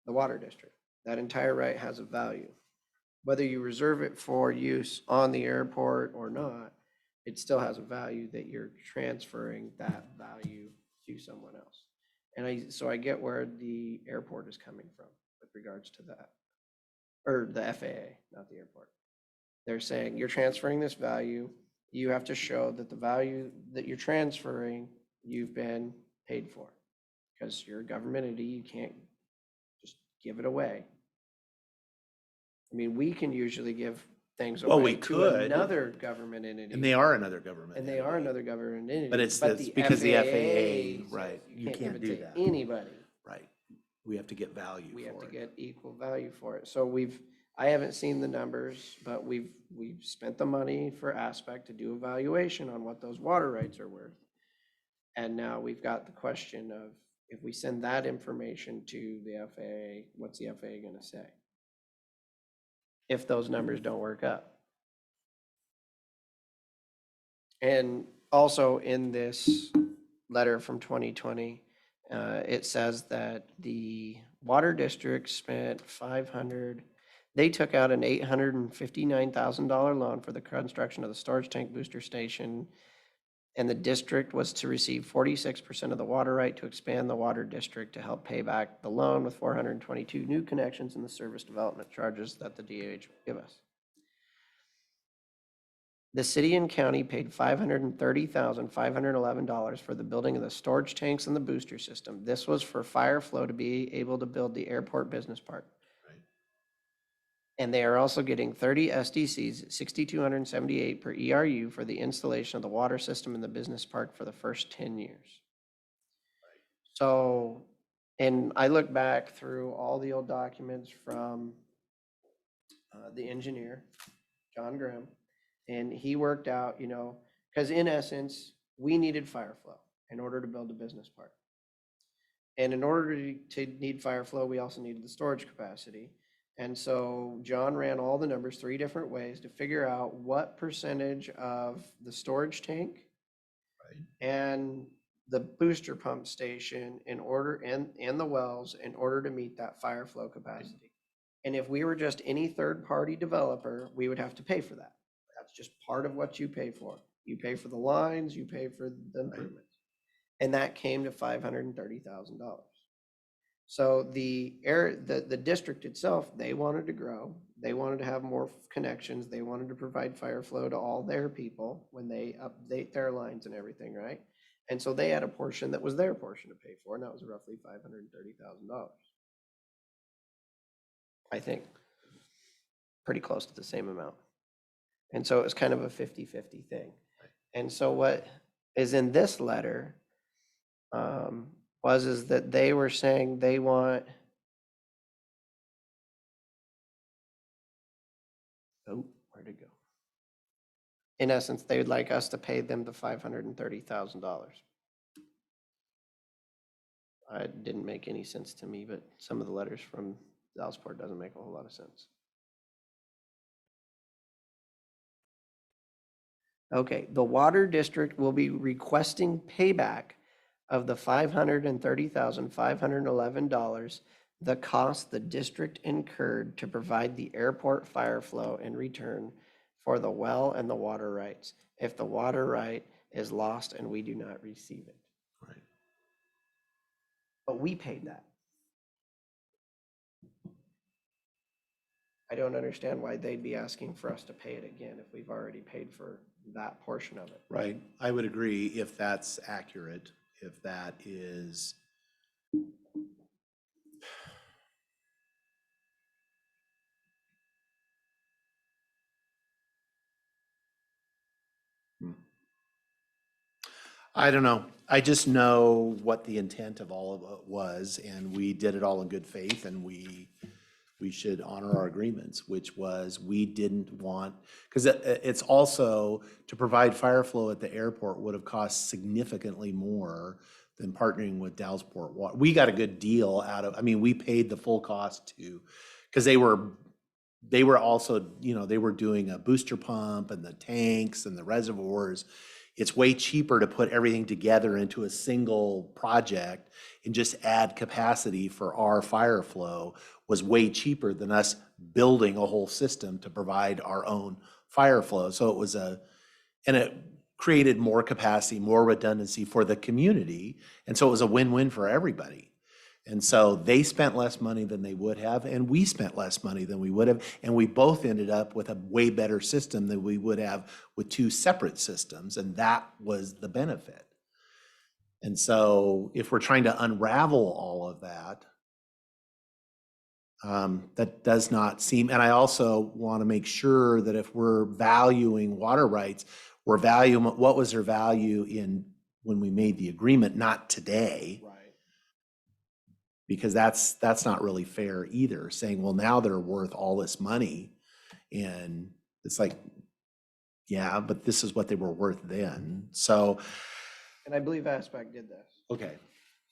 the water district. That entire right has a value. Whether you reserve it for use on the airport or not, it still has a value that you're transferring that value to someone else. And so I get where the airport is coming from with regards to that. Or the FAA, not the airport. They're saying you're transferring this value. You have to show that the value that you're transferring, you've been paid for. Because you're a government entity, you can't just give it away. I mean, we can usually give things Well, we away to could. another government entity. And they are another government. And they are another government entity. But it's because the FAA, right, you can't give it do to that. anybody. Right. We have to get value We have for to it. get equal value for it. So I haven't seen the numbers, but we've spent the money for Aspect to do evaluation on what those water rights are worth. And now we've got the question of, if we send that information to the FAA, what's the FAA gonna say? If those numbers don't work up. And also in this letter from 2020, it says that the water district spent they took out an $859,000 loan for the construction of the storage tank booster station. And the district was to receive 46% of the water right to expand the water district to help pay back the loan with 422 new connections and the service development charges that the DOH will give us. The city and county paid $530,511 for the building of the storage tanks and the booster system. This was for fire flow to be able to build the airport business park. Right. And they are also getting 30 SDCs, 6,278 per ERU for the installation of the water system in the business park for the first 10 years. Right. So, and I look back through all the old documents from the engineer, John Grimm, and he worked out, because in essence, we needed fire flow in order to build a business park. And in order to need fire flow, we also needed the storage capacity. And so John ran all the numbers 3 different ways to figure out what percentage of the storage tank and the booster pump station and the wells in order to meet that fire flow capacity. And if we were just any third-party developer, we would have to pay for that. That's just part of what you pay for. You pay for the lines, you pay for the improvements. And that came to $530,000. So the district itself, they wanted to grow. They wanted to have more connections. They wanted to provide fire flow to all their people when they update their lines and everything, right? And so they had a portion that was their portion to pay for, and that was roughly $530,000. I think pretty close to the same amount. And so it was kind of a 50-50 thing. And so what is in this letter is that they were saying they want, where'd it go? In essence, they would like us to pay them the $530,000. It didn't make any sense to me, but some of the letters from Dallasport doesn't make a whole lot of sense. Okay, the water district will be requesting payback of the $530,511, the cost the district incurred to provide the airport fire flow in return for the well and the water rights, if the water right is lost and we do not receive it. Right. But we paid that. I don't understand why they'd be asking for us to pay it again if we've already paid for that portion of it. Right. I would agree if that's accurate, if that is. I don't know. I just know what the intent of all of it was, and we did it all in good faith, and we should honor our agreements, which was we didn't want, because it's also to provide fire flow at the airport would have cost significantly more than partnering with Dallasport Water. We got a good deal out of, I mean, we paid the full cost to, because they were also, you know, they were doing a booster pump and the tanks and the reservoirs. It's way cheaper to put everything together into a single project and just add capacity for our fire flow was way cheaper than us building a whole system to provide our own fire flow. So it was and it created more capacity, more redundancy for the community. And so it was a win-win for everybody. And so they spent less money than they would have, and we spent less money than we would have. And we both ended up with a way better system than we would have with two separate systems. And that was the benefit. And so if we're trying to unravel all of that, that does not seem, and I also want to make sure that if we're valuing water rights, we're valuing what was their value in when we made the agreement, not today. Right. Because that's not really fair either, saying, well, now they're worth all this money. And it's like, yeah, but this is what they were worth then. So, And I believe Aspect did this. okay.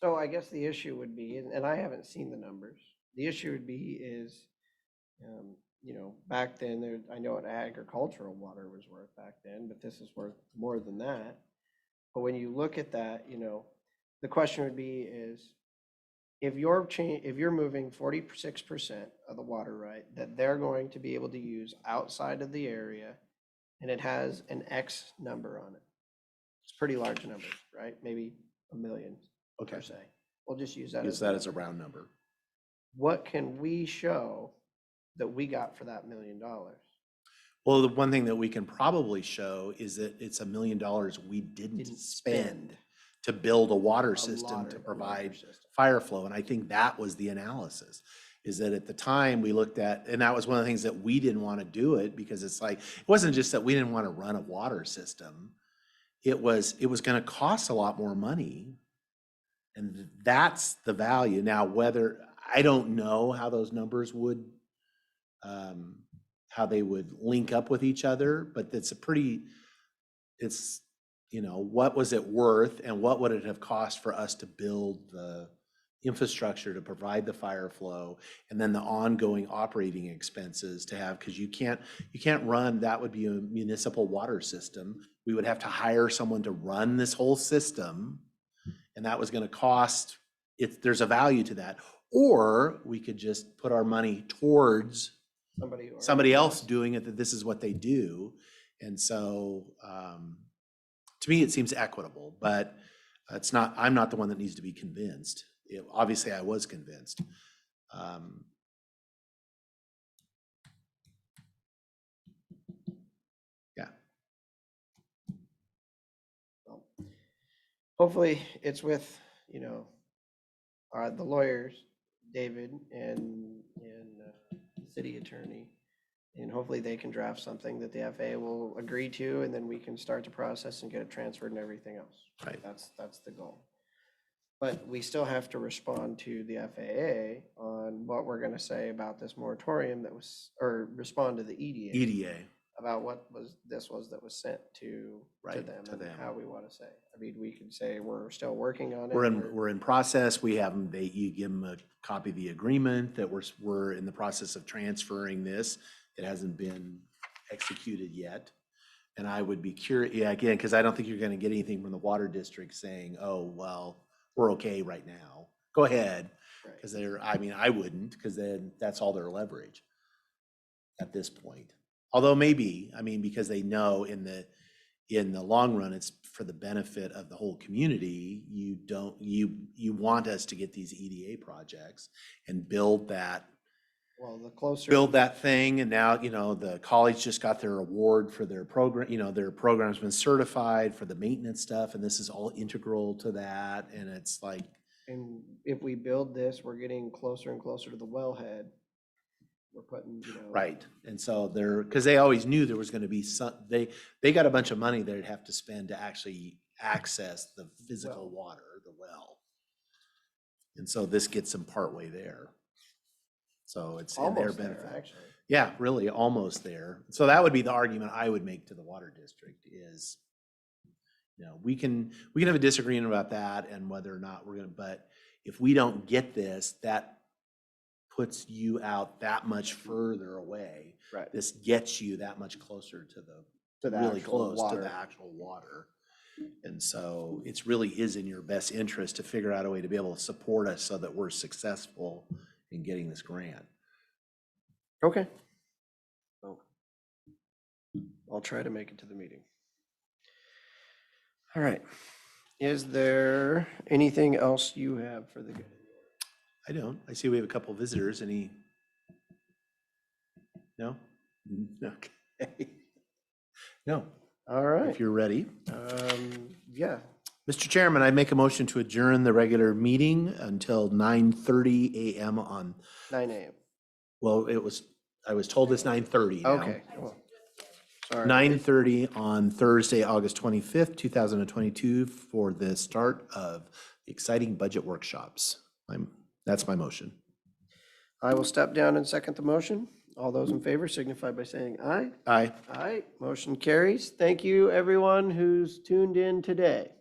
So I guess the issue would be, and I haven't seen the numbers, the issue would be is, you know, back then, there, I know what agricultural water was worth back then, but this is worth more than that. But when you look at that, you know, the question would be is, if you're moving 46% of the water right that they're going to be able to use outside of the area, and it has an X number on it, it's a pretty large number, right? Maybe 1 million per se. We'll just use that Use that as a round number. What can we show that we got for that $1 million? Well, the one thing that we can probably show is that it's $1 million we didn't spend to build a water system to provide fire flow. And I think that was the analysis, is that at the time we looked at, and that was one of the things that we didn't want to do it, because it's like, it wasn't just that we didn't want to run a water system. It was going to cost a lot more money. And that's the value. Now, whether, I don't know how those numbers would, how they would link up with each other, but it's, you know, what was it worth and what would it have cost for us to build the infrastructure to provide the fire flow, and then the ongoing operating expenses to have, because you can't run, that would be a municipal water system. We would have to hire someone to run this whole system, and that was going to cost, there's a value to that. Or we could just put our money towards somebody else doing it, that this is what they do. And so, to me, it seems equitable, but it's not, I'm not the one that needs to be convinced. Obviously, I was convinced. Yeah. Well, hopefully it's with, you know, the lawyers, David and the city attorney, and hopefully they can draft something that the FAA will agree to, and then we can start the process and get it transferred and everything else. Right. That's the goal. But we still have to respond to the FAA on what we're gonna say about this moratorium that was, or respond to the EDA. About what that was sent to them and how we want to say. I mean, we could say we're still working on it. We're in process. We have them, you give them a copy of the agreement that we're in the process of transferring this. It hasn't been executed yet. And I would be curious, again, because I don't think you're going to get anything from the water district saying, oh, well, we're okay right now. Go ahead. Because I wouldn't, because then that's all their leverage at this point. Although maybe, because they know in the long run, it's for the benefit of the whole community. You want us to get these EDA projects and build that. Well, the closer. Build that thing, and now, the college just got their award for their program, their program's been certified for the maintenance stuff, and this is all integral to that, and it's like. And if we build this, we're getting closer and closer to the wellhead. We're putting, Right, and so because they always knew there was gonna be they got a bunch of money they'd have to spend to actually access the physical water, the well. And so this gets them partway there. So it's in their benefit. Actually. Yeah, really, almost there. So that would be the argument I would make to the water district is, You know, we can have a disagreement about that and whether or not we're gonna, but if we don't get this, that puts you out that much further away. Right. This gets you that much closer to To the really actual close to water. the actual water. And so it's really is in your best interest to figure out a way to be able to support us so that we're successful in getting this grant. Okay. Well, I'll try to make it to the meeting. All right. Is there anything else you have for the good? I don't. I see we have a couple visitors. Any? No? Okay. No. All right. If you're ready. Yeah. Mr. Chairman, I make a motion to adjourn the regular meeting until 9:30 a.m. on, 9 a.m. well, I was told it's 9:30 now. Okay. Well, sorry. 9:30 on Thursday, August 25th, 2022 for the start of the exciting budget workshops. That's my motion. I will step down and second the motion. All those in favor signify by saying aye. Aye. Aye. Motion carries. Thank you, everyone who's tuned in today.